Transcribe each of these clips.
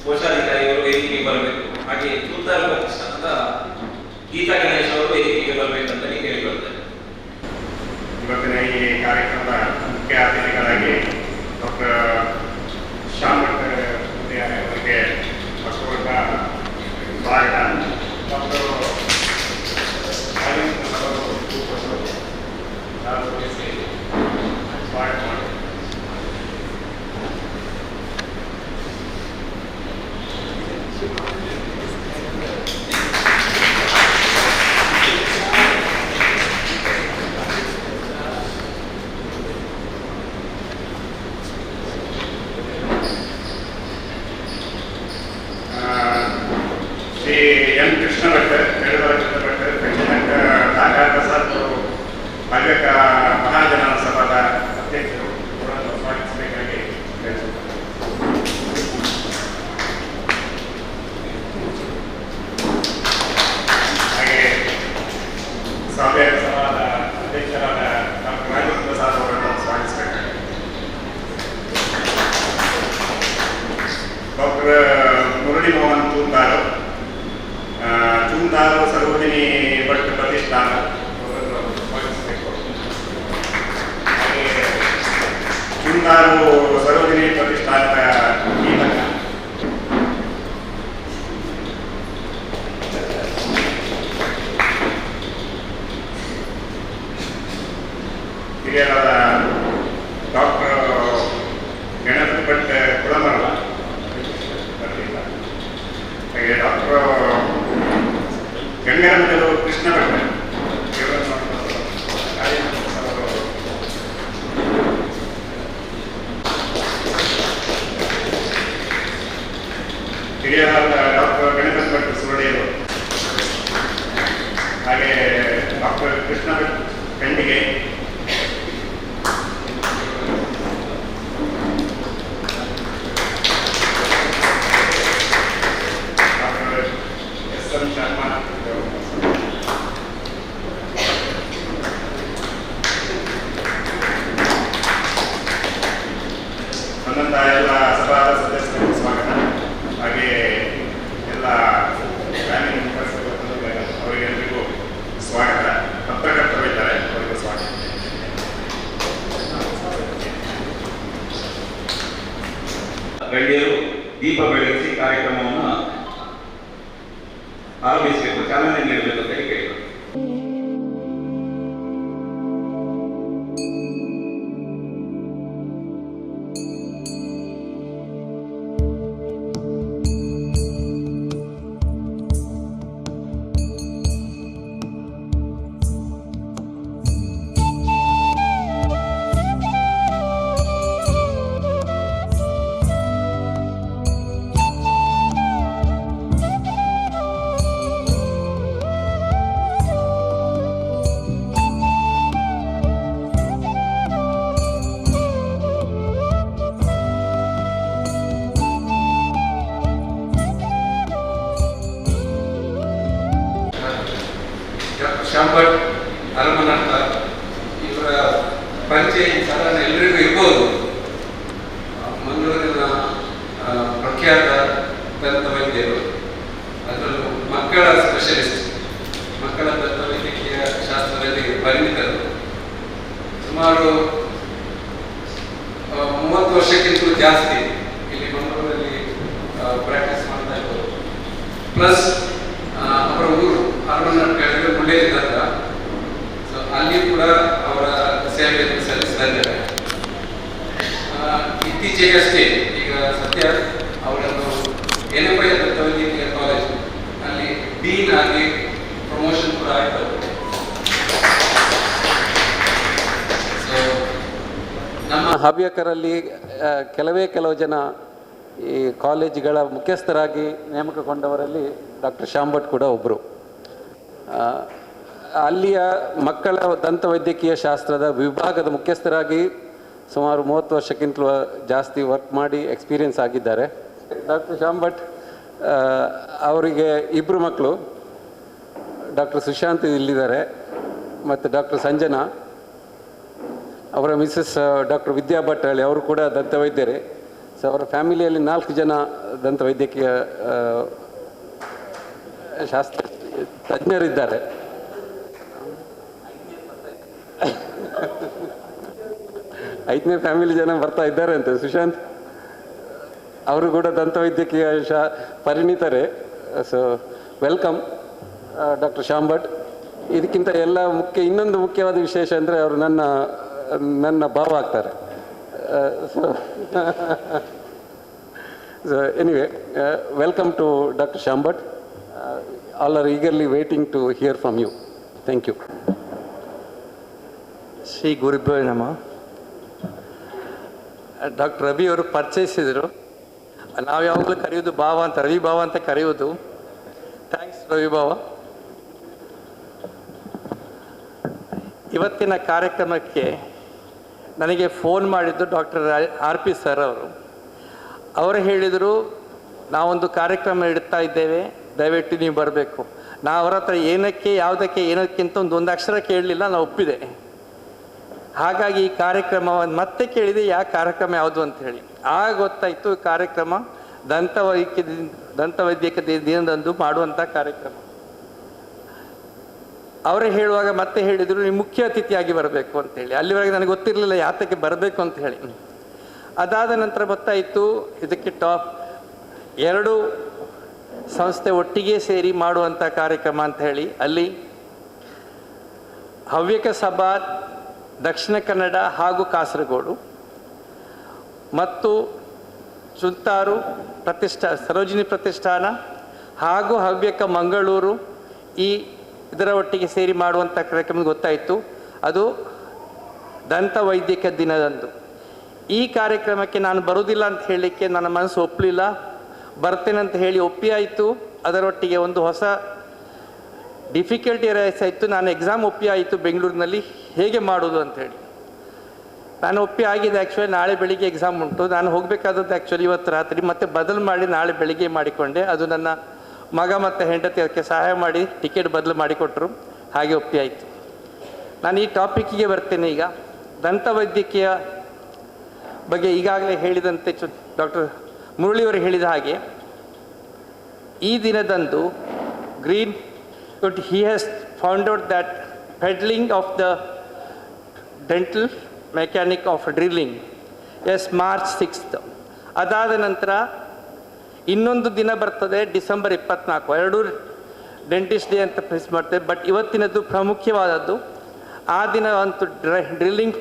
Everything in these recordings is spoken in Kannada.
ಕೋಶಾಧಿಕಾರಿಗಳು ವೇದಿಕೆಗೆ ಬರಬೇಕು. ಹಾಗೆ ತೂತಾರ ಪ್ರತಿಷ್ಠಾನದ ಗೀತಾ ಗಣೇಶ್ ಅವರು ವೇದಿಕೆಗೆ ಬರಬೇಕಂತ ಕೇಳಿಕೊಳ್ತಾರೆ. ಇವತ್ತಿನ ಈ ಕಾರ್ಯಕ್ರಮದ ಮುಖ್ಯ ಅತಿಥಿಗಳಾಗಿ ಡಾಕ್ಟರ್ ಶ್ಯಾಮ್ ಅವರಿಗೆ ಅಶೋಕ ಸ್ವಾಗತ. ಡಾಕ್ಟರ್ ಸ್ವಾಗತ ಮಾಡಿ. ಶ್ರೀ ಎಂ ಕೃಷ್ಣ ಭಟ್, ರಯದಲ ಭಟ್, ದ.ಕ.ಜ ಹವ್ಯಕ ಮಹಾಜನ ಸಭಾದ ಅಧ್ಯಕ್ಷರು ಅವರನ್ನು ಸ್ವಾಗತಿಸಬೇಕಾಗಿ ಕೇಳಿಸುತ್ತಾರೆ. ಹಾಗೆ ಹವ್ಯಕ ಸಭಾದ ಅಧ್ಯಕ್ಷರಾದ ಡಾಕ್ಟರ್ ರಯದಲ ಅವರನ್ನು ಸ್ವಾಗತಿಸಬೇಕಾಗಿ ಡಾಕ್ಟರ್ ಮುರಳಿ ಮೋಹನ್ ತೂಂದಾರು ಸರೋಜಿನಿ ಭಟ್ ಪ್ರತಿಷ್ಠಾನ ಸ್ವಾಗತಿಸಬೇಕು. ಹಾಗೆ ಸರೋಜಿನಿ ಪ್ರತಿಷ್ಠಾನದ ಗೀತಕ ಹಿರಿಯರಾದ ಡಾಕ್ಟರ್ ಗಣಪತಿ ಭಟ್ ಕುಳಮರಲ, ಹಾಗೆ ಡಾಕ್ಟರ್ ಗಂಗಾರಂಜರು ಕೃಷ್ಣ ಭಟ್ ಹಿರಿಯರಾದ ಡಾಕ್ಟರ್ ಗಣಪತಿ ಭಟ್ ಸುರಳಿಯರು, ಹಾಗೆ doctor Krishna Bhat Khandige, doctor S M Sharma, ನನ್ನಂತ ಎಲ್ಲ ಸಭಾದ ಸದಸ್ಯರಿಗೆ ಸ್ವಾಗತ. ಹಾಗೆ ಎಲ್ಲ ಫ್ಯಾಮಿಲಿ ಮೆಂಬರ್ಸ್ ಅವರಿಗೆಲ್ಲರಿಗೂ ಸ್ವಾಗತ. ಪತ್ರಕರ್ತರು ಇದ್ದಾರೆ, ಅವರಿಗೂ ಸ್ವಾಗತ. ಗಣ್ಯರು ದೀಪ ಬೆಳಗಿಸಿ ಕಾರ್ಯಕ್ರಮವನ್ನು ಆರಂಭಿಸಬೇಕು, ಚಾಲನೆ ನೀಡಬೇಕು ಅಂತ ಕೇಳಿದರು. ಶ್ಯಾಮ್ ಭಟ್ ಹನುಮನಂತ ಇವರ ಪರಿಚಯ ಸಾಧಾರಣ ಎಲ್ಲರಿಗೂ ಇರ್ಬೋದು. ಮಂಗಳೂರಿನ ಪ್ರಖ್ಯಾತ ದಂತ ವೈದ್ಯರು, ಅದರಲ್ಲೂ ಮಕ್ಕಳ ಸ್ಪೆಷಲಿಸ್ಟ್, ಮಕ್ಕಳ ದಂತ ವೈದ್ಯಕೀಯ ಶಾಸ್ತ್ರದಲ್ಲಿ ಪರಿಣಿತರು. ಸುಮಾರು 30 ವರ್ಷಕ್ಕಿಂತಲೂ ಜಾಸ್ತಿ ಇಲ್ಲಿ ಮಂಗಳೂರಲ್ಲಿ ಪ್ರಾಕ್ಟೀಸ್ ಮಾಡ್ತಾ ಇರ್ಬೋದು. ಪ್ಲಸ್ ಅವರ ಊರು ಹನುಮನಂತ ಹೇಳಿದ್ರೆ ಮುಳ್ಳೇರಿದಂತ, ಸೊ ಅಲ್ಲಿ ಕೂಡ ಅವರ ಸೇವೆಯನ್ನು ಸಲ್ಲಿಸ್ತಾ ಇದ್ದಾರೆ. ಇತ್ತೀಚೆಗಷ್ಟೇ ಈಗ ಸದ್ಯ ಅವರನ್ನು ಎನಪೈ ದಂತ ವೈದ್ಯಕೀಯ ಕಾಲೇಜ್ ಅಲ್ಲಿ ಡೀನ್ ಆಗಿ ಪ್ರಮೋಷನ್ ಕೂಡ ಆಯ್ತು. ಸೊ ನಮ್ಮ ಹವ್ಯಕರಲ್ಲಿ ಕೆಲವು ಜನ ಈ ಕಾಲೇಜುಗಳ ಮುಖ್ಯಸ್ಥರಾಗಿ ನೇಮಕಗೊಂಡವರಲ್ಲಿ ಡಾಕ್ಟರ್ ಶ್ಯಾಮ್ ಭಟ್ ಕೂಡ ಒಬ್ಬರು. ಅಲ್ಲಿಯ ಮಕ್ಕಳ ದಂತ ವೈದ್ಯಕೀಯ ಶಾಸ್ತ್ರದ ವಿಭಾಗದ ಮುಖ್ಯಸ್ಥರಾಗಿ ಸುಮಾರು 30 ವರ್ಷಕ್ಕಿಂತಲೂ ಜಾಸ್ತಿ ವರ್ಕ್ ಮಾಡಿ ಎಕ್ಸ್ಪೀರಿಯನ್ಸ್ ಆಗಿದ್ದಾರೆ. ಡಾಕ್ಟರ್ ಶ್ಯಾಮ್ ಭಟ್ ಅವರಿಗೆ 2 ಮಕ್ಕಳು, ಡಾಕ್ಟರ್ ಸುಶಾಂತ್ ಇಲ್ಲಿದ್ದಾರೆ ಮತ್ತು ಡಾಕ್ಟರ್ ಸಂಜನಾ. ಅವರ ಮಿಸಸ್ ಡಾಕ್ಟರ್ ವಿದ್ಯಾ ಭಟ್ ಹೇಳಿ ಅವರು ಕೂಡ ದಂತವೈದ್ಯರೇ. ಸೊ ಅವರ ಫ್ಯಾಮಿಲಿಯಲ್ಲಿ 4 ಜನ ದಂತವೈದ್ಯಕೀಯ ಶಾಸ್ತ್ರ ತಜ್ಞರಿದ್ದಾರೆ. ಐದನೇ ಫ್ಯಾಮಿಲಿ ಜನ ಬರ್ತಾ ಇದ್ದಾರೆ ಅಂತ ಸುಶಾಂತ್ ಅವರು ಕೂಡ ದಂತವೈದ್ಯಕೀಯ ಪರಿಣಿತರೇ. So welcome doctor Shyam Bhat. ಇದಕ್ಕಿಂತ ಎಲ್ಲ ಇನ್ನೊಂದು ಮುಖ್ಯವಾದ ವಿಶೇಷ ಅಂದರೆ ಅವರು ನನ್ನ ಭಾವ ಆಗ್ತಾರೆ. So anyway welcome to doctor Shyam Bhat. All are eagerly waiting to hear from you. Thank you. ಶ್ರೀ ಗುರುಭ್ಯೋ ನಮಃ. ಡಾಕ್ಟರ್ ರವಿ ಅವರು ಪರಿಚಯಿಸಿದರು. ನಾವು ಯಾವಾಗಲೂ ಕರೆಯೋದು ಭಾವ ಅಂತ, ರವಿ ಭಾವ ಅಂತ ಕರೆಯೋದು. ಥ್ಯಾಂಕ್ಸ್ ರವಿ ಭಾವ. ಇವತ್ತಿನ ಕಾರ್ಯಕ್ರಮಕ್ಕೆ ನನಗೆ ಫೋನ್ ಮಾಡಿದ್ದು ಡಾಕ್ಟರ್ RP ಸರ್ ಅವರು ಹೇಳಿದರು, ನಾವೊಂದು ಕಾರ್ಯಕ್ರಮ ಇಡ್ತಾ ಇದ್ದೇವೆ, ದಯವಿಟ್ಟು ನೀವು ಬರಬೇಕು. ನಾವು ಅವರ ಹತ್ರ ಏನಕ್ಕಿಂತ ಒಂದು ಅಕ್ಷರ ಕೇಳಲಿಲ್ಲ, ನಾನು ಒಪ್ಪಿದೆ. ಹಾಗಾಗಿ ಈ ಕಾರ್ಯಕ್ರಮವನ್ನು ಮತ್ತೆ ಕೇಳಿದೆ, ಕಾರ್ಯಕ್ರಮ ಯಾವುದು ಅಂತ ಹೇಳಿ. ಆಗ ಗೊತ್ತಾಯಿತು ಕಾರ್ಯಕ್ರಮ ದಂತವೈದ್ಯಕೀಯ ದಿನದಂದು ಮಾಡುವಂಥ ಕಾರ್ಯಕ್ರಮ. ಅವರೇ ಹೇಳುವಾಗ ಮತ್ತೆ ಹೇಳಿದರು, ನೀವು ಮುಖ್ಯ ಅತಿಥಿಯಾಗಿ ಬರಬೇಕು ಅಂತೇಳಿ. ಅಲ್ಲಿವರೆಗೆ ನನಗೆ ಗೊತ್ತಿರಲಿಲ್ಲ ಯಾತಕ್ಕೆ ಬರಬೇಕು ಅಂತ ಹೇಳಿ. ಅದಾದ ನಂತರ ಗೊತ್ತಾಯಿತು ಇದಕ್ಕೆ 2 ಸಂಸ್ಥೆ ಒಟ್ಟಿಗೆ ಸೇರಿ ಮಾಡುವಂಥ ಕಾರ್ಯಕ್ರಮ ಅಂತ ಹೇಳಿ. ಅಲ್ಲಿ ಹವ್ಯಕ ಸಭಾ ದಕ್ಷಿಣ ಕನ್ನಡ ಹಾಗೂ ಕಾಸರಗೋಡು ಮತ್ತು ಸುತ್ತಾರು ಸರೋಜಿನಿ ಪ್ರತಿಷ್ಠಾನ ಹಾಗೂ ಹವ್ಯಕ ಮಂಗಳೂರು ಇದರ ಒಟ್ಟಿಗೆ ಸೇರಿ ಮಾಡುವಂಥ ಕಾರ್ಯಕ್ರಮ ಗೊತ್ತಾಯಿತು. ಅದು ದಂತವೈದ್ಯಕ ದಿನದಂದು. ಈ ಕಾರ್ಯಕ್ರಮಕ್ಕೆ ನಾನು ಬರುವುದಿಲ್ಲ ಅಂತ ಹೇಳಲಿಕ್ಕೆ ನನ್ನ ಮನಸ್ಸು ಒಪ್ಪಲಿಲ್ಲ. ಬರ್ತೇನೆ ಅಂತ ಹೇಳಿ ಒಪ್ಪಿ ಆಯಿತು. ಅದರೊಟ್ಟಿಗೆ ಒಂದು ಹೊಸ ಡಿಫಿಕಲ್ಟಿ ರೈಸ್ ಆಯಿತು. ನಾನು ಎಕ್ಸಾಮ್ ಒಪ್ಪಿ ಆಯಿತು ಬೆಂಗಳೂರಿನಲ್ಲಿ, ಹೇಗೆ ಮಾಡೋದು ಅಂಥೇಳಿ. ನಾನು ಒಪ್ಪಿ ಆಗಿದೆ. ಆ್ಯಕ್ಚುಲಿ ನಾಳೆ ಬೆಳಿಗ್ಗೆ ಎಕ್ಸಾಮ್ ಉಂಟು. ನಾನು ಹೋಗಬೇಕಾದದ್ದು ಆ್ಯಕ್ಚುಲಿ ಇವತ್ತು ರಾತ್ರಿ, ಮತ್ತೆ ಬದಲು ಮಾಡಿ ನಾಳೆ ಬೆಳಿಗ್ಗೆ ಮಾಡಿಕೊಂಡೆ. ಅದು ನನ್ನ ಮಗ ಮತ್ತು ಹೆಂಡತಿ ಅದಕ್ಕೆ ಸಹಾಯ ಮಾಡಿ ಟಿಕೆಟ್ ಬದಲು ಮಾಡಿಕೊಟ್ರು. ಹಾಗೆ ಒಪ್ಪಿ ಆಯಿತು. ನಾನು ಈ ಟಾಪಿಕ್ಕಿಗೆ ಬರ್ತೇನೆ. ಈಗ ದಂತವೈದ್ಯಕೀಯ ಬಗ್ಗೆ ಈಗಾಗಲೇ ಹೇಳಿದಂತೆ ಡಾಕ್ಟರ್ ಮುರಳಿಯವರು ಹೇಳಿದ ಹಾಗೆ, ಈ ದಿನದಂದು he has found out that peddling of the dental mechanic of drilling. Yes, March 6th. ಅದಾದ ನಂತರ ಇನ್ನೊಂದು ದಿನ ಬರ್ತದೆ ಡಿಸೆಂಬರ್ 24. 2 ಡೆಂಟಿಸ್ಟ್ ಡೇ ಅಂತ ಪ್ರೆಸ್ ಮಾಡ್ತೇವೆ. ಬಟ್ ಇವತ್ತಿನದ್ದು ಪ್ರಾಮುಖ್ಯವಾದದ್ದು. ಆ ದಿನ ಅಂತೂ ಡ್ರಿಲ್ಲಿಂಗ್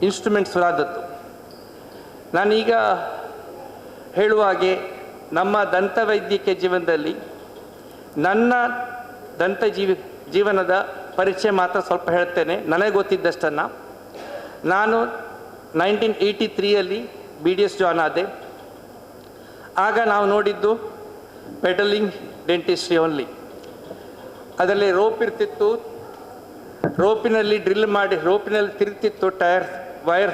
ಇನ್ಸ್ಟ್ರೂಮೆಂಟ್ಸ್ ಆದದ್ದು. ನಾನೀಗ ಹೇಳುವ ಹಾಗೆ ನಮ್ಮ ದಂತವೈದ್ಯಕೀಯ ಜೀವನದಲ್ಲಿ ನನ್ನ ಜೀವನದ ಪರಿಚಯ ಮಾತ್ರ ಸ್ವಲ್ಪ ಹೇಳ್ತೇನೆ, ನನಗೆ ಗೊತ್ತಿದ್ದಷ್ಟನ್ನು. ನಾನು 1983 BDS ಜಾಯ್ನ್ ಆದೆ. ಆಗ ನಾವು ನೋಡಿದ್ದು ಪೆಡಲಿಂಗ್ ಡೆಂಟಿಸ್ಟ್ರಿ ಓನ್ಲಿ. ಅದರಲ್ಲಿ ರೋಪ್ ಇರ್ತಿತ್ತು, ರೋಪಿನಲ್ಲಿ ಡ್ರಿಲ್ ಮಾಡಿ ರೋಪಿನಲ್ಲಿ ತಿರುಗ್ತಿತ್ತು, ವೈರ್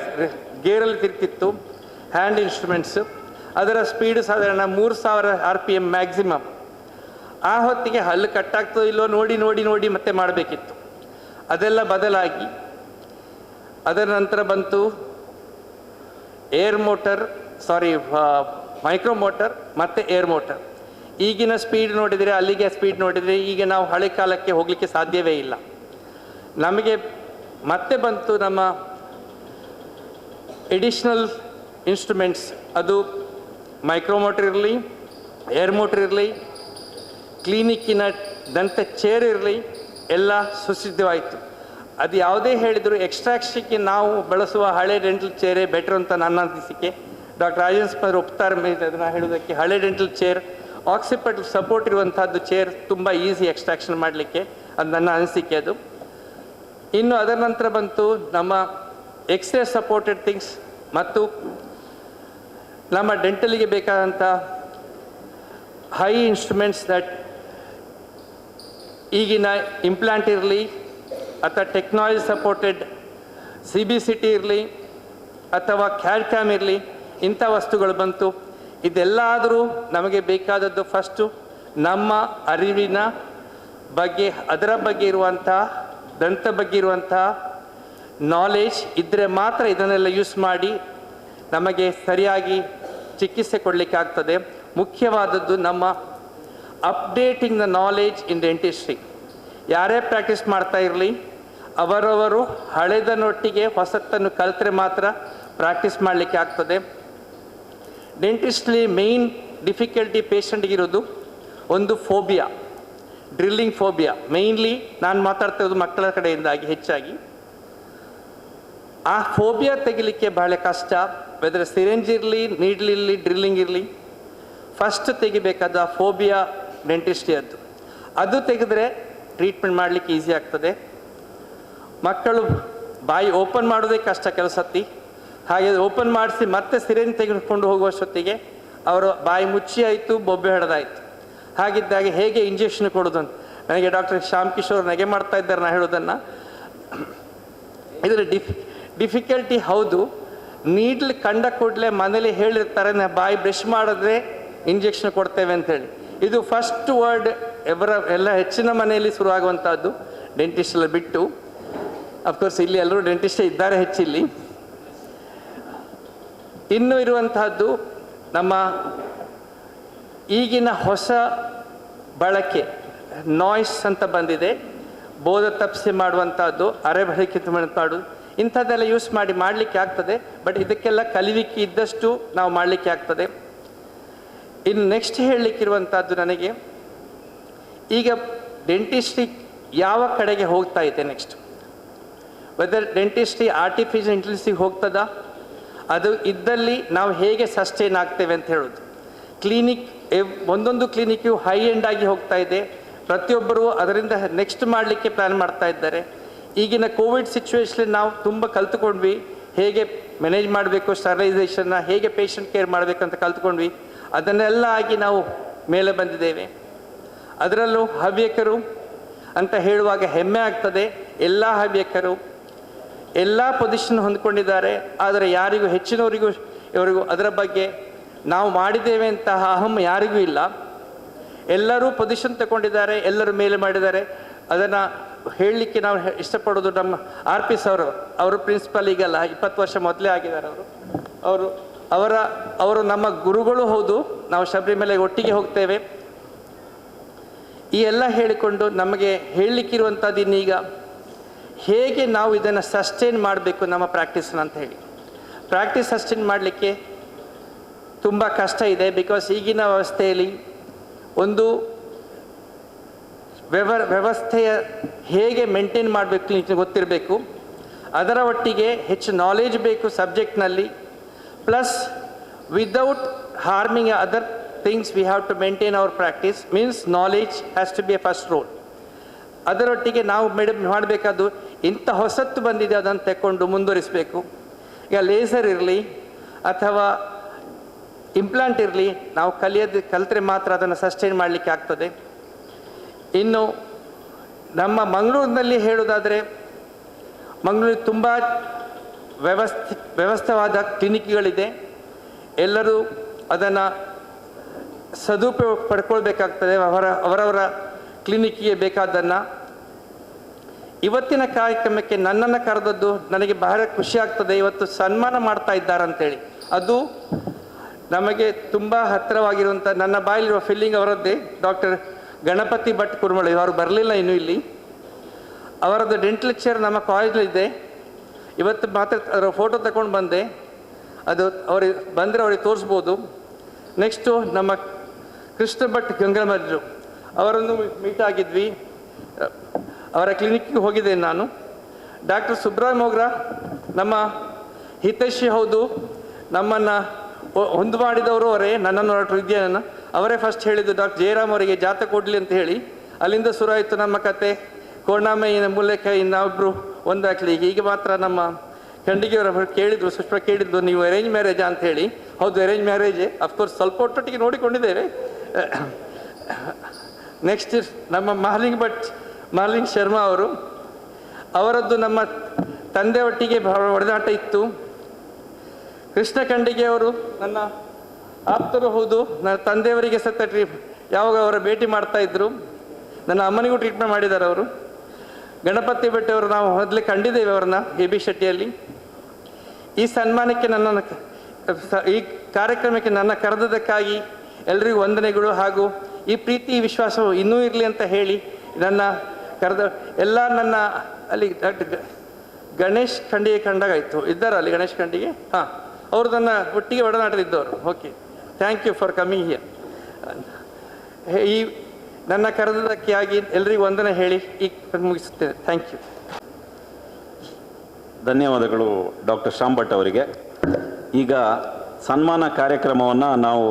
ಗೇರಲ್ಲಿ ತಿರುಗ್ತಿತ್ತು, ಹ್ಯಾಂಡ್ ಇನ್ಸ್ಟ್ರೂಮೆಂಟ್ಸು. ಅದರ ಸ್ಪೀಡು ಸಾಧಾರಣ 3000 RPM ಮ್ಯಾಕ್ಸಿಮಮ್. ಆ ಹೊತ್ತಿಗೆ ಹಲ್ಲು ಕಟ್ಟಾಗ್ತದೋ ಇಲ್ಲೋ ನೋಡಿ ಮತ್ತೆ ಮಾಡಬೇಕಿತ್ತು. ಅದೆಲ್ಲ ಬದಲಾಗಿ ಅದರ ನಂತರ ಬಂತು ಮೈಕ್ರೋ ಮೋಟರ್ ಮತ್ತು ಏರ್ ಮೋಟರ್. ಈಗಿನ ಸ್ಪೀಡ್ ನೋಡಿದರೆ, ಅಲ್ಲಿಗೆ ಸ್ಪೀಡ್ ನೋಡಿದರೆ ಈಗ ನಾವು ಹಳೆ ಕಾಲಕ್ಕೆ ಹೋಗಲಿಕ್ಕೆ ಸಾಧ್ಯವೇ ಇಲ್ಲ. ನಮಗೆ ಮತ್ತೆ ಬಂತು ನಮ್ಮ ಎಡಿಷ್ನಲ್ ಇನ್ಸ್ಟ್ರೂಮೆಂಟ್ಸ್. ಅದು ಮೈಕ್ರೋ ಮೋಟರ್ ಇರಲಿ, ಏರ್ ಮೋಟರ್ ಇರಲಿ, ಕ್ಲಿನಿಕ್ಕಿನ ದಂತ ಚೇರ್ ಇರಲಿ, ಎಲ್ಲ ಸುಸಿದ್ಧವಾಯಿತು. ಅದು ಯಾವುದೇ ಹೇಳಿದರೂ ಎಕ್ಸ್ಟ್ರಾಕ್ಷನ್ಗೆ ನಾವು ಬಳಸುವ ಹಳೆ ಡೆಂಟಲ್ ಚೇರೇ ಬೆಟರ್ ಅಂತ ನನ್ನ ಅನಿಸಿಕೆ. ಡಾಕ್ಟರ್ ರಾಜೇಂದ್ರ ಒಪ್ತಾರೆ ಅದನ್ನು ಹೇಳೋದಕ್ಕೆ. ಹಳೆ ಡೆಂಟಲ್ ಚೇರ್ ಆಕ್ಸಿಪೆಟ್ ಸಪೋರ್ಟ್ ಇರುವಂಥದ್ದು ಚೇರ್ ತುಂಬ ಈಸಿ ಎಕ್ಸ್ಟ್ರಾಕ್ಷನ್ ಮಾಡಲಿಕ್ಕೆ, ಅದು ನನ್ನ ಅನಿಸಿಕೆ. ಅದು ಇನ್ನು ಅದರ ನಂತರ ಬಂತು ನಮ್ಮ ಎಕ್ಸ್ರೇ ಸಪೋರ್ಟೆಡ್ ಥಿಂಗ್ಸ್ ಮತ್ತು ನಮ್ಮ ಡೆಂಟಲಿಗೆ ಬೇಕಾದಂಥ ಹೈ ಇನ್ಸ್ಟ್ರೂಮೆಂಟ್ಸ್. ದಟ್ ಈಗಿನ ಇಂಪ್ಲಾಂಟ್ ಇರಲಿ ಅಥವಾ ಟೆಕ್ನಾಲಜಿ ಸಪೋರ್ಟೆಡ್ CBCT ಇರಲಿ ಅಥವಾ ಕ್ಯಾಲ್ಕ್ಯಾಮ್ ಇರಲಿ, ಇಂಥ ವಸ್ತುಗಳು ಬಂತು. ಇದೆಲ್ಲಾದರೂ ನಮಗೆ ಬೇಕಾದದ್ದು ಫಸ್ಟು ನಮ್ಮ ಅರಿವಿನ ಬಗ್ಗೆ, ಅದರ ಬಗ್ಗೆ ಇರುವಂಥ ದಂತ ಬಗ್ಗೆ ಇರುವಂಥ ನಾಲೆಜ್ ಇದ್ದರೆ ಮಾತ್ರ ಇದನ್ನೆಲ್ಲ ಯೂಸ್ ಮಾಡಿ ನಮಗೆ ಸರಿಯಾಗಿ ಚಿಕಿತ್ಸೆ ಕೊಡಲಿಕ್ಕೆ ಆಗ್ತದೆ. ಮುಖ್ಯವಾದದ್ದು ನಮ್ಮ updating the knowledge in dentistry. ಯಾರೇ ಪ್ರಾಕ್ಟೀಸ್ ಮಾಡ್ತಾ ಇರಲಿ, ಅವರವರು ಹಳೆದನೊಟ್ಟಿಗೆ ಹೊಸತನ್ನು ಕಲಿತ್ರೆ ಮಾತ್ರ ಪ್ರಾಕ್ಟೀಸ್ ಮಾಡಲಿಕ್ಕೆ ಆಗ್ತದೆ. ಡೆಂಟಿಸ್ಟ್ಲಿ ಮೇಯ್ನ್ ಡಿಫಿಕಲ್ಟಿ ಪೇಷಂಟ್ಗಿರೋದು ಒಂದು ಫೋಬಿಯಾ, ಡ್ರಿಲ್ಲಿಂಗ್ ಫೋಬಿಯಾ. ಮೇಯ್ನ್ಲಿ ನಾನು ಮಾತಾಡ್ತಾ ಇರೋದು ಮಕ್ಕಳ ಕಡೆಯಿಂದಾಗಿ ಹೆಚ್ಚಾಗಿ. ಆ ಫೋಬಿಯಾ ತೆಗಿಲಿಕ್ಕೆ ಬಹಳ ಕಷ್ಟ. ವೆದರ್ ಸಿರಿಂಜ್ ಇರಲಿ, ನೀಡ್ಲ್ ಇರಲಿ, ಡ್ರಿಲ್ಲಿಂಗ್ ಇರಲಿ, ಫಸ್ಟ್ ತೆಗಿಬೇಕಾದ ಫೋಬಿಯಾ ಡೆಂಟಿಸ್ಟ್ರಿ ಅದು ತೆಗೆದ್ರೆ ಟ್ರೀಟ್ಮೆಂಟ್ ಮಾಡಲಿಕ್ಕೆ ಈಸಿ ಆಗ್ತದೆ. ಮಕ್ಕಳು ಬಾಯಿ ಓಪನ್ ಮಾಡೋದೇ ಕಷ್ಟ ಕೆಲಸತ್ತಿ. ಹಾಗೆ ಓಪನ್ ಮಾಡಿಸಿ ಮತ್ತೆ ಸಿರಿಂಜ್ ತೆಗೆದುಕೊಂಡು ಹೋಗುವಷ್ಟೊತ್ತಿಗೆ ಅವರು ಬಾಯಿ ಮುಚ್ಚಿ ಆಯಿತು, ಬೊಬ್ಬೆ ಹೊಡೆದಾಯಿತು. ಹಾಗಿದ್ದಾಗ ಹೇಗೆ ಇಂಜೆಕ್ಷನ್ ಕೊಡೋದು ಅಂತ ನನಗೆ ಡಾಕ್ಟರ್ ಶ್ಯಾಮ್ ಕಿಶೋರ್ ನಗೆ ಮಾಡ್ತಾ ಇದ್ದಾರೆ ನಾ ಹೇಳೋದನ್ನು. ಇದರ ಡಿಫಿಕಲ್ಟಿ ಹೌದು. ನೀಡ್ಲ್ ಕಂಡ ಕೂಡಲೇ ಮನೇಲಿ ಹೇಳಿರ್ತಾರೆ, ನಾ ಬಾಯಿ ಬ್ರಷ್ ಮಾಡಿದ್ರೆ ಇಂಜೆಕ್ಷನ್ ಕೊಡ್ತೇವೆ ಅಂತೇಳಿ. ಇದು ಫಸ್ಟ್ ವರ್ಡ್ ಎಲ್ಲ ಹೆಚ್ಚಿನ ಮನೆಯಲ್ಲಿ ಶುರುವಾಗುವಂಥದ್ದು ಡೆಂಟಿಸ್ಟೆಲ್ಲ ಬಿಟ್ಟು. ಅಫ್ಕೋರ್ಸ್ ಇಲ್ಲಿ ಎಲ್ಲರೂ ಡೆಂಟಿಸ್ಟೇ ಇದ್ದಾರೆ ಹೆಚ್ಚಿಲ್ಲಿ. ಇನ್ನು ಇರುವಂತಹದ್ದು ನಮ್ಮ ಈಗಿನ ಹೊಸ ಬಳಕೆ ನಾಯ್ಸ್ ಅಂತ ಬಂದಿದೆ. ಬೋಧ ತಪ್ಪಿಸಿ ಮಾಡುವಂಥದ್ದು, ಅರೆ ಬಳಕೆ ಮಾಡೋದು, ಇಂಥದ್ದೆಲ್ಲ ಯೂಸ್ ಮಾಡಲಿಕ್ಕೆ ಆಗ್ತದೆ. ಬಟ್ ಇದಕ್ಕೆಲ್ಲ ಕಲಿವಿಕೆ ಇದ್ದಷ್ಟು ನಾವು ಮಾಡಲಿಕ್ಕೆ ಆಗ್ತದೆ. ಇನ್ನು ನೆಕ್ಸ್ಟ್ ಹೇಳಲಿಕ್ಕಿರುವಂಥದ್ದು, ನನಗೆ ಈಗ ಡೆಂಟಿಸ್ಟ್ರಿ ಯಾವ ಕಡೆಗೆ ಹೋಗ್ತಾ ಇದೆ ನೆಕ್ಸ್ಟ್, ವೆದರ್ ಡೆಂಟಿಸ್ಟ್ರಿ ಆರ್ಟಿಫಿಷಿಯಲ್ ಇಂಟೆಲಿಜೆನ್ಸಿಗೆ ಹೋಗ್ತದಾ, ಅದು ಇದ್ದಲ್ಲಿ ನಾವು ಹೇಗೆ ಸಸ್ಟೈನ್ ಆಗ್ತೇವೆ ಅಂತ ಹೇಳೋದು. ಕ್ಲಿನಿಕ್ ಒಂದೊಂದು ಕ್ಲಿನಿಕ್ಕು ಹೈ ಎಂಡ್ ಆಗಿ ಹೋಗ್ತಾ ಇದೆ. ಪ್ರತಿಯೊಬ್ಬರು ಅದರಿಂದ ನೆಕ್ಸ್ಟ್ ಮಾಡಲಿಕ್ಕೆ ಪ್ಲ್ಯಾನ್ ಮಾಡ್ತಾ ಇದ್ದಾರೆ. ಈಗಿನ ಕೋವಿಡ್ ಸಿಚುವೇಶನ್ ನಾವು ತುಂಬ ಕಲ್ತ್ಕೊಂಡ್ವಿ, ಹೇಗೆ ಮ್ಯಾನೇಜ್ ಮಾಡಬೇಕು, ಸ್ಟರಲೈಸೇಷನ್ನ ಹೇಗೆ ಪೇಷಂಟ್ ಕೇರ್ ಮಾಡಬೇಕು ಅಂತ ಕಲ್ತ್ಕೊಂಡ್ವಿ. ಅದನ್ನೆಲ್ಲ ಆಗಿ ನಾವು ಮೇಲೆ ಬಂದಿದ್ದೇವೆ. ಅದರಲ್ಲೂ ಹವ್ಯಕರು ಅಂತ ಹೇಳುವಾಗ ಹೆಮ್ಮೆ ಆಗ್ತದೆ. ಎಲ್ಲ ಹವ್ಯಕರು ಎಲ್ಲ ಪೊಸಿಷನ್ ಹೊಂದ್ಕೊಂಡಿದ್ದಾರೆ. ಆದರೆ ಯಾರಿಗೂ ಹೆಚ್ಚಿನವರಿಗೂ ಇವರಿಗೂ ಅದರ ಬಗ್ಗೆ ನಾವು ಮಾಡಿದ್ದೇವೆ ಅಂತಹ ಅಹಂ ಯಾರಿಗೂ ಇಲ್ಲ. ಎಲ್ಲರೂ ಪೊಸಿಷನ್ ತಗೊಂಡಿದ್ದಾರೆ, ಎಲ್ಲರೂ ಮೇಲೆ ಮಾಡಿದ್ದಾರೆ. ಅದನ್ನು ಹೇಳಲಿಕ್ಕೆ ನಾವು ಇಷ್ಟಪಡೋದು ನಮ್ಮ RP ಅವರು ಪ್ರಿನ್ಸಿಪಲ್ ಈಗಲ್ಲ, 20 ವರ್ಷ ಮೊದಲೇ ಆಗಿದ್ದಾರೆ ಅವರು ನಮ್ಮ ಗುರುಗಳು ಹೌದು. ನಾವು ಶಬರಿಮಲೆಗೆ ಒಟ್ಟಿಗೆ ಹೋಗ್ತೇವೆ. ಈ ಎಲ್ಲ ಹೇಳಿಕೊಂಡು ನಮಗೆ ಹೇಳಲಿಕ್ಕಿರುವಂಥದ್ದು ಇನ್ನೀಗ ಹೇಗೆ ನಾವು ಇದನ್ನು ಸಸ್ಟೈನ್ ಮಾಡಬೇಕು ನಮ್ಮ ಪ್ರಾಕ್ಟೀಸನ್ನ ಅಂತ ಹೇಳಿ. ಪ್ರಾಕ್ಟೀಸ್ ಸಸ್ಟೈನ್ ಮಾಡಲಿಕ್ಕೆ ತುಂಬ ಕಷ್ಟ ಇದೆ. ಬಿಕಾಸ್ ಈಗಿನ ವ್ಯವಸ್ಥೆಯಲ್ಲಿ ಒಂದು ವ್ಯವಸ್ಥೆಯ ಹೇಗೆ ಮೇಂಟೈನ್ ಮಾಡಬೇಕು ಕ್ಲಿನಿಕ್ ಗೊತ್ತಿರಬೇಕು. ಅದರ ಒಟ್ಟಿಗೆ ಹೆಚ್ಚು ನಾಲೆಜ್ ಬೇಕು ಸಬ್ಜೆಕ್ಟ್ನಲ್ಲಿ. Plus without harming other things we have to maintain our practice. Means knowledge has to be a first role. ಅದರೊಟ್ಟಿಗೆ ನಾವು ಮಾಡಬೇಕಾದ್ದು ಇಂಥ ಹೊಸತ್ತು ಬಂದಿದೆ ಅದನ್ನು ತೆಕ್ಕೊಂಡು ಮುಂದುವರಿಸಬೇಕು. ಈಗ ಲೇಸರ್ ಇರಲಿ ಅಥವಾ ಇಂಪ್ಲಾಂಟ್ ಇರಲಿ, ನಾವು ಕಲಿತ್ರೆ ಮಾತ್ರ ಅದನ್ನು ಸಸ್ಟೈನ್ ಮಾಡಲಿಕ್ಕೆ ಆಗ್ತದೆ. ಇನ್ನು ನಮ್ಮ ಮಂಗಳೂರಿನಲ್ಲಿ ಹೇಳೋದಾದರೆ, ಮಂಗಳೂರಿಗೆ ತುಂಬ ವ್ಯವಸ್ಥಿತವಾದ ಕ್ಲಿನಿಕ್ಗಳಿದೆ. ಎಲ್ಲರೂ ಅದನ್ನು ಸದುಪಯೋಗ ಪಡ್ಕೊಳ್ಬೇಕಾಗ್ತದೆ, ಅವರವರ ಕ್ಲಿನಿಕ್ಕಿಗೆ ಬೇಕಾದ್ದನ್ನು. ಇವತ್ತಿನ ಕಾರ್ಯಕ್ರಮಕ್ಕೆ ನನ್ನನ್ನು ಕರೆದದ್ದು ನನಗೆ ಬಹಳ ಖುಷಿ ಆಗ್ತದೆ. ಇವತ್ತು ಸನ್ಮಾನ ಮಾಡ್ತಾ ಇದ್ದಾರಂತೇಳಿ ಅದು ನಮಗೆ ತುಂಬ ಹತ್ತಿರವಾಗಿರುವಂಥ, ನನ್ನ ಬಾಯಲ್ಲಿರುವ ಫೀಲಿಂಗ್ ಅವರದ್ದೇ. ಡಾಕ್ಟರ್ ಗಣಪತಿ ಭಟ್ ಕುರ್ಮಳಿ ಅವರು ಬರಲಿಲ್ಲ ಇನ್ನೂ ಇಲ್ಲಿ. ಅವರದ್ದು ಡೆಂಟಲ್ ಲೆಕ್ಚರ್ ನಮ್ಮ ಕಾಲೇಜಲ್ಲಿದೆ. ಇವತ್ತು ಮಾತ್ರ ಅದರ ಫೋಟೋ ತಗೊಂಡು ಬಂದೆ. ಅದು ಅವ್ರಿಗೆ ಬಂದರೆ ಅವ್ರಿಗೆ ತೋರಿಸ್ಬೋದು. ನೆಕ್ಸ್ಟು ನಮ್ಮ ಕೃಷ್ಣ ಭಟ್ ಗಂಗಮಜ್ರು ಅವರನ್ನು ಮೀಟ್ ಆಗಿದ್ವಿ. ಅವರ ಕ್ಲಿನಿಕ್ಗೆ ಹೋಗಿದ್ದೇನೆ ನಾನು. ಡಾಕ್ಟರ್ ಸುಬ್ರಾಯ್ ಮೋಗ್ರಾ ನಮ್ಮ ಹಿತೈಷಿ ಹೌದು. ನಮ್ಮನ್ನು ಹೊಂದು ಮಾಡಿದವರು ಅವರೇ, ನನ್ನನ್ನು ಡಾಕ್ಟರ್ ವಿದ್ಯಾನನ್ನು ಅವರೇ ಫಸ್ಟ್ ಹೇಳಿದ್ದು ಡಾಕ್ಟರ್ ಜಯರಾಮ್ ಅವರಿಗೆ ಜಾತ ಕೊಡಲಿ ಅಂತ ಹೇಳಿ. ಅಲ್ಲಿಂದ ಶುರುವಾಯಿತು ನಮ್ಮ ಕತೆ. ಕೋಣಾಮಯ್ಯನ ಮೂಲಕ ಇನ್ನೊಬ್ಬರು ಒಂದಾಗಲಿ. ಈಗ ಮಾತ್ರ ನಮ್ಮ ಖಂಡಿಗೆಯವರು ಕೇಳಿದ್ರು, ಸುಷ್ಮಾ ಕೇಳಿದ್ರು, ನೀವು ಅರೇಂಜ್ ಮ್ಯಾರೇಜಾ ಅಂತ ಹೇಳಿ. ಹೌದು, ಅರೇಂಜ್ ಮ್ಯಾರೇಜೇ. ಅಫ್ಕೋರ್ಸ್ ಸ್ವಲ್ಪ ಒಟ್ಟೊಟ್ಟಿಗೆ ನೋಡಿಕೊಂಡಿದ್ದೇವೆ. ನೆಕ್ಸ್ಟ್ ನಮ್ಮ ಮಹಲಿಂಗ್ ಶರ್ಮಾ ಅವರದ್ದು ನಮ್ಮ ತಂದೆ ಒಟ್ಟಿಗೆ ಒಡನಾಟ ಇತ್ತು. ಕೃಷ್ಣ ಖಂಡಿಗೆ ಅವರು ನನ್ನ ಆಪ್ತರು ಹೌದು. ನನ್ನ ತಂದೆಯವರಿಗೆ ಸತ್ತ ಯಾವಾಗ ಅವರ ಭೇಟಿ ಮಾಡ್ತಾ ಇದ್ರು. ನನ್ನ ಅಮ್ಮನಿಗೂ ಟ್ರೀಟ್ಮೆಂಟ್ ಮಾಡಿದ್ದಾರೆ ಅವರು. ಗಣಪತಿ ಭಟ್ ಅವರು ನಾವು ಮೊದಲೇ ಕಂಡಿದ್ದೇವೆ ಅವ್ರನ್ನ AB ಶೆಟ್ಟಿಯಲ್ಲಿ. ಈ ಸನ್ಮಾನಕ್ಕೆ ನನ್ನನ್ನು ಈ ಕಾರ್ಯಕ್ರಮಕ್ಕೆ ನನ್ನ ಕರೆದದಕ್ಕಾಗಿ ಎಲ್ರಿಗೂ ವಂದನೆಗಳು. ಹಾಗೂ ಈ ಪ್ರೀತಿ ವಿಶ್ವಾಸವು ಇನ್ನೂ ಇರಲಿ ಅಂತ ಹೇಳಿ ನನ್ನ ಕರೆದ ಎಲ್ಲ ನನ್ನ ಅಲ್ಲಿ ಗಣೇಶ್ ಖಂಡಿಗೆ ಕಂಡಾಗಾಯಿತು ಇದ್ದಾರೆ ಅಲ್ಲಿ ಗಣೇಶ್ ಖಂಡಿಗೆ, ಹಾಂ, ಅವರು ನನ್ನ ಒಟ್ಟಿಗೆ ಒಡನಾಟದಿದ್ದವರು. Okay, thank you for coming here. ಈ ನನ್ನ ಕರೆದದಕ್ಕಾಗಿ ಎಲ್ರಿಗೂ ವಂದನೆ ಹೇಳಿ ಈ ಮುಗಿಸುತ್ತೇನೆ. Thank you. ಧನ್ಯವಾದಗಳು ಡಾಕ್ಟರ್ ಶ್ಯಾಮ್ ಭಟ್ ಅವರಿಗೆ. ಈಗ ಸನ್ಮಾನ ಕಾರ್ಯಕ್ರಮವನ್ನು ನಾವು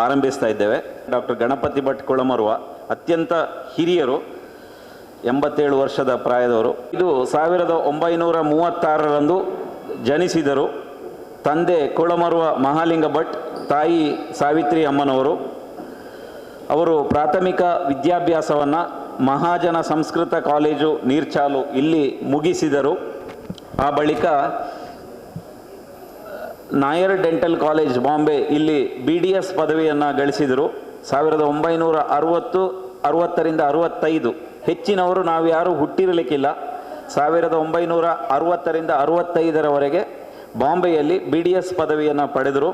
ಆರಂಭಿಸ್ತಾ ಇದ್ದೇವೆ. ಡಾಕ್ಟರ್ ಗಣಪತಿ ಭಟ್ ಕೊಳಮರುವ ಅತ್ಯಂತ ಹಿರಿಯರು, 87 ವರ್ಷದ ಪ್ರಾಯದವರು. ಇದು 1936ರಂದು ಜನಿಸಿದರು. ತಂದೆ ಕೊಳಮರುವ ಮಹಾಲಿಂಗ ಭಟ್, ತಾಯಿ ಸಾವಿತ್ರಿ ಅಮ್ಮನವರು. ಅವರು ಪ್ರಾಥಮಿಕ ವಿದ್ಯಾಭ್ಯಾಸವನ್ನು ಮಹಾಜನ ಸಂಸ್ಕೃತ ಕಾಲೇಜು ನೀರ್ಚಾಲು ಇಲ್ಲಿ ಮುಗಿಸಿದರು. ಆ ಬಳಿಕ ನಾಯರ್ ಡೆಂಟಲ್ ಕಾಲೇಜ್ ಬಾಂಬೆ ಇಲ್ಲಿ BDS ಪದವಿಯನ್ನು ಗಳಿಸಿದರು. 1960ರಿಂದ 65 ಹೆಚ್ಚಿನವರು ನಾವು ಯಾರೂ ಹುಟ್ಟಿರಲಿಕ್ಕಿಲ್ಲ. 1960ರಿಂದ 65ರವರೆಗೆ ಬಾಂಬೆಯಲ್ಲಿ BDS ಪದವಿಯನ್ನು ಪಡೆದರು.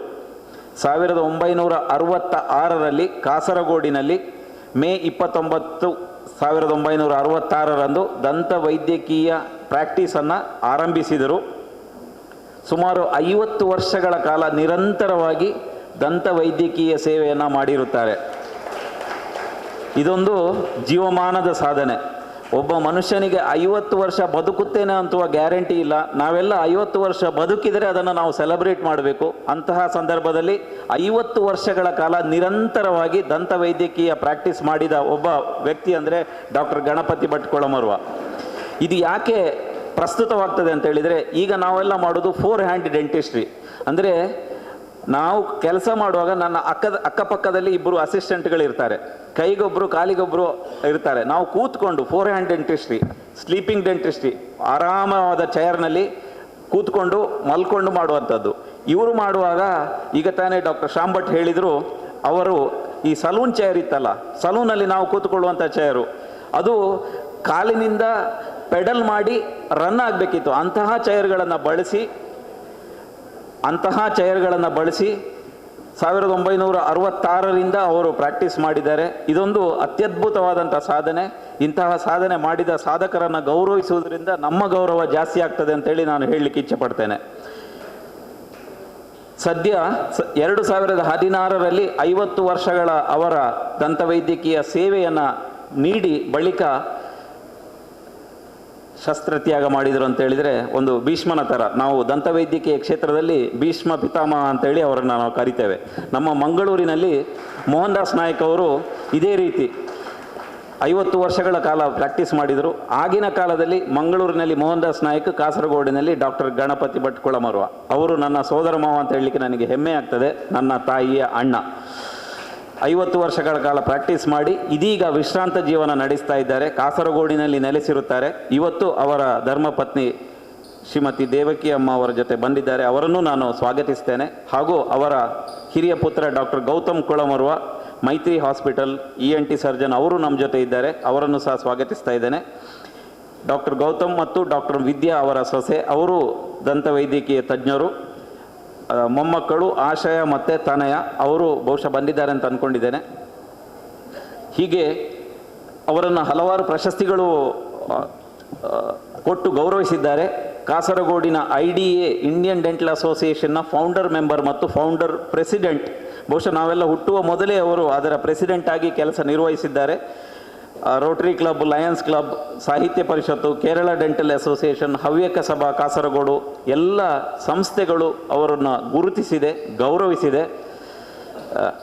1966ರಲ್ಲಿ ಕಾಸರಗೋಡಿನಲ್ಲಿ ಮೇ 29, 1966ರಂದು ದಂತ ವೈದ್ಯಕೀಯ ಪ್ರಾಕ್ಟೀಸನ್ನು ಆರಂಭಿಸಿದರು. ಸುಮಾರು 50 ವರ್ಷಗಳ ಕಾಲ ನಿರಂತರವಾಗಿ ದಂತ ವೈದ್ಯಕೀಯ ಸೇವೆಯನ್ನು ಮಾಡಿರುತ್ತಾರೆ. ಇದೊಂದು ಜೀವಮಾನದ ಸಾಧನೆ. ಒಬ್ಬ ಮನುಷ್ಯನಿಗೆ 50 ವರ್ಷ ಬದುಕುತ್ತೇನೆ ಅಂತುವ ಗ್ಯಾರಂಟಿ ಇಲ್ಲ. ನಾವೆಲ್ಲ 50 ವರ್ಷ ಬದುಕಿದರೆ ಅದನ್ನು ನಾವು ಸೆಲೆಬ್ರೇಟ್ ಮಾಡಬೇಕು. ಅಂತಹ ಸಂದರ್ಭದಲ್ಲಿ 50 ವರ್ಷಗಳ ಕಾಲ ನಿರಂತರವಾಗಿ ದಂತ ವೈದ್ಯಕೀಯ ಪ್ರಾಕ್ಟೀಸ್ ಮಾಡಿದ ಒಬ್ಬ ವ್ಯಕ್ತಿ ಅಂದರೆ ಡಾಕ್ಟರ್ ಗಣಪತಿ ಭಟ್ ಕೊಳಮರುವ. ಇದು ಯಾಕೆ ಪ್ರಸ್ತುತವಾಗ್ತದೆ ಅಂತ ಹೇಳಿದರೆ, ಈಗ ನಾವೆಲ್ಲ ಮಾಡೋದು 4 ಹ್ಯಾಂಡ್ ಡೆಂಟಿಸ್ಟ್ರಿ. ಅಂದರೆ ನಾವು ಕೆಲಸ ಮಾಡುವಾಗ ನನ್ನ ಅಕ್ಕಪಕ್ಕದಲ್ಲಿ 2 ಅಸಿಸ್ಟೆಂಟ್ಗಳಿರ್ತಾರೆ, ಕೈಗೊಬ್ಬರು ಕಾಲಿಗೊಬ್ಬರು ಇರ್ತಾರೆ. ನಾವು ಕೂತ್ಕೊಂಡು 4 ಹ್ಯಾಂಡ್ ಡೆಂಟಿಸ್ಟ್ರಿ, ಸ್ಲೀಪಿಂಗ್ ಡೆಂಟಿಸ್ಟ್ರಿ, ಆರಾಮವಾದ ಚೇರ್ನಲ್ಲಿ ಕೂತ್ಕೊಂಡು ಮಲ್ಕೊಂಡು ಮಾಡುವಂಥದ್ದು. ಇವರು ಮಾಡುವಾಗ ಈಗ ತಾನೇ ಡಾಕ್ಟರ್ ಶ್ಯಾಮ್ ಭಟ್ ಹೇಳಿದರು, ಅವರು ಈ ಸಲೂನ್ ಚೇರ್ ಇತ್ತಲ್ಲ, ಸಲೂನಲ್ಲಿ ನಾವು ಕೂತ್ಕೊಳ್ಳುವಂಥ ಚೇರು, ಅದು ಕಾಲಿನಿಂದ ಪೆಡಲ್ ಮಾಡಿ ರನ್ ಆಗಬೇಕಿತ್ತು. ಅಂತಹ ಚೇರ್ಗಳನ್ನು ಬಳಸಿ 1966ರಿಂದ ಅವರು ಪ್ರಾಕ್ಟೀಸ್ ಮಾಡಿದ್ದಾರೆ. ಇದೊಂದು ಅತ್ಯದ್ಭುತವಾದಂಥ ಸಾಧನೆ. ಇಂತಹ ಸಾಧನೆ ಮಾಡಿದ ಸಾಧಕರನ್ನು ಗೌರವಿಸುವುದರಿಂದ ನಮ್ಮ ಗೌರವ ಜಾಸ್ತಿ ಆಗ್ತದೆ ಅಂತೇಳಿ ನಾನು ಹೇಳಲಿಕ್ಕೆ ಇಚ್ಛೆಪಡ್ತೇನೆ. ಸದ್ಯ 2016ರಲ್ಲಿ 50 ವರ್ಷಗಳ ಅವರ ದಂತವೈದ್ಯಕೀಯ ಸೇವೆಯನ್ನು ನೀಡಿ ಬಳಿಕ ಶಸ್ತ್ರತ್ಯಾಗ ಮಾಡಿದರು ಅಂತ ಹೇಳಿದರೆ ಒಂದು ಭೀಷ್ಮನ ಥರ. ನಾವು ದಂತವೈದ್ಯಕೀಯ ಕ್ಷೇತ್ರದಲ್ಲಿ ಭೀಷ್ಮ ಪಿತಾಮಹ ಅಂತೇಳಿ ಅವರನ್ನು ನಾವು ಕರಿತೇವೆ. ನಮ್ಮ ಮಂಗಳೂರಿನಲ್ಲಿ ಮೋಹನ್ ದಾಸ್ ನಾಯಕ್ ಅವರು ಇದೇ ರೀತಿ 50 ವರ್ಷಗಳ ಕಾಲ ಪ್ರಾಕ್ಟೀಸ್ ಮಾಡಿದರು. ಆಗಿನ ಕಾಲದಲ್ಲಿ ಮಂಗಳೂರಿನಲ್ಲಿ ಮೋಹನ್ ದಾಸ್ ನಾಯಕ್, ಕಾಸರಗೋಡಿನಲ್ಲಿ ಡಾಕ್ಟರ್ ಗಣಪತಿ ಭಟ್ ಕೊಳಮರುವ. ಅವರು ನನ್ನ ಸೋದರ ಮಾವ ಅಂತ ಹೇಳಲಿಕ್ಕೆ ನನಗೆ ಹೆಮ್ಮೆ ಆಗ್ತದೆ, ನನ್ನ ತಾಯಿಯ ಅಣ್ಣ. 50 ವರ್ಷಗಳ ಕಾಲ ಪ್ರಾಕ್ಟೀಸ್ ಮಾಡಿ ಇದೀಗ ವಿಶ್ರಾಂತ ಜೀವನ ನಡೆಸ್ತಾ ಇದ್ದಾರೆ. ಕಾಸರಗೋಡಿನಲ್ಲಿ ನೆಲೆಸಿರುತ್ತಾರೆ. ಇವತ್ತು ಅವರ ಧರ್ಮಪತ್ನಿ ಶ್ರೀಮತಿ ದೇವಕಿ ಅಮ್ಮ ಅವರ ಜೊತೆ ಬಂದಿದ್ದಾರೆ. ಅವರನ್ನು ನಾನು ಸ್ವಾಗತಿಸ್ತೇನೆ. ಹಾಗೂ ಅವರ ಹಿರಿಯ ಪುತ್ರ ಡಾಕ್ಟರ್ ಗೌತಮ್ ಕೊಳಮರುವ, ಮೈತ್ರಿ ಹಾಸ್ಪಿಟಲ್ ENT ಸರ್ಜನ್, ಅವರು ನಮ್ಮ ಜೊತೆ ಇದ್ದಾರೆ. ಅವರನ್ನು ಸಹ ಸ್ವಾಗತಿಸ್ತಾ ಇದ್ದೇನೆ. ಡಾಕ್ಟರ್ ಗೌತಮ್ ಮತ್ತು ಡಾಕ್ಟರ್ ವಿದ್ಯಾ ಅವರ ಸೊಸೆ, ಅವರು ದಂತವೈದ್ಯಕೀಯ ತಜ್ಞರು. ಮೊಮ್ಮಕ್ಕಳು ಆಶಯ ಮತ್ತು ತನಯ, ಅವರು ಬಹುಶಃ ಬಂದಿದ್ದಾರೆ ಅಂತ ಅಂದ್ಕೊಂಡಿದ್ದೇನೆ. ಹೀಗೆ ಅವರನ್ನು ಹಲವಾರು ಪ್ರಶಸ್ತಿಗಳು ಕೊಟ್ಟು ಗೌರವಿಸಿದ್ದಾರೆ. ಕಾಸರಗೋಡಿನ IDA ಇಂಡಿಯನ್ ಡೆಂಟಲ್ ಅಸೋಸಿಯೇಷನ್ನ ಫೌಂಡರ್ ಮೆಂಬರ್ ಮತ್ತು ಫೌಂಡರ್ ಪ್ರೆಸಿಡೆಂಟ್. ಬಹುಶಃ ನಾವೆಲ್ಲ ಹುಟ್ಟುವ ಮೊದಲೇ ಅವರು ಅದರ ಪ್ರೆಸಿಡೆಂಟ್ ಆಗಿ ಕೆಲಸ ನಿರ್ವಹಿಸಿದ್ದಾರೆ. ರೋಟರಿ ಕ್ಲಬ್, ಲಯನ್ಸ್ ಕ್ಲಬ್, ಸಾಹಿತ್ಯ ಪರಿಷತ್ತು, ಕೇರಳ ಡೆಂಟಲ್ ಅಸೋಸಿಯೇಷನ್, ಹವ್ಯಕ ಸಭಾ ಕಾಸರಗೋಡು, ಎಲ್ಲ ಸಂಸ್ಥೆಗಳು ಅವರನ್ನು ಗುರುತಿಸಿದೆ, ಗೌರವಿಸಿದೆ.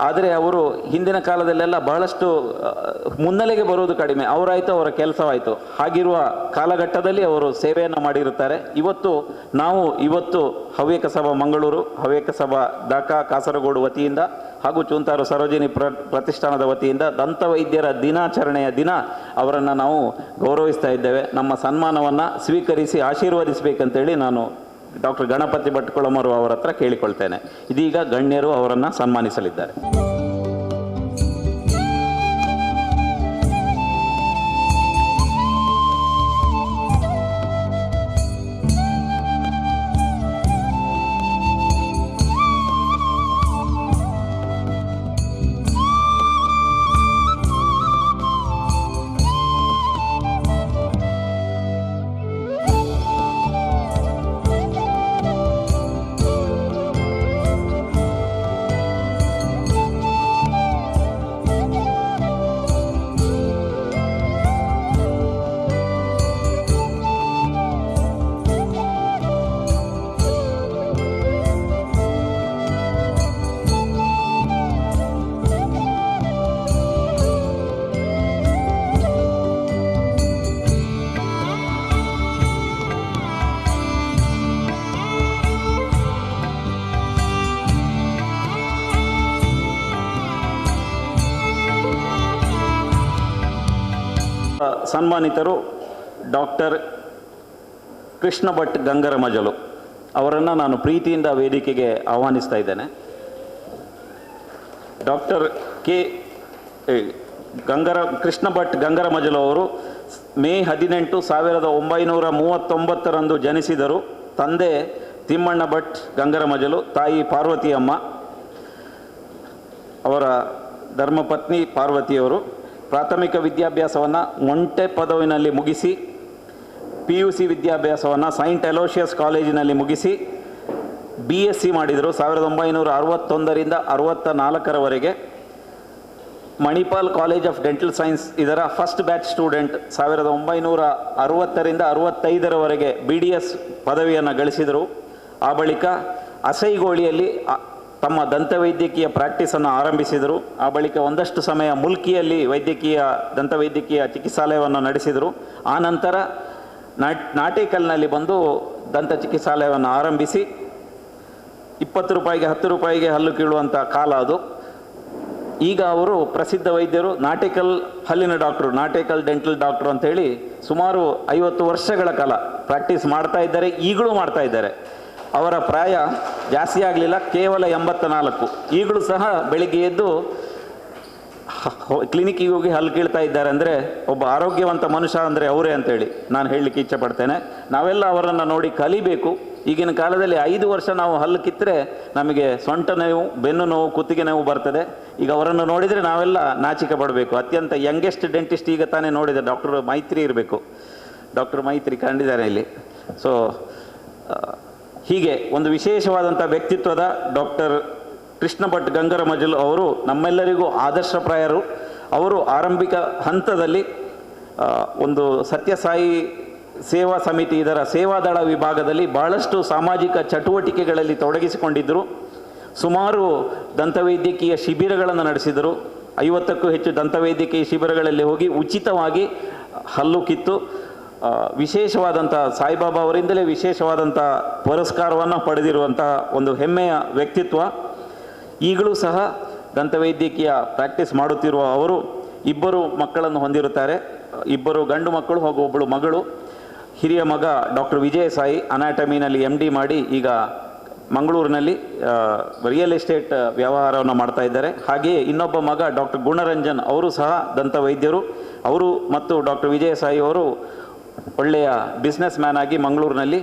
ಆದರೆ ಅವರು ಹಿಂದಿನ ಕಾಲದಲ್ಲೆಲ್ಲ ಬಹಳಷ್ಟು ಮುನ್ನೆಲೆಗೆ ಬರುವುದು ಕಡಿಮೆ. ಅವರಾಯಿತು, ಅವರ ಕೆಲಸವಾಯಿತು. ಹಾಗಿರುವ ಕಾಲಘಟ್ಟದಲ್ಲಿ ಅವರು ಸೇವೆಯನ್ನು ಮಾಡಿರುತ್ತಾರೆ. ಇವತ್ತು ಹವ್ಯಕ ಸಭಾ ಮಂಗಳೂರು, ಹವ್ಯಕ ಸಭಾ ದ.ಕ. ಕಾಸರಗೋಡು ವತಿಯಿಂದ ಹಾಗೂ ಚೂಂತಾರು ಸರೋಜಿನಿ ಪ್ರತಿಷ್ಠಾನದ ವತಿಯಿಂದ ದಂತವೈದ್ಯರ ದಿನಾಚರಣೆಯ ದಿನ ಅವರನ್ನು ನಾವು ಗೌರವಿಸ್ತಾ ಇದ್ದೇವೆ. ನಮ್ಮ ಸನ್ಮಾನವನ್ನು ಸ್ವೀಕರಿಸಿ ಆಶೀರ್ವದಿಸಬೇಕಂತೇಳಿ ನಾನು ಡಾಕ್ಟರ್ ಗಣಪತಿ ಭಟ್ ಕೊಳಮರುವ ಅವರ ಹತ್ರ ಕೇಳಿಕೊಳ್ತೇನೆ. ಇದೀಗ ಗಣ್ಯರು ಅವರನ್ನು ಸನ್ಮಾನಿಸಲಿದ್ದಾರೆ. ಸನ್ಮಾನಿತರು ಡಾಕ್ಟರ್ ಕೃಷ್ಣ ಭಟ್ ಗಂಗರಮಜಲು ಅವರನ್ನು ನಾನು ಪ್ರೀತಿಯಿಂದ ವೇದಿಕೆಗೆ ಆಹ್ವಾನಿಸ್ತಾ ಇದ್ದೇನೆ. ಡಾಕ್ಟರ್ ಕೃಷ್ಣ ಭಟ್ ಗಂಗರಮಜಲು ಅವರು ಮೇ 18, 1939 ಜನಿಸಿದರು. ತಂದೆ ತಿಮ್ಮಣ್ಣ ಭಟ್ ಗಂಗರಮಜಲು, ತಾಯಿ ಪಾರ್ವತಿಯಮ್ಮ. ಅವರ ಧರ್ಮಪತ್ನಿ ಪಾರ್ವತಿಯವರು ಪ್ರಾಥಮಿಕ ವಿದ್ಯಾಭ್ಯಾಸವನ್ನು ಮೊಂಟೆ ಪದವಿನಲ್ಲಿ ಮುಗಿಸಿ PUC ವಿದ್ಯಾಭ್ಯಾಸವನ್ನು ಸೈಂಟ್ ಅಲೋಷಿಯಸ್ ಕಾಲೇಜಿನಲ್ಲಿ ಮುಗಿಸಿ BSc ಮಾಡಿದರು. 1961ರಿಂದ 64ರವರೆಗೆ Manipal college of dental science ಇದರ ಫಸ್ಟ್ ಬ್ಯಾಚ್ ಸ್ಟೂಡೆಂಟ್. 1960ರಿಂದ 65ರವರೆಗೆ BDS ಪದವಿಯನ್ನು ಗಳಿಸಿದರು. ಆ ಬಳಿಕ ಅಸೈಗೋಳಿಯಲ್ಲಿ ತಮ್ಮ ದಂತವೈದ್ಯಕೀಯ ಪ್ರಾಕ್ಟೀಸನ್ನು ಆರಂಭಿಸಿದರು. ಆ ಬಳಿಕ ಒಂದಷ್ಟು ಸಮಯ ಮುಲ್ಕಿಯಲ್ಲಿ ದಂತವೈದ್ಯಕೀಯ ಚಿಕಿತ್ಸಾಲಯವನ್ನು ನಡೆಸಿದರು. ಆ ನಂತರ ನಾಟೇಕಲ್ನಲ್ಲಿ ಬಂದು ದಂತ ಚಿಕಿತ್ಸಾಲಯವನ್ನು ಆರಂಭಿಸಿ 20 ರೂಪಾಯಿಗೆ 10 ರೂಪಾಯಿಗೆ ಹಲ್ಲು ಕೀಳುವಂಥ ಕಾಲ ಅದು. ಈಗ ಅವರು ಪ್ರಸಿದ್ಧ ವೈದ್ಯರು, ನಾಟೇಕಲ್ ಹಲ್ಲಿನ ಡಾಕ್ಟ್ರು, ನಾಟೇಕಲ್ ಡೆಂಟಲ್ ಡಾಕ್ಟ್ರು ಅಂತೇಳಿ ಸುಮಾರು 50 ವರ್ಷಗಳ ಕಾಲ ಪ್ರಾಕ್ಟೀಸ್ ಮಾಡ್ತಾ ಇದ್ದಾರೆ, ಈಗಲೂ ಮಾಡ್ತಾ ಇದ್ದಾರೆ. ಅವರ ಪ್ರಾಯ ಜಾಸ್ತಿ ಆಗಲಿಲ್ಲ, ಕೇವಲ 84. ಈಗಲೂ ಸಹ ಬೆಳಿಗ್ಗೆ ಎದ್ದು ಕ್ಲಿನಿಕ್ಕಿಗೆ ಹೋಗಿ ಹಲ್ಲು ಕೀಳ್ತಾ ಇದ್ದಾರೆ. ಅಂದರೆ ಒಬ್ಬ ಆರೋಗ್ಯವಂತ ಮನುಷ್ಯ ಅಂದರೆ ಅವರೇ ಅಂತೇಳಿ ನಾನು ಹೇಳಲಿಕ್ಕೆ ಇಚ್ಛೆಪಡ್ತೇನೆ. ನಾವೆಲ್ಲ ಅವರನ್ನು ನೋಡಿ ಕಲಿಬೇಕು. ಈಗಿನ ಕಾಲದಲ್ಲಿ 5 ವರ್ಷ ನಾವು ಹಲ್ಲು ಕಿತ್ತರೆ ನಮಗೆ ಸೊಂಟ ನೋವು, ಬೆನ್ನು ನೋವು, ಕುತ್ತಿಗೆ ನೋವು ಬರ್ತದೆ. ಈಗ ಅವರನ್ನು ನೋಡಿದರೆ ನಾವೆಲ್ಲ ನಾಚಿಕೆ ಪಡಬೇಕು. ಅತ್ಯಂತ ಯಂಗೆಸ್ಟ್ ಡೆಂಟಿಸ್ಟ್ ಈಗ ತಾನೇ ನೋಡಿದೆ, ಡಾಕ್ಟರ್ ಮೈತ್ರಿ ಇರಬೇಕು. ಡಾಕ್ಟರ್ ಮೈತ್ರಿ ಕಂಡಿದ್ದಾರೆ ಇಲ್ಲಿ. ಸೊ ಹೀಗೆ ಒಂದು ವಿಶೇಷವಾದಂಥ ವ್ಯಕ್ತಿತ್ವದ ಡಾಕ್ಟರ್ ಕೃಷ್ಣ ಭಟ್ ಗಂಗರಮಜಲು ಅವರು ನಮ್ಮೆಲ್ಲರಿಗೂ ಆದರ್ಶಪ್ರಾಯರು. ಅವರು ಆರಂಭಿಕ ಹಂತದಲ್ಲಿ ಒಂದು ಸತ್ಯಸಾಯಿ ಸೇವಾ ಸಮಿತಿ ಇದರ ಸೇವಾದಳ ವಿಭಾಗದಲ್ಲಿ ಬಹಳಷ್ಟು ಸಾಮಾಜಿಕ ಚಟುವಟಿಕೆಗಳಲ್ಲಿ ತೊಡಗಿಸಿಕೊಂಡಿದ್ದರು. ಸುಮಾರು ದಂತವೈದ್ಯಕೀಯ ಶಿಬಿರಗಳನ್ನು ನಡೆಸಿದರು. 50ಕ್ಕೂ ಹೆಚ್ಚು ದಂತವೈದ್ಯಕೀಯ ಶಿಬಿರಗಳಲ್ಲಿ ಹೋಗಿ ಉಚಿತವಾಗಿ ಹಲ್ಲು ಕಿತ್ತು ವಿಶೇಷವಾದಂಥ ಸಾಯಿಬಾಬಾ ಅವರಿಂದಲೇ ವಿಶೇಷವಾದಂಥ ಪುರಸ್ಕಾರವನ್ನು ಪಡೆದಿರುವಂತಹ ಒಂದು ಹೆಮ್ಮೆಯ ವ್ಯಕ್ತಿತ್ವ. ಈಗಲೂ ಸಹ ದಂತವೈದ್ಯಕೀಯ ಪ್ರಾಕ್ಟೀಸ್ ಮಾಡುತ್ತಿರುವ ಅವರು 2 ಮಕ್ಕಳನ್ನು ಹೊಂದಿರುತ್ತಾರೆ. 2 ಗಂಡು ಮಕ್ಕಳು ಹಾಗೂ ಒಬ್ಬಳು ಮಗಳು. ಹಿರಿಯ ಮಗ ಡಾಕ್ಟರ್ ವಿಜಯ ಸಾಯಿ ಅನಾಟಮಿನಲ್ಲಿ MD ಮಾಡಿ ಈಗ ಮಂಗಳೂರಿನಲ್ಲಿ ರಿಯಲ್ ಎಸ್ಟೇಟ್ ವ್ಯವಹಾರವನ್ನು ಮಾಡ್ತಾ ಇದ್ದಾರೆ. ಹಾಗೆಯೇ ಇನ್ನೊಬ್ಬ ಮಗ ಡಾಕ್ಟರ್ ಗುಣರಂಜನ್, ಅವರು ಸಹ ದಂತವೈದ್ಯರು. ಅವರು ಮತ್ತು ಡಾಕ್ಟರ್ ವಿಜಯ ಸಾಯಿ ಅವರು ಒಳ್ಳೆಯ ಬಿಸ್ನೆಸ್ ಮ್ಯಾನ್ ಆಗಿ ಮಂಗಳೂರಿನಲ್ಲಿ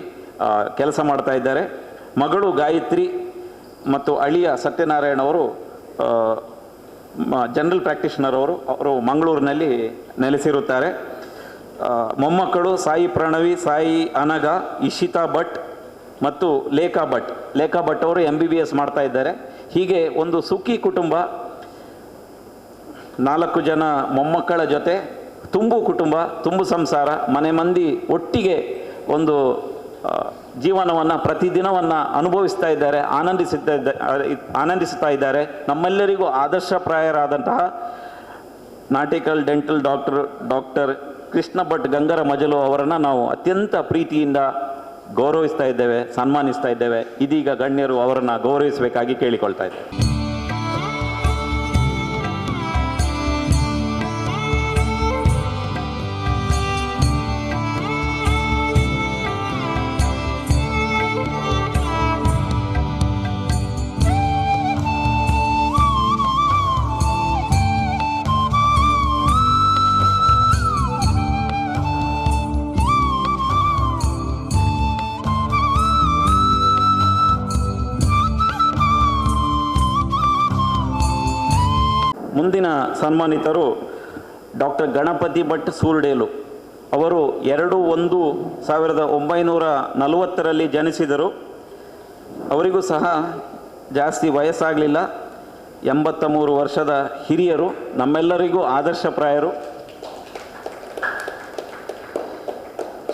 ಕೆಲಸ ಮಾಡ್ತಾ ಇದ್ದಾರೆ. ಮಗಳು ಗಾಯತ್ರಿ ಮತ್ತು ಅಳಿಯ ಸತ್ಯನಾರಾಯಣ ಅವರು ಜನರಲ್ ಪ್ರಾಕ್ಟೀಷನರ್. ಅವರು ಮಂಗಳೂರಿನಲ್ಲಿ ನೆಲೆಸಿರುತ್ತಾರೆ. ಮೊಮ್ಮಕ್ಕಳು ಸಾಯಿ ಪ್ರಣವಿ, ಸಾಯಿ ಅನಗ, ಇಶಿತಾ ಭಟ್ ಮತ್ತು ಲೇಖಾ ಭಟ್ ಅವರು MBBS ಮಾಡ್ತಾ ಇದ್ದಾರೆ. ಹೀಗೆ ಒಂದು ಸುಖಿ ಕುಟುಂಬ, 4 ಜನ ಮೊಮ್ಮಕ್ಕಳ ಜೊತೆ ತುಂಬು ಕುಟುಂಬ, ತುಂಬು ಸಂಸಾರ, ಮನೆ ಮಂದಿ ಒಟ್ಟಿಗೆ ಒಂದು ಜೀವನವನ್ನು ಪ್ರತಿದಿನವನ್ನು ಅನುಭವಿಸ್ತಾ ಇದ್ದಾರೆ, ಆನಂದಿಸ್ತಾ ಇದ್ದಾರೆ. ನಮ್ಮೆಲ್ಲರಿಗೂ ಆದರ್ಶಪ್ರಾಯರಾದಂತಹ ನಾಟೇಕಲ್ ಡೆಂಟಲ್ ಡಾಕ್ಟರ್ ಕೃಷ್ಣ ಭಟ್ ಗಂಗರಮಜಲು ಅವರನ್ನು ನಾವು ಅತ್ಯಂತ ಪ್ರೀತಿಯಿಂದ ಗೌರವಿಸ್ತಾ ಇದ್ದೇವೆ, ಸನ್ಮಾನಿಸ್ತಾ ಇದ್ದೇವೆ. ಇದೀಗ ಗಣ್ಯರು ಅವರನ್ನು ಗೌರವಿಸಬೇಕಾಗಿ ಕೇಳಿಕೊಳ್ತಾ ಇದ್ದೇವೆ. ಮುಂದಿನ ಸನ್ಮಾನಿತರು ಡಾಕ್ಟರ್ ಗಣಪತಿ ಭಟ್ ಸೂರ್ಡೇಲು. ಅವರು 2/1/1940 ಜನಿಸಿದರು. ಅವರಿಗೂ ಸಹ ಜಾಸ್ತಿ ವಯಸ್ಸಾಗಲಿಲ್ಲ, 83 ವರ್ಷದ ಹಿರಿಯರು, ನಮ್ಮೆಲ್ಲರಿಗೂ ಆದರ್ಶಪ್ರಾಯರು.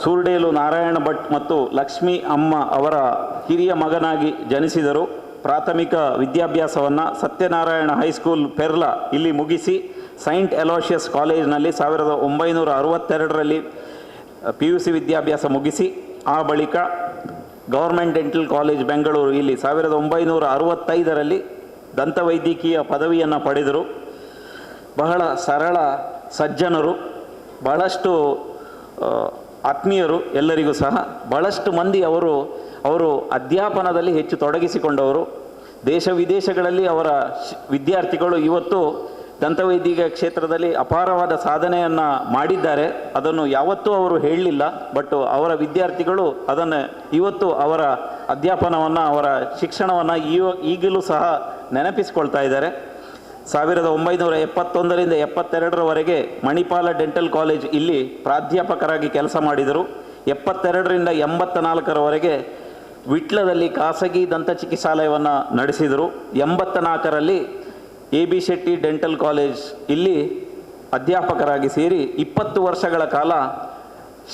ಸೂರ್ಡೇಲು ನಾರಾಯಣ ಭಟ್ ಮತ್ತು ಲಕ್ಷ್ಮೀ ಅಮ್ಮ ಅವರ ಹಿರಿಯ ಮಗನಾಗಿ ಜನಿಸಿದರು. ಪ್ರಾಥಮಿಕ ವಿದ್ಯಾಭ್ಯಾಸವನ್ನು ಸತ್ಯನಾರಾಯಣ ಹೈಸ್ಕೂಲ್ ಪೆರ್ಲಾ ಇಲ್ಲಿ ಮುಗಿಸಿ ಸೈಂಟ್ ಅಲೋಷಿಯಸ್ ಕಾಲೇಜಿನಲ್ಲಿ 1962ರಲ್ಲಿ PUC ವಿದ್ಯಾಭ್ಯಾಸ ಮುಗಿಸಿ ಆ ಬಳಿಕ ಗೌರ್ಮೆಂಟ್ ಡೆಂಟಲ್ ಕಾಲೇಜ್ ಬೆಂಗಳೂರು ಇಲ್ಲಿ 1965ರಲ್ಲಿ ದಂತವೈದ್ಯಕೀಯ ಪದವಿಯನ್ನು ಪಡೆದರು. ಬಹಳ ಸರಳ ಸಜ್ಜನರು, ಬಹಳಷ್ಟು ಆತ್ಮೀಯರು ಎಲ್ಲರಿಗೂ ಸಹ. ಬಹಳಷ್ಟು ಮಂದಿ ಅವರು ಅಧ್ಯಾಪನದಲ್ಲಿ ಹೆಚ್ಚು ತೊಡಗಿಸಿಕೊಂಡವರು. ದೇಶ ವಿದೇಶಗಳಲ್ಲಿ ಅವರ ವಿದ್ಯಾರ್ಥಿಗಳು ಇವತ್ತು ದಂತವೈದ್ಯಕೀಯ ಕ್ಷೇತ್ರದಲ್ಲಿ ಅಪಾರವಾದ ಸಾಧನೆಯನ್ನು ಮಾಡಿದ್ದಾರೆ. ಅದನ್ನು ಯಾವತ್ತೂ ಅವರು ಹೇಳಲಿಲ್ಲ, ಬಟ್ ಅವರ ವಿದ್ಯಾರ್ಥಿಗಳು ಅದನ್ನು ಇವತ್ತು ಅವರ ಅಧ್ಯಾಪನವನ್ನು, ಅವರ ಶಿಕ್ಷಣವನ್ನು ಈಗಲೂ ಸಹ ನೆನಪಿಸಿಕೊಳ್ತಾ ಇದ್ದಾರೆ. 1971ರಿಂದ 72ರವರೆಗೆ ಮಣಿಪಾಲ ಡೆಂಟಲ್ ಕಾಲೇಜ್ ಇಲ್ಲಿ ಪ್ರಾಧ್ಯಾಪಕರಾಗಿ ಕೆಲಸ ಮಾಡಿದರು. 72ರಿಂದ 84ರವರೆಗೆ ವಿಟ್ಲದಲ್ಲಿ ಖಾಸಗಿ ದಂತ ಚಿಕಿತ್ಸಾಲಯವನ್ನು ನಡೆಸಿದರು. 84ರಲ್ಲಿ AB ಶೆಟ್ಟಿ ಡೆಂಟಲ್ ಕಾಲೇಜ್ ಇಲ್ಲಿ ಅಧ್ಯಾಪಕರಾಗಿ ಸೇರಿ 20 ವರ್ಷಗಳ ಕಾಲ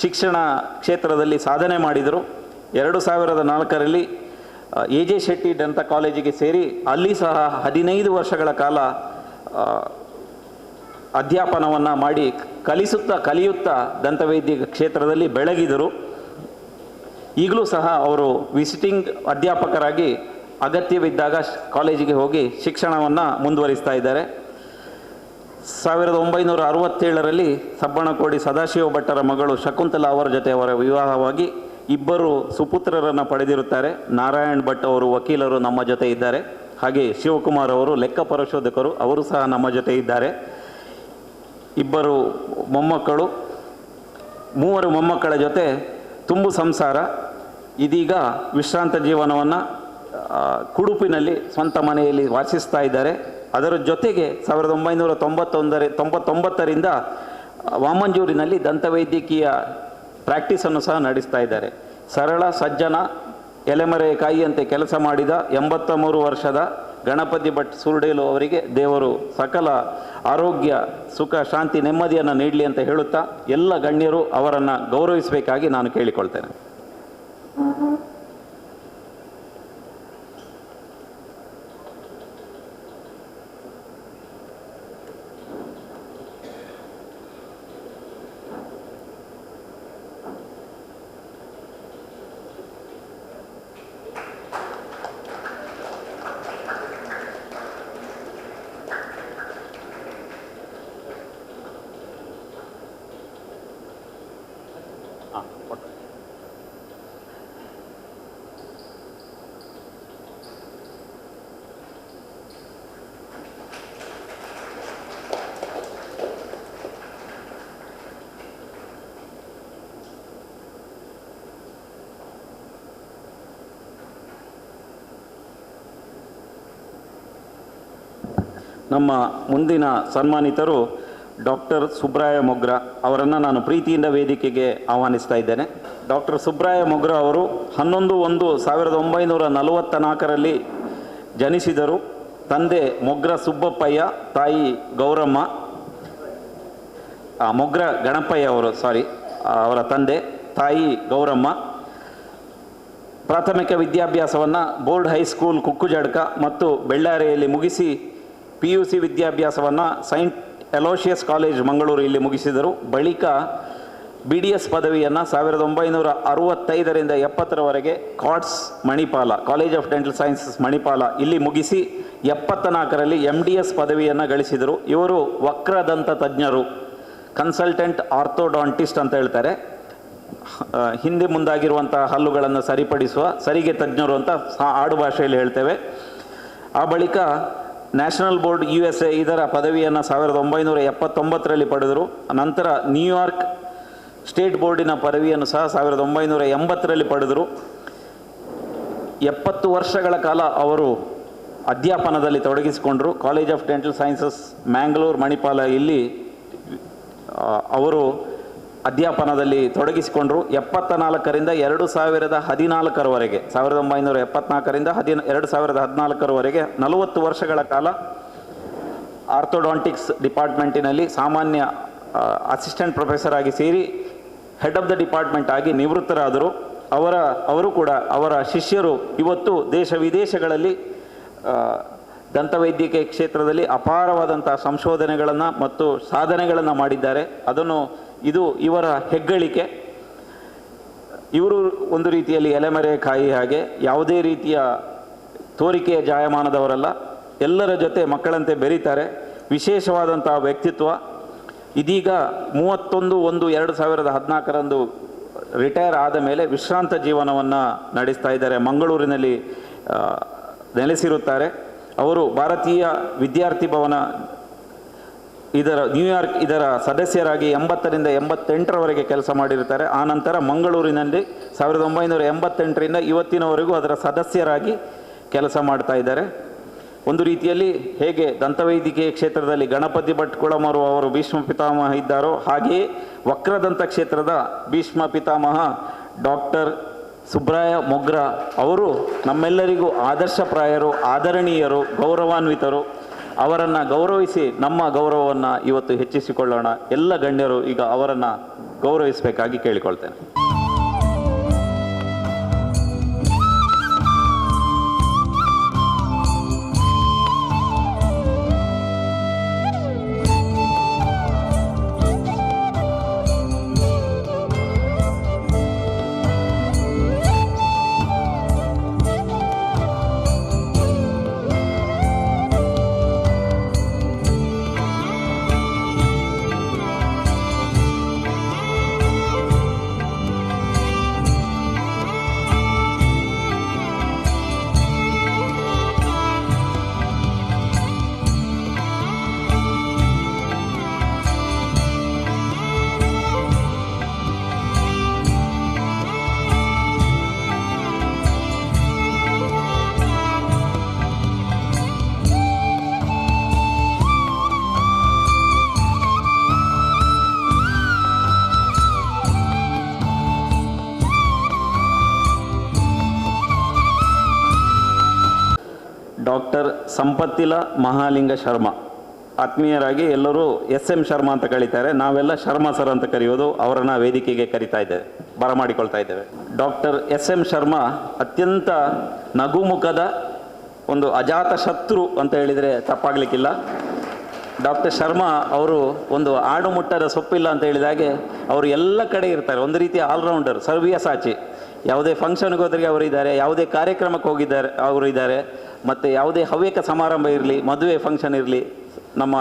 ಶಿಕ್ಷಣ ಕ್ಷೇತ್ರದಲ್ಲಿ ಸಾಧನೆ ಮಾಡಿದರು. 2004ರಲ್ಲಿ AJ ಶೆಟ್ಟಿ ದಂತ ಕಾಲೇಜಿಗೆ ಸೇರಿ ಅಲ್ಲಿ ಸಹ 15 ವರ್ಷಗಳ ಕಾಲ ಅಧ್ಯಾಪನವನ್ನು ಮಾಡಿ ಕಲಿಯುತ್ತಾ ದಂತವೈದ್ಯ ಕ್ಷೇತ್ರದಲ್ಲಿ ಬೆಳಗಿದರು. ಈಗಲೂ ಸಹ ಅವರು ವಿಸಿಟಿಂಗ್ ಅಧ್ಯಾಪಕರಾಗಿ ಅಗತ್ಯವಿದ್ದಾಗ ಕಾಲೇಜಿಗೆ ಹೋಗಿ ಶಿಕ್ಷಣವನ್ನು ಮುಂದುವರಿಸ್ತಾ ಇದ್ದಾರೆ. 1967ರಲ್ಲಿ ಸಬ್ಬಣಕೋಡಿ ಸದಾಶಿವ ಭಟ್ಟರ ಮಗಳು ಶಕುಂತಲಾ ಅವರ ಜೊತೆ ಅವರ ವಿವಾಹವಾಗಿ 2 ಸುಪುತ್ರರನ್ನು ಪಡೆದಿರುತ್ತಾರೆ. ನಾರಾಯಣ್ ಭಟ್ ಅವರು ವಕೀಲರು ನಮ್ಮ ಜೊತೆ ಇದ್ದಾರೆ. ಹಾಗೆ ಶಿವಕುಮಾರ್ ಅವರು ಲೆಕ್ಕ ಪರಿಶೋಧಕರು, ಅವರು ಸಹ ನಮ್ಮ ಜೊತೆ ಇದ್ದಾರೆ. 2 ಮೊಮ್ಮಕ್ಕಳು, 3 ಮೊಮ್ಮಕ್ಕಳ ಜೊತೆ ತುಂಬು ಸಂಸಾರ. ಇದೀಗ ವಿಶ್ರಾಂತ ಜೀವನವನ್ನು ಕುಡುಪಿನಲ್ಲಿ ಸ್ವಂತ ಮನೆಯಲ್ಲಿ ವಾಸಿಸ್ತಾ ಇದ್ದಾರೆ. ಅದರ ಜೊತೆಗೆ 1999ರಿಂದ ವಾಮಂಜೂರಿನಲ್ಲಿ ದಂತವೈದ್ಯಕೀಯ ಪ್ರಾಕ್ಟೀಸನ್ನು ಸಹ ನಡೆಸ್ತಾ ಇದ್ದಾರೆ. ಸರಳ ಸಜ್ಜನ ಎಲೆಮರೆಕಾಯಿಯಂತೆ ಕೆಲಸ ಮಾಡಿದ 83 ವರ್ಷದ ಗಣಪತಿ ಭಟ್ ಸುರ್ಡೇಲು ಅವರಿಗೆ ದೇವರು ಸಕಲ ಆರೋಗ್ಯ, ಸುಖ, ಶಾಂತಿ, ನೆಮ್ಮದಿಯನ್ನು ನೀಡಲಿ ಅಂತ ಹೇಳುತ್ತಾ ಎಲ್ಲ ಗಣ್ಯರು ಅವರನ್ನು ಗೌರವಿಸಬೇಕಾಗಿ ನಾನು ಕೇಳಿಕೊಳ್ತೇನೆ. ನಮ್ಮ ಮುಂದಿನ ಸನ್ಮಾನಿತರು ಡಾಕ್ಟರ್ ಸುಬ್ರಾಯ ಮೊಗ್ರ ಅವರನ್ನು ನಾನು ಪ್ರೀತಿಯಿಂದ ವೇದಿಕೆಗೆ ಆಹ್ವಾನಿಸ್ತಾ ಇದ್ದೇನೆ. ಡಾಕ್ಟರ್ ಸುಬ್ರಾಯ ಮೊಗ್ರ ಅವರು 11/1/1944ರಲ್ಲಿ ಜನಿಸಿದರು. ತಂದೆ ಮೊಗ್ರ ಸುಬ್ಬಪ್ಪಯ್ಯ, ತಾಯಿ ಗೌರಮ್ಮ. ಮೊಗ್ರ ಗಣಪಯ್ಯ ಅವರು ಅವರ ತಂದೆ, ತಾಯಿ ಗೌರಮ್ಮ. ಪ್ರಾಥಮಿಕ ವಿದ್ಯಾಭ್ಯಾಸವನ್ನು ಬೋರ್ಡ್ ಹೈಸ್ಕೂಲ್ ಕುಕ್ಕುಜಡ್ಕ ಮತ್ತು ಬೆಳ್ಳಾರಿಯಲ್ಲಿ ಮುಗಿಸಿ PUC ವಿದ್ಯಾಭ್ಯಾಸವನ್ನು ಸೈಂಟ್ ಎಲೋಷಿಯಸ್ ಕಾಲೇಜ್ ಮಂಗಳೂರು ಇಲ್ಲಿ ಮುಗಿಸಿದರು. ಬಳಿಕ BDS ಪದವಿಯನ್ನು 1965ರಿಂದ 70ರವರೆಗೆ ಕಾಟ್ಸ್ Manipal, college of dental sciences Manipal ಇಲ್ಲಿ ಮುಗಿಸಿ 74ರಲ್ಲಿ MDS ಪದವಿಯನ್ನು ಗಳಿಸಿದರು. ಇವರು ವಕ್ರದಂತ ತಜ್ಞರು, ಕನ್ಸಲ್ಟೆಂಟ್ ಆರ್ಥೋಡಾಂಟಿಸ್ಟ್ ಅಂತ ಹೇಳ್ತಾರೆ. ಹಿಂದೆ ಮುಂದಾಗಿರುವಂಥ ಹಲ್ಲುಗಳನ್ನು ಸರಿಪಡಿಸುವ ಸರಿಗೆ ತಜ್ಞರು ಅಂತ ಆಡು ಭಾಷೆಯಲ್ಲಿ ಹೇಳ್ತೇವೆ. ಆ ಬಳಿಕ ನ್ಯಾಷನಲ್ ಬೋರ್ಡ್ USA ಇದರ ಪದವಿಯನ್ನು 1979ರಲ್ಲಿ ಪಡೆದರು. ನಂತರ ನ್ಯೂಯಾರ್ಕ್ ಸ್ಟೇಟ್ ಬೋರ್ಡಿನ ಪದವಿಯನ್ನು ಸಹ 1980ರಲ್ಲಿ ಪಡೆದರು. 70 ವರ್ಷಗಳ ಕಾಲ ಅವರು ಅಧ್ಯಾಪನದಲ್ಲಿ ತೊಡಗಿಸಿಕೊಂಡರು. College of dental sciences Mangalore Manipal ಇಲ್ಲಿ ಅವರು ಅಧ್ಯಾಪನದಲ್ಲಿ ತೊಡಗಿಸಿಕೊಂಡರು. 74ರಿಂದ 2014ರವರೆಗೆ 1974ರಿಂದ 2014ರವರೆಗೆ 40 ವರ್ಷಗಳ ಕಾಲ ಆರ್ಥೋಡಾಂಟಿಕ್ಸ್ ಡಿಪಾರ್ಟ್ಮೆಂಟಿನಲ್ಲಿ ಸಾಮಾನ್ಯ ಅಸಿಸ್ಟೆಂಟ್ ಪ್ರೊಫೆಸರ್ ಆಗಿ ಸೇರಿ ಹೆಡ್ ಆಫ್ ದ ಡಿಪಾರ್ಟ್ಮೆಂಟ್ ಆಗಿ ನಿವೃತ್ತರಾದರು. ಅವರು ಕೂಡ ಅವರ ಶಿಷ್ಯರು ಇವತ್ತು ದೇಶ ವಿದೇಶಗಳಲ್ಲಿ ದಂತವೈದ್ಯಕೀಯ ಕ್ಷೇತ್ರದಲ್ಲಿ ಅಪಾರವಾದಂಥ ಸಂಶೋಧನೆಗಳನ್ನು ಮತ್ತು ಸಾಧನೆಗಳನ್ನು ಮಾಡಿದ್ದಾರೆ. ಇದು ಇವರ ಹೆಗ್ಗಳಿಕೆ. ಇವರು ಒಂದು ರೀತಿಯಲ್ಲಿ ಎಲೆಮರೆಕಾಯಿ ಹಾಗೆ, ಯಾವುದೇ ರೀತಿಯ ತೋರಿಕೆಯ ಜಾಯಮಾನದವರಲ್ಲ. ಎಲ್ಲರ ಜೊತೆ ಮಕ್ಕಳಂತೆ ಬೆರೀತಾರೆ. ವಿಶೇಷವಾದಂಥ ವ್ಯಕ್ತಿತ್ವ. ಇದೀಗ 31/1/2014 ರಿಟೈರ್ ಆದ ಮೇಲೆ ವಿಶ್ರಾಂತ ಜೀವನವನ್ನು ನಡೆಸ್ತಾ ಇದ್ದಾರೆ. ಮಂಗಳೂರಿನಲ್ಲಿ ನೆಲೆಸಿರುತ್ತಾರೆ. ಅವರು ಭಾರತೀಯ ವಿದ್ಯಾರ್ಥಿ ಭವನ ನ್ಯೂಯಾರ್ಕ್ ಇದರ ಸದಸ್ಯರಾಗಿ 80ರಿಂದ 88ರವರೆಗೆ ಕೆಲಸ ಮಾಡಿರ್ತಾರೆ. ಆ ನಂತರ ಮಂಗಳೂರಿನಲ್ಲಿ 1988ರಿಂದ ಇವತ್ತಿನವರೆಗೂ ಅದರ ಸದಸ್ಯರಾಗಿ ಕೆಲಸ ಮಾಡ್ತಾ ಇದ್ದಾರೆ. ಒಂದು ರೀತಿಯಲ್ಲಿ ಹೇಗೆ ದಂತವೈದ್ಯಕೀಯ ಕ್ಷೇತ್ರದಲ್ಲಿ ಗಣಪತಿ ಭಟ್ ಕುಳಮರು ಅವರು ಭೀಷ್ಮ ಪಿತಾಮಹ ಇದ್ದಾರೋ, ಹಾಗೆಯೇ ವಕ್ರದಂತ ಕ್ಷೇತ್ರದ ಭೀಷ್ಮ ಪಿತಾಮಹ ಡಾಕ್ಟರ್ ಸುಬ್ರಾಯ ಮೊಗ್ರ ಅವರು ನಮ್ಮೆಲ್ಲರಿಗೂ ಆದರ್ಶಪ್ರಾಯರು, ಆದರಣೀಯರು, ಗೌರವಾನ್ವಿತರು. ಅವರನ್ನು ಗೌರವಿಸಿ ನಮ್ಮ ಗೌರವವನ್ನು ಇವತ್ತು ಹೆಚ್ಚಿಸಿಕೊಳ್ಳೋಣ. ಎಲ್ಲ ಗಣ್ಯರು ಈಗ ಅವರನ್ನು ಗೌರವಿಸಬೇಕಾಗಿ ಕೇಳಿಕೊಳ್ತೇನೆ. ಡಾಕ್ಟರ್ ಸಂಪತ್ತಿಲ ಮಹಾಲಿಂಗ ಶರ್ಮಾ, ಆತ್ಮೀಯರಾಗಿ ಎಲ್ಲರೂ SM ಶರ್ಮಾ ಅಂತ ಕರೀತಾರೆ, ನಾವೆಲ್ಲ ಶರ್ಮಾ ಸರ್ ಅಂತ ಕರೆಯೋದು. ಅವರನ್ನು ವೇದಿಕೆಗೆ ಕರಿತಾ ಇದ್ದೇವೆ, ಬರಮಾಡಿಕೊಳ್ತಾ ಇದ್ದೇವೆ. ಡಾಕ್ಟರ್ SM ಶರ್ಮಾ ಅತ್ಯಂತ ನಗುಮುಖದ ಒಂದು ಅಜಾತ ಶತ್ರು ಅಂತ ಹೇಳಿದರೆ ತಪ್ಪಾಗಲಿಕ್ಕಿಲ್ಲ. ಡಾಕ್ಟರ್ ಶರ್ಮಾ ಅವರು ಒಂದು ಆಡು ಮುಟ್ಟದ ಸೊಪ್ಪಿಲ್ಲ ಅಂತ ಹೇಳಿದಾಗೆ ಅವರು ಎಲ್ಲ ಕಡೆ ಇರ್ತಾರೆ. ಒಂದು ರೀತಿಯ ಆಲ್ರೌಂಡರ್, ಸರ್ವ್ಯಸಾಚಿ. ಯಾವುದೇ ಫಂಕ್ಷನ್ಗೆ ಹೋದ್ರಿಗೆ ಅವರು ಇದ್ದಾರೆ, ಯಾವುದೇ ಕಾರ್ಯಕ್ರಮಕ್ಕೆ ಹೋಗಿದ್ದಾರೆ ಅವರು ಇದ್ದಾರೆ, ಮತ್ತು ಯಾವುದೇ ಹವ್ಯಕ ಸಮಾರಂಭ ಇರಲಿ, ಮದುವೆ ಫಂಕ್ಷನ್ ಇರಲಿ, ನಮ್ಮ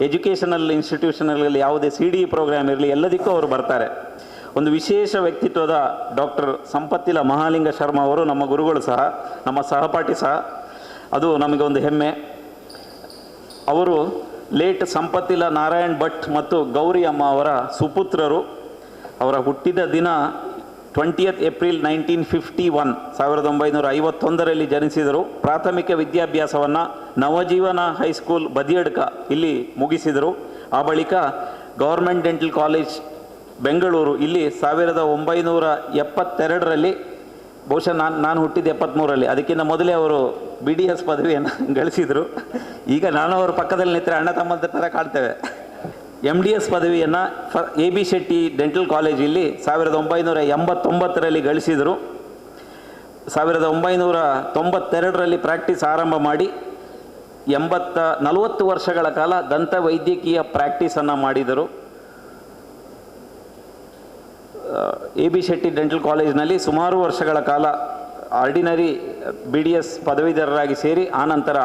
ಎಜುಕೇಷನಲ್ ಇನ್ಸ್ಟಿಟ್ಯೂಷನಲ್ಲಿ ಯಾವುದೇ CDE ಪ್ರೋಗ್ರಾಮ್ ಇರಲಿ, ಎಲ್ಲದಕ್ಕೂ ಅವರು ಬರ್ತಾರೆ. ಒಂದು ವಿಶೇಷ ವ್ಯಕ್ತಿತ್ವದ ಡಾಕ್ಟರ್ ಸಂಪತ್ತಿಲ ಮಹಾಲಿಂಗ ಶರ್ಮಾ ಅವರು ನಮ್ಮ ಗುರುಗಳು ಸಹ, ನಮ್ಮ ಸಹಪಾಠಿ ಸಹ. ಅದು ನಮಗೆ ಒಂದು ಹೆಮ್ಮೆ. ಅವರು ಲೇಟ್ ಸಂಪತ್ತಿಲ ನಾರಾಯಣ್ ಭಟ್ ಮತ್ತು ಗೌರಿ ಅಮ್ಮ ಅವರ ಸುಪುತ್ರರು. ಅವರ ಹುಟ್ಟಿದ ದಿನ 20th ಏಪ್ರಿಲ್ 1951, 1951ರಲ್ಲಿ ಜನಿಸಿದರು. ಪ್ರಾಥಮಿಕ ವಿದ್ಯಾಭ್ಯಾಸವನ್ನು ನವಜೀವನ ಹೈಸ್ಕೂಲ್ ಬದಿಯಡ್ಕ ಇಲ್ಲಿ ಮುಗಿಸಿದರು. ಆ ಬಳಿಕ ಗೌರ್ಮೆಂಟ್ ಡೆಂಟಲ್ ಕಾಲೇಜ್ ಬೆಂಗಳೂರು ಇಲ್ಲಿ 1972ರಲ್ಲಿ, ಬಹುಶಃ ನಾನು ಹುಟ್ಟಿದ 73ರಲ್ಲಿ, ಅದಕ್ಕಿಂತ ಮೊದಲೇ ಅವರು BDS ಪದವಿಯನ್ನು ಗಳಿಸಿದರು. ಈಗ ನಾನು ಅವರ ಪಕ್ಕದಲ್ಲಿ ನಿಂತರೆ ಅಣ್ಣ ತಮ್ಮಂತ ಥರ ಕಾಣ್ತೇವೆ. MDS ಪದವಿಯನ್ನು AB ಶೆಟ್ಟಿ ಡೆಂಟಲ್ ಕಾಲೇಜ್ ಇಲ್ಲಿ 1989ರಲ್ಲಿ ಗಳಿಸಿದರು. 1992ರಲ್ಲಿ ಪ್ರಾಕ್ಟೀಸ್ ಆರಂಭ ಮಾಡಿ 40 ವರ್ಷಗಳ ಕಾಲ ದಂತ ವೈದ್ಯಕೀಯ ಪ್ರಾಕ್ಟೀಸನ್ನು ಮಾಡಿದರು. AB ಶೆಟ್ಟಿ ಡೆಂಟಲ್ ಕಾಲೇಜ್ನಲ್ಲಿ ಸುಮಾರು ವರ್ಷಗಳ ಕಾಲ ಆರ್ಡಿನರಿ BDS ಪದವೀಧರರಾಗಿ ಸೇರಿ, ಆನಂತರ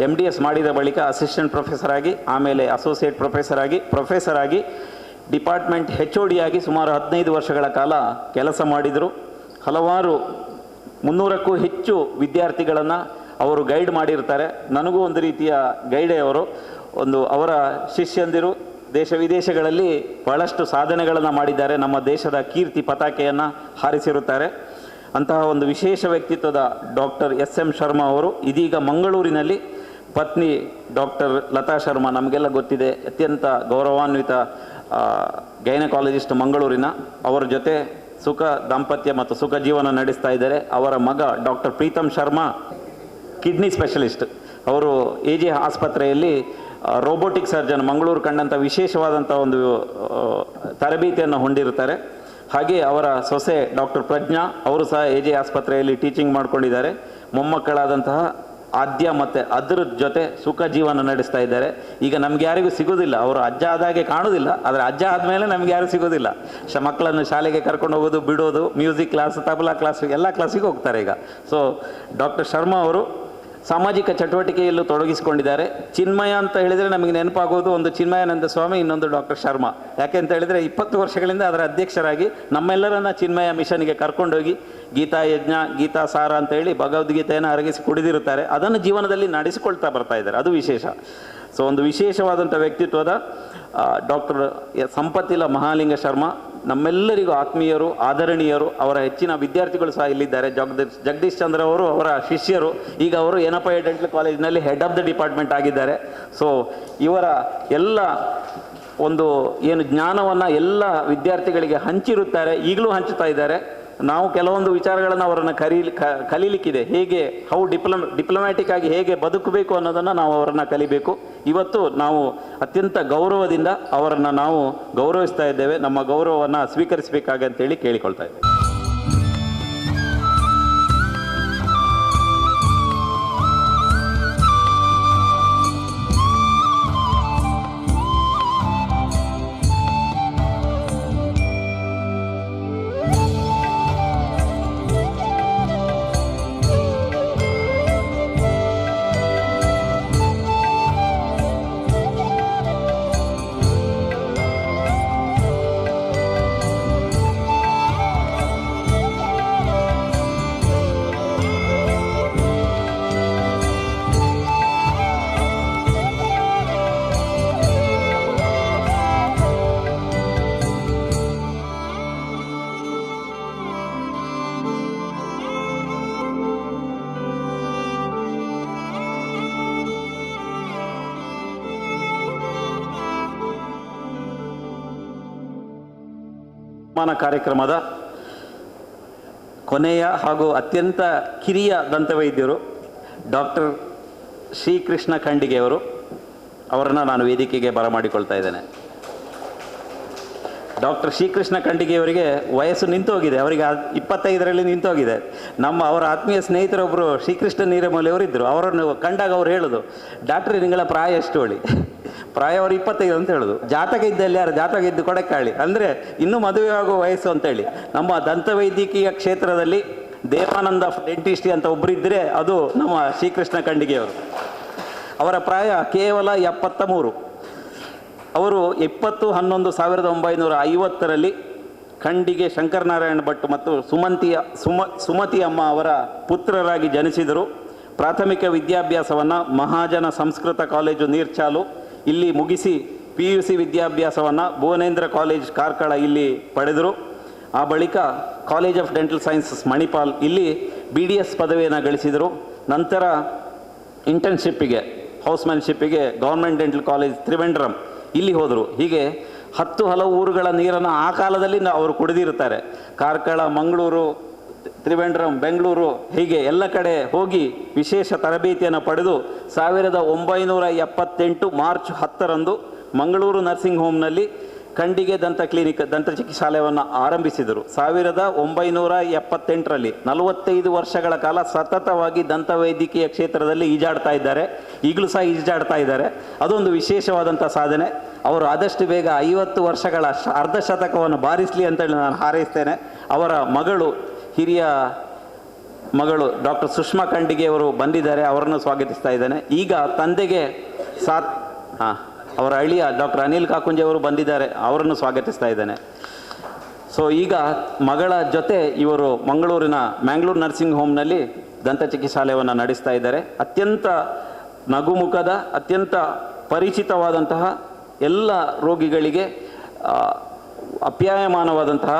MDS ಮಾಡಿದ ಬಳಿಕ ಅಸಿಸ್ಟೆಂಟ್ ಪ್ರೊಫೆಸರ್ ಆಗಿ, ಆಮೇಲೆ ಅಸೋಸಿಯೇಟ್ ಪ್ರೊಫೆಸರ್ ಆಗಿ ಡಿಪಾರ್ಟ್ಮೆಂಟ್ HOD ಆಗಿ ಸುಮಾರು 15 ವರ್ಷಗಳ ಕಾಲ ಕೆಲಸ ಮಾಡಿದರು. ಹಲವಾರು 300ಕ್ಕೂ ಹೆಚ್ಚು ವಿದ್ಯಾರ್ಥಿಗಳನ್ನು ಅವರು ಗೈಡ್ ಮಾಡಿರ್ತಾರೆ. ನನಗೂ ಒಂದು ರೀತಿಯ ಗೈಡೇ ಅವರು. ಅವರ ಶಿಷ್ಯಂದಿರು ದೇಶ ವಿದೇಶಗಳಲ್ಲಿ ಬಹಳಷ್ಟು ಸಾಧನೆಗಳನ್ನು ಮಾಡಿದ್ದಾರೆ. ನಮ್ಮ ದೇಶದ ಕೀರ್ತಿ ಪತಾಕೆಯನ್ನು ಹಾರಿಸಿರುತ್ತಾರೆ. ಅಂತಹ ಒಂದು ವಿಶೇಷ ವ್ಯಕ್ತಿತ್ವದ ಡಾಕ್ಟರ್ SM ಶರ್ಮಾ ಅವರು ಇದೀಗ ಮಂಗಳೂರಿನಲ್ಲಿ ಪತ್ನಿ ಡಾಕ್ಟರ್ ಲತಾ ಶರ್ಮಾ, ನಮಗೆಲ್ಲ ಗೊತ್ತಿದೆ, ಅತ್ಯಂತ ಗೌರವಾನ್ವಿತ ಗೈನಕಾಲಜಿಸ್ಟ್ ಮಂಗಳೂರಿನ, ಅವರ ಜೊತೆ ಸುಖ ದಾಂಪತ್ಯ ಮತ್ತು ಸುಖ ಜೀವನ ನಡೆಸ್ತಾ ಇದ್ದಾರೆ. ಅವರ ಮಗ doctor Preetam Sharma kidney specialist. ಅವರು AJ ಆಸ್ಪತ್ರೆಯಲ್ಲಿ ರೋಬೋಟಿಕ್ ಸರ್ಜನ್, ಮಂಗಳೂರು ಕಂಡಂಥ ವಿಶೇಷವಾದಂಥ ಒಂದು ತರಬೇತಿಯನ್ನು ಹೊಂದಿರುತ್ತಾರೆ. ಹಾಗೆ ಅವರ ಸೊಸೆ ಡಾಕ್ಟರ್ ಪ್ರಜ್ಞಾ, ಅವರು ಸಹ AJ ಆಸ್ಪತ್ರೆಯಲ್ಲಿ ಟೀಚಿಂಗ್ ಮಾಡ್ಕೊಂಡಿದ್ದಾರೆ. ಮೊಮ್ಮಕ್ಕಳಾದಂತಹ ಆದ್ಯ ಮತ್ತು ಅದರ ಜೊತೆ ಸುಖ ಜೀವನ ನಡೆಸ್ತಾ ಇದ್ದಾರೆ. ಈಗ ನಮ್ಗೆ ಯಾರಿಗೂ ಸಿಗೋದಿಲ್ಲ, ಅವರು ಅಜ್ಜ ಆದಾಗೆ ಕಾಣೋದಿಲ್ಲ, ಆದರೆ ಅಜ್ಜ ಆದಮೇಲೆ ನಮ್ಗೆ ಯಾರು ಸಿಗೋದಿಲ್ಲ. ಮಕ್ಕಳನ್ನು ಶಾಲೆಗೆ ಕರ್ಕೊಂಡು ಹೋಗೋದು, ಬಿಡೋದು, ಮ್ಯೂಸಿಕ್ ಕ್ಲಾಸ್, ತಬಲಾ ಕ್ಲಾಸ್, ಎಲ್ಲ ಕ್ಲಾಸಿಗೆ ಹೋಗ್ತಾರೆ ಈಗ. ಸೊ ಡಾಕ್ಟರ್ ಶರ್ಮಾ ಅವರು ಸಾಮಾಜಿಕ ಚಟುವಟಿಕೆಯಲ್ಲೂ ತೊಡಗಿಸಿಕೊಂಡಿದ್ದಾರೆ. ಚಿನ್ಮಯ ಅಂತ ಹೇಳಿದರೆ ನಮಗೆ ನೆನಪಾಗೋದು ಒಂದು ಚಿನ್ಮಯಾನಂದ ಸ್ವಾಮಿ, ಇನ್ನೊಂದು ಡಾಕ್ಟರ್ ಶರ್ಮಾ. ಯಾಕೆ ಅಂತ ಹೇಳಿದರೆ 20 ವರ್ಷಗಳಿಂದ ಅದರ ಅಧ್ಯಕ್ಷರಾಗಿ ನಮ್ಮೆಲ್ಲರನ್ನ ಚಿನ್ಮಯ ಮಿಷನ್ಗೆ ಕರ್ಕೊಂಡೋಗಿ ಗೀತಾ ಯಜ್ಞ, ಗೀತಾ ಸಾರ ಅಂತೇಳಿ ಭಗವದ್ಗೀತೆಯನ್ನು ಅರಗಿಸಿ ಕುಡಿದಿರುತ್ತಾರೆ. ಅದನ್ನು ಜೀವನದಲ್ಲಿ ನಡೆಸಿಕೊಳ್ತಾ ಬರ್ತಾ ಇದ್ದಾರೆ, ಅದು ವಿಶೇಷ. ಸೊ ಒಂದು ವಿಶೇಷವಾದಂಥ ವ್ಯಕ್ತಿತ್ವದ ಡಾಕ್ಟರ್ ಸಂಪತ್ತಿಲ ಮಹಾಲಿಂಗ ಶರ್ಮಾ ನಮ್ಮೆಲ್ಲರಿಗೂ ಆತ್ಮೀಯರು, ಆದರಣೀಯರು. ಅವರ ಹೆಚ್ಚಿನ ವಿದ್ಯಾರ್ಥಿಗಳು ಸಹ ಇಲ್ಲಿದ್ದಾರೆ. ಜಗದೀಶ್ ಚಂದ್ರ ಅವರು ಅವರ ಶಿಷ್ಯರು. ಈಗ ಅವರು ಎನಪೈ ಡೆಂಟಲ್ ಕಾಲೇಜಿನಲ್ಲಿ ಹೆಡ್ ಆಫ್ ದ ಡಿಪಾರ್ಟ್ಮೆಂಟ್ ಆಗಿದ್ದಾರೆ. ಸೊ ಇವರ ಎಲ್ಲ ಒಂದು ಏನು ಜ್ಞಾನವನ್ನು ಎಲ್ಲ ವಿದ್ಯಾರ್ಥಿಗಳಿಗೆ ಹಂಚಿರುತ್ತಾರೆ, ಈಗಲೂ ಹಂಚುತ್ತಾ ಇದ್ದಾರೆ. ನಾವು ಕೆಲವೊಂದು ವಿಚಾರಗಳನ್ನು ಅವರನ್ನು ಕಲೀಲಿಕ್ಕಿದೆ. ಹೇಗೆ ಡಿಪ್ಲೊಮ್ಯಾಟಿಕ್ ಆಗಿ ಹೇಗೆ ಬದುಕಬೇಕು ಅನ್ನೋದನ್ನು ನಾವು ಅವರನ್ನು ಕಲಿಬೇಕು. ಇವತ್ತು ನಾವು ಅತ್ಯಂತ ಗೌರವದಿಂದ ಅವರನ್ನು ನಾವು ಗೌರವಿಸ್ತಾ ಇದ್ದೇವೆ. ನಮ್ಮ ಗೌರವವನ್ನು ಸ್ವೀಕರಿಸಬೇಕಾಗಂತೇಳಿ ಕೇಳಿಕೊಳ್ತಾ ಇದ್ದೇವೆ. ಕಾರ್ಯಕ್ರಮದ ಕೊನೆಯ ಹಾಗೂ ಅತ್ಯಂತ ಕಿರಿಯ ದಂತವೈದ್ಯರು ಡಾಕ್ಟರ್ ಶ್ರೀಕೃಷ್ಣ ಖಂಡಿಗೆಯವರು, ಅವರನ್ನು ನಾನು ವೇದಿಕೆಗೆ ಬರಮಾಡಿಕೊಳ್ತಾ ಇದ್ದೇನೆ. ಡಾಕ್ಟರ್ ಶ್ರೀಕೃಷ್ಣ ಖಂಡಿಗೆಯವರಿಗೆ ವಯಸ್ಸು ನಿಂತೋಗಿದೆ, ಅವರಿಗೆ 25ರಲ್ಲಿ ನಿಂತೋಗಿದೆ. ಅವರ ಆತ್ಮೀಯ ಸ್ನೇಹಿತರೊಬ್ಬರು ಶ್ರೀಕೃಷ್ಣ ನೀರಮೌಲಿಯವರು ಇದ್ದರು. ಅವರನ್ನು ಕಂಡಾಗ ಅವ್ರು ಹೇಳೋದು, ಡಾಕ್ಟ್ರಿ ನಿಂಗಳ ಪ್ರಾಯ ಎಷ್ಟು ಹೇಳಿ? ಪ್ರಾಯ ಅವರು 25 ಅಂತ ಹೇಳೋದು. ಜಾತಕ ಇದ್ದಲ್ಲಿ ಯಾರು ಜಾತಕ ಇದ್ದು ಕೊಡಕ್ಕಾಳಿ ಅಂದರೆ ಇನ್ನೂ ಮದುವೆ ಆಗುವ ವಯಸ್ಸು ಅಂತೇಳಿ. ನಮ್ಮ ದಂತವೈದ್ಯಕೀಯ ಕ್ಷೇತ್ರದಲ್ಲಿ ದೇವಾನಂದ ಡೆಂಟಿಸ್ಟ್ರಿ ಅಂತ ಒಬ್ಬರಿದ್ದರೆ ಅದು ನಮ್ಮ ಶ್ರೀಕೃಷ್ಣ ಖಂಡಿಗೆಯವರು. ಅವರ ಪ್ರಾಯ ಕೇವಲ 73. ಅವರು 20/11/1950ರಲ್ಲಿ ಖಂಡಿಗೆ ಶಂಕರನಾರಾಯಣ ಭಟ್ ಮತ್ತು ಸುಮತಿ ಅಮ್ಮ ಅವರ ಪುತ್ರರಾಗಿ ಜನಿಸಿದರು. ಪ್ರಾಥಮಿಕ ವಿದ್ಯಾಭ್ಯಾಸವನ್ನು ಮಹಾಜನ ಸಂಸ್ಕೃತ ಕಾಲೇಜು ನೀರ್ಚಾಲು ಇಲ್ಲಿ ಮುಗಿಸಿ PUC ವಿದ್ಯಾಭ್ಯಾಸವನ್ನು ಭುವನೇಂದ್ರ ಕಾಲೇಜ್ ಕಾರ್ಕಳ ಇಲ್ಲಿ ಪಡೆದರು. ಆ ಬಳಿಕ college of dental sciences Manipal ಇಲ್ಲಿ BDS ಪದವಿಯನ್ನು ಗಳಿಸಿದರು. ನಂತರ ಇಂಟರ್ನ್ಶಿಪ್ಪಿಗೆ ಹೌಸ್ಮ್ಯಾನ್ಶಿಪ್ಪಿಗೆ ಗೌರ್ಮೆಂಟ್ ಡೆಂಟಲ್ ಕಾಲೇಜ್ ತ್ರಿವೆಂಡ್ರಂ ಇಲ್ಲಿ ಹೋದರು. ಹೀಗೆ 10 ಹಲವು ಊರುಗಳ ನೀರನ್ನು ಆ ಕಾಲದಲ್ಲಿ ಅವರು ಕುಡಿದಿರ್ತಾರೆ. ಕಾರ್ಕಳ, ಮಂಗಳೂರು, ತ್ರಿವೆಂಡ್ರಂ, ಬೆಂಗಳೂರು ಹೀಗೆ ಎಲ್ಲ ಕಡೆ ಹೋಗಿ ವಿಶೇಷ ತರಬೇತಿಯನ್ನು ಪಡೆದು 1978 ಮಾರ್ಚ್ 10ರಂದು ಮಂಗಳೂರು ನರ್ಸಿಂಗ್ ಹೋಮ್ನಲ್ಲಿ ಖಂಡಿಗೆ ದಂತ ಕ್ಲಿನಿಕ್ ದಂತ ಚಿಕಿತ್ಸಾಲಯವನ್ನು ಆರಂಭಿಸಿದರು. 1978ರಲ್ಲಿ 45 ವರ್ಷಗಳ ಕಾಲ ಸತತವಾಗಿ ದಂತವೈದ್ಯಕೀಯ ಕ್ಷೇತ್ರದಲ್ಲಿ ಈಜಾಡ್ತಾ ಇದ್ದಾರೆ. ಈಗಲೂ ಸಹ ಈಜಾಡ್ತಾ ಇದ್ದಾರೆ. ಅದೊಂದು ವಿಶೇಷವಾದಂಥ ಸಾಧನೆ. ಅವರು ಆದಷ್ಟು ಬೇಗ 50 ವರ್ಷಗಳ ಅರ್ಧ ಶತಕವನ್ನು ಬಾರಿಸಲಿ ಅಂತೇಳಿ ನಾನು ಹಾರೈಸ್ತೇನೆ. ಅವರ ಮಗಳು, ಹಿರಿಯ ಮಗಳು ಡಾಕ್ಟರ್ ಸುಷ್ಮಾ ಖಂಡಿಗೆ ಅವರು ಬಂದಿದ್ದಾರೆ, ಅವರನ್ನು ಸ್ವಾಗತಿಸ್ತಾ ಇದ್ದೇನೆ. ಈಗ ತಂದೆಗೆ ಅವರ ಅಳಿಯ ಡಾಕ್ಟರ್ ಅನಿಲ್ ಕಾಕುಂಜೆ ಅವರು ಬಂದಿದ್ದಾರೆ, ಅವರನ್ನು ಸ್ವಾಗತಿಸ್ತಾ ಇದ್ದೇನೆ. ಸೊ ಈಗ ಮಗಳ ಜೊತೆ ಇವರು ಮ್ಯಾಂಗ್ಳೂರು ನರ್ಸಿಂಗ್ ಹೋಮ್ನಲ್ಲಿ ದಂತ ಚಿಕಿತ್ಸಾಲಯವನ್ನು ನಡೆಸ್ತಾ ಇದ್ದಾರೆ. ಅತ್ಯಂತ ನಗುಮುಖದ, ಅತ್ಯಂತ ಪರಿಚಿತವಾದಂತಹ ಎಲ್ಲ ರೋಗಿಗಳಿಗೆ ಅಪ್ಯಾಯಮಾನವಾದಂತಹ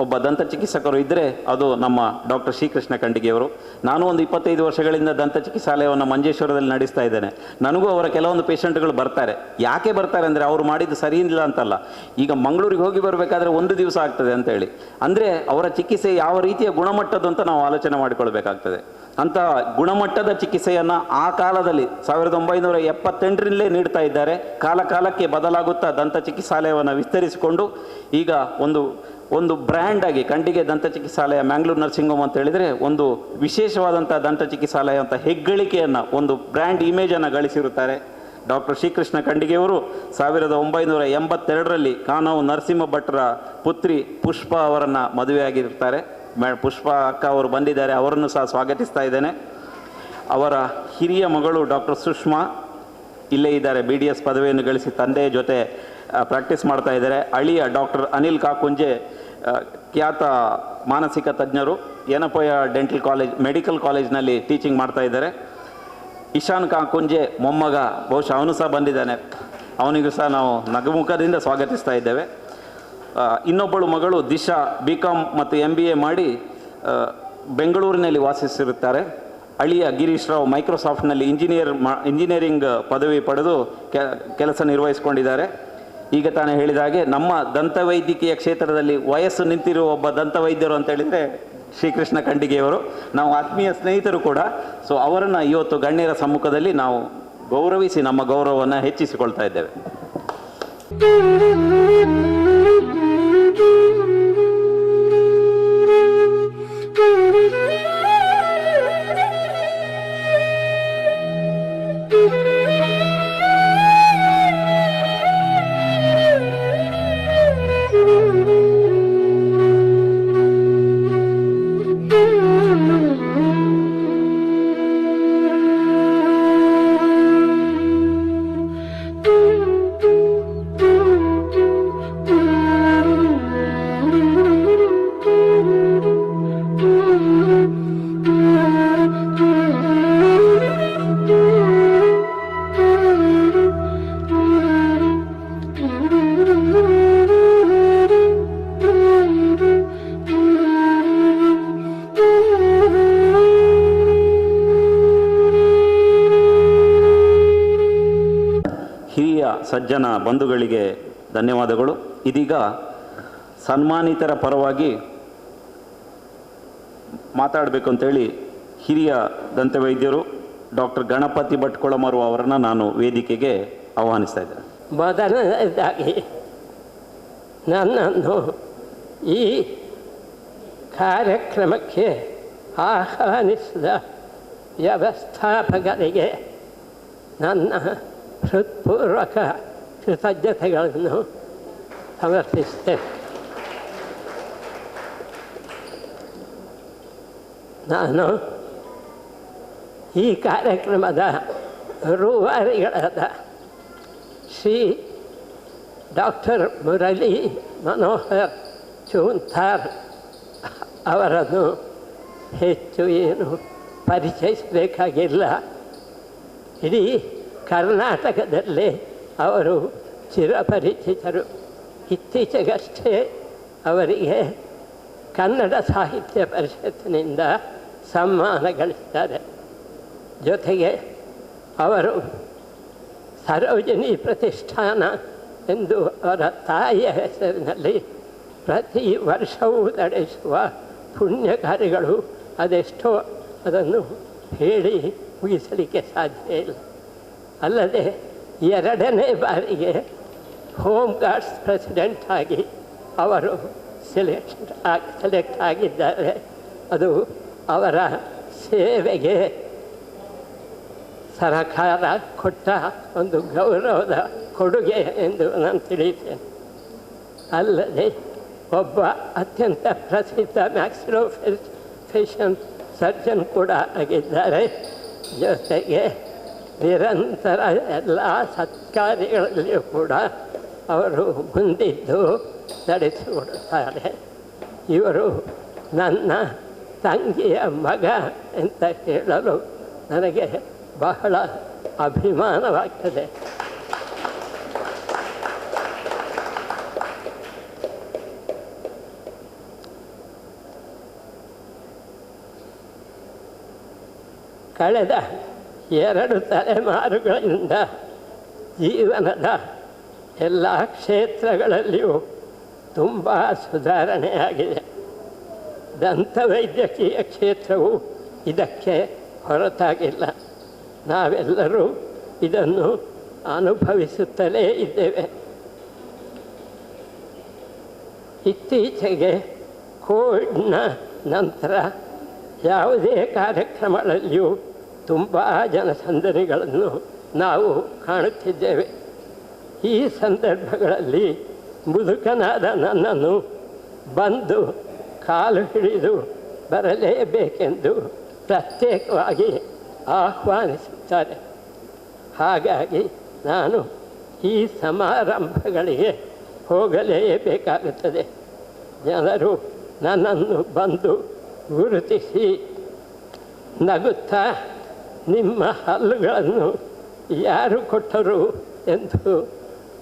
ಒಬ್ಬ ದಂತ ಚಿಕಿತ್ಸಕರು ಇದ್ದರೆ ಅದು ನಮ್ಮ ಡಾಕ್ಟರ್ ಶ್ರೀಕೃಷ್ಣ ಖಂಡಿಗೆಯವರು. ನಾನು ಒಂದು 25 ವರ್ಷಗಳಿಂದ ದಂತ ಚಿಕಿತ್ಸಾಲಯವನ್ನು ಮಂಜೇಶ್ವರದಲ್ಲಿ ನಡೆಸ್ತಾ ಇದ್ದೇನೆ. ನನಗೂ ಅವರ ಕೆಲವೊಂದು ಪೇಷಂಟ್ಗಳು ಬರ್ತಾರೆ. ಯಾಕೆ ಬರ್ತಾರೆ ಅಂದರೆ ಅವರು ಮಾಡಿದ್ದು ಸರಿ ಇಲ್ಲ ಅಂತಲ್ಲ, ಈಗ ಮಂಗಳೂರಿಗೆ ಹೋಗಿ ಬರಬೇಕಾದ್ರೆ 1 ದಿವಸ ಆಗ್ತದೆ ಅಂತೇಳಿ. ಅಂದರೆ ಅವರ ಚಿಕಿತ್ಸೆ ಯಾವ ರೀತಿಯ ಗುಣಮಟ್ಟದ್ದು ಅಂತ ನಾವು ಆಲೋಚನೆ ಮಾಡಿಕೊಳ್ಬೇಕಾಗ್ತದೆ. ಅಂಥ ಗುಣಮಟ್ಟದ ಚಿಕಿತ್ಸೆಯನ್ನು ಆ ಕಾಲದಲ್ಲಿ 1978ರಿಂದಲೇ ನೀಡ್ತಾ ಇದ್ದಾರೆ. ಕಾಲಕ್ಕೆ ಬದಲಾಗುತ್ತಾ ದಂತ ಚಿಕಿತ್ಸಾಲಯವನ್ನು ವಿಸ್ತರಿಸಿಕೊಂಡು ಈಗ ಒಂದು ಬ್ರ್ಯಾಂಡ್ ಆಗಿ ಖಂಡಿಗೆ ದಂತ ಚಿಕಿತ್ಸಾಲಯ ಮ್ಯಾಂಗ್ಳೂರು ನರ್ಸಿಂಗ್ ಹೋಮ್ ಅಂತ ಹೇಳಿದರೆ ಒಂದು ವಿಶೇಷವಾದಂಥ ದಂತ ಚಿಕಿತ್ಸಾಲಯ ಅಂತ ಹೆಗ್ಗಳಿಕೆಯನ್ನು, ಒಂದು ಬ್ರ್ಯಾಂಡ್ ಇಮೇಜನ್ನು ಗಳಿಸಿರುತ್ತಾರೆ. ಡಾಕ್ಟರ್ ಶ್ರೀಕೃಷ್ಣ ಖಂಡಿಗೆಯವರು 1982ರಲ್ಲಿ ಕಾನವು ನರಸಿಂಹ ಭಟ್ರ ಪುತ್ರಿ ಪುಷ್ಪ ಅವರನ್ನು ಮದುವೆಯಾಗಿರ್ತಾರೆ. ಪುಷ್ಪ ಅಕ್ಕ ಅವರು ಬಂದಿದ್ದಾರೆ, ಅವರನ್ನು ಸಹ ಸ್ವಾಗತಿಸ್ತಾ ಇದ್ದೇನೆ. ಅವರ ಹಿರಿಯ ಮಗಳು ಡಾಕ್ಟರ್ ಸುಷ್ಮಾ ಇಲ್ಲೇ ಇದ್ದಾರೆ, BDS ಪದವಿಯನ್ನು ಗಳಿಸಿ ತಂದೆಯ ಜೊತೆ ಪ್ರಾಕ್ಟೀಸ್ ಮಾಡ್ತಾ ಇದ್ದಾರೆ. ಅಳಿಯ ಡಾಕ್ಟರ್ ಅನಿಲ್ ಕಾಕುಂಜೆ ಖ್ಯಾತ ಮಾನಸಿಕ ತಜ್ಞರು, ಯನಪೋಯ ಮೆಡಿಕಲ್ ಕಾಲೇಜ್ನಲ್ಲಿ ಟೀಚಿಂಗ್ ಮಾಡ್ತಾ ಇದ್ದಾರೆ. ಇಶಾನ್ ಕಾಕುಂಜೆ ಮೊಮ್ಮಗ, ಬಹುಶಃ ಅವನು ಸಹ ಬಂದಿದ್ದಾನೆ, ಅವನಿಗೂ ಸಹ ನಾವು ನಗುಮುಖದಿಂದ ಸ್ವಾಗತಿಸ್ತಾ ಇದ್ದೇವೆ. ಇನ್ನೊಬ್ಬಳು ಮಗಳು ದಿಶಾ BCom ಮತ್ತು MBA ಮಾಡಿ ಬೆಂಗಳೂರಿನಲ್ಲಿ ವಾಸಿಸಿರುತ್ತಾರೆ. ಅಳಿಯ ಗಿರೀಶ್ ರಾವ್ ಮೈಕ್ರೋಸಾಫ್ಟ್ನಲ್ಲಿ ಇಂಜಿನಿಯರಿಂಗ್ ಪದವಿ ಪಡೆದು ಕೆಲಸ ನಿರ್ವಹಿಸಿಕೊಂಡಿದ್ದಾರೆ. ಈಗ ತಾನೇ ಹೇಳಿದ ಹಾಗೆ ನಮ್ಮ ದಂತವೈದ್ಯಕೀಯ ಕ್ಷೇತ್ರದಲ್ಲಿ ವಯಸ್ಸು ನಿಂತಿರುವ ಒಬ್ಬ ದಂತವೈದ್ಯರು ಅಂತ ಹೇಳಿದರೆ ಶ್ರೀಕೃಷ್ಣ ಖಂಡಿಗೆಯವರು, ನಾವು ಆತ್ಮೀಯ ಸ್ನೇಹಿತರು ಕೂಡ. ಸೊ ಅವರನ್ನು ಇವತ್ತು ಗಣ್ಯರ ಸಮ್ಮುಖದಲ್ಲಿ ನಾವು ಗೌರವಿಸಿ ನಮ್ಮ ಗೌರವವನ್ನು ಹೆಚ್ಚಿಸಿಕೊಳ್ತಾ ಇದ್ದೇವೆ. ಸಜ್ಜನ ಬಂಧುಗಳಿಗೆ ಧನ್ಯವಾದಗಳು. ಇದೀಗ ಸನ್ಮಾನಿತರ ಪರವಾಗಿ ಮಾತಾಡಬೇಕು ಅಂತೇಳಿ ಹಿರಿಯ ದಂತವೈದ್ಯರು ಡಾಕ್ಟರ್ ಗಣಪತಿ ಭಟ್ ಕೊಳಮರು ಅವರನ್ನು ನಾನು ವೇದಿಕೆಗೆ ಆಹ್ವಾನಿಸ್ತಾ ಇದ್ದೇನೆ. ಮೊದಲನೇದಾಗಿ ನನ್ನನ್ನು ಈ ಕಾರ್ಯಕ್ರಮಕ್ಕೆ ಆಹ್ವಾನಿಸಿದ ವ್ಯವಸ್ಥಾಪಕರಿಗೆ ನನ್ನ ಹೃತ್ಪೂರ್ವಕ ಕೃತಜ್ಞತೆಗಳನ್ನು ಸಮರ್ಪಿಸುತ್ತೇನೆ. ನಾನು ಈ ಕಾರ್ಯಕ್ರಮದ ರೂವಾರಿಗಳಾದ ಶ್ರೀ ಡಾಕ್ಟರ್ ಮುರಳಿ ಮನೋಹರ್ ಚೂಂತಾರ್ ಅವರನ್ನು ಹೆಚ್ಚು ಏನು ಪರಿಚಯಿಸಬೇಕಾಗಿಲ್ಲ. ಇಡೀ ಕರ್ನಾಟಕದಲ್ಲಿ ಅವರು ಚಿರಪರಿಚಿತರು. ಇತ್ತೀಚೆಗಷ್ಟೇ ಅವರಿಗೆ ಕನ್ನಡ ಸಾಹಿತ್ಯ ಪರಿಷತ್ತಿನಿಂದ ಸನ್ಮಾನ ಗಳಿಸಿದ್ದಾರೆ. ಜೊತೆಗೆ ಅವರು ಸರೋಜಿನಿ ಪ್ರತಿಷ್ಠಾನ ಎಂದು ಅವರ ತಾಯಿಯ ಹೆಸರಿನಲ್ಲಿ ಪ್ರತಿ ವರ್ಷವೂ ನಡೆಸುವ ಪುಣ್ಯ ಕಾರ್ಯಗಳು ಅದೆಷ್ಟೋ, ಅದನ್ನು ಹೇಳಿ ಮುಗಿಸಲಿಕ್ಕೆ ಸಾಧ್ಯ ಇಲ್ಲ. ಅಲ್ಲದೆ 2ನೇ ಬಾರಿಗೆ ಹೋಮ್ ಗಾರ್ಡ್ಸ್ ಪ್ರೆಸಿಡೆಂಟ್ ಆಗಿ ಅವರು ಸೆಲೆಕ್ಟ್ ಆಗಿದ್ದಾರೆ. ಅದು ಅವರ ಸೇವೆಗೆ ಸರಕಾರ ಕೊಟ್ಟ ಒಂದು ಗೌರವದ ಕೊಡುಗೆ ಎಂದು ನಾನು ತಿಳಿಯುತ್ತೇನೆ. ಅಲ್ಲದೆ ಒಬ್ಬ ಅತ್ಯಂತ ಪ್ರಸಿದ್ಧ ಮ್ಯಾಕ್ಸಿಲೋಫೇಶಿಯಲ್ ಸರ್ಜನ್ ಕೂಡ ಆಗಿದ್ದಾರೆ. ಜೊತೆಗೆ ನಿರಂತರ ಎಲ್ಲ ಸತ್ಕಾರ್ಯಗಳಲ್ಲಿಯೂ ಕೂಡ ಅವರು ಮುಂದಿದ್ದು ನಡೆಸಿಕೊಡುತ್ತಾರೆ. ಇವರು ನನ್ನ ತಂಗಿಯ ಮಗ ಅಂತ ಹೇಳಲು ನನಗೆ ಬಹಳ ಅಭಿಮಾನವಾಗ್ತದೆ. ಕಳೆದ 2 ತಲೆಮಾರುಗಳಿಂದ ಜೀವನದ ಎಲ್ಲ ಕ್ಷೇತ್ರಗಳಲ್ಲಿಯೂ ತುಂಬ ಸುಧಾರಣೆಯಾಗಿದೆ. ದಂತವೈದ್ಯಕೀಯ ಕ್ಷೇತ್ರವು ಇದಕ್ಕೆ ಹೊರತಾಗಿಲ್ಲ. ನಾವೆಲ್ಲರೂ ಇದನ್ನು ಅನುಭವಿಸುತ್ತಲೇ ಇದ್ದೇವೆ. ಇತ್ತೀಚೆಗೆ ಕೋವಿಡ್ನ ನಂತರ ಯಾವುದೇ ಕಾರ್ಯಕ್ರಮಗಳಲ್ಲಿಯೂ ತುಂಬ ಜನಸಂದಣಿಗಳನ್ನು ನಾವು ಕಾಣುತ್ತಿದ್ದೇವೆ. ಈ ಸಂದರ್ಭಗಳಲ್ಲಿ ಮುದುಕನಾದ ನನ್ನನ್ನು ಬಂದು ಕಾಲು ಹಿಡಿದು ಬರಲೇಬೇಕೆಂದು ಪ್ರತ್ಯೇಕವಾಗಿ ಆಹ್ವಾನಿಸುತ್ತಾರೆ. ಹಾಗಾಗಿ ನಾನು ಈ ಸಮಾರಂಭಗಳಿಗೆ ಹೋಗಲೇಬೇಕಾಗುತ್ತದೆ. ಜನರು ನನ್ನನ್ನು ಬಂದು ಗುರುತಿಸಿ ನಗುತ್ತಾ ನಿಮ್ಮ ಹಲ್ಲುಗಳನ್ನು ಯಾರು ಕೊಟ್ಟರು ಎಂದು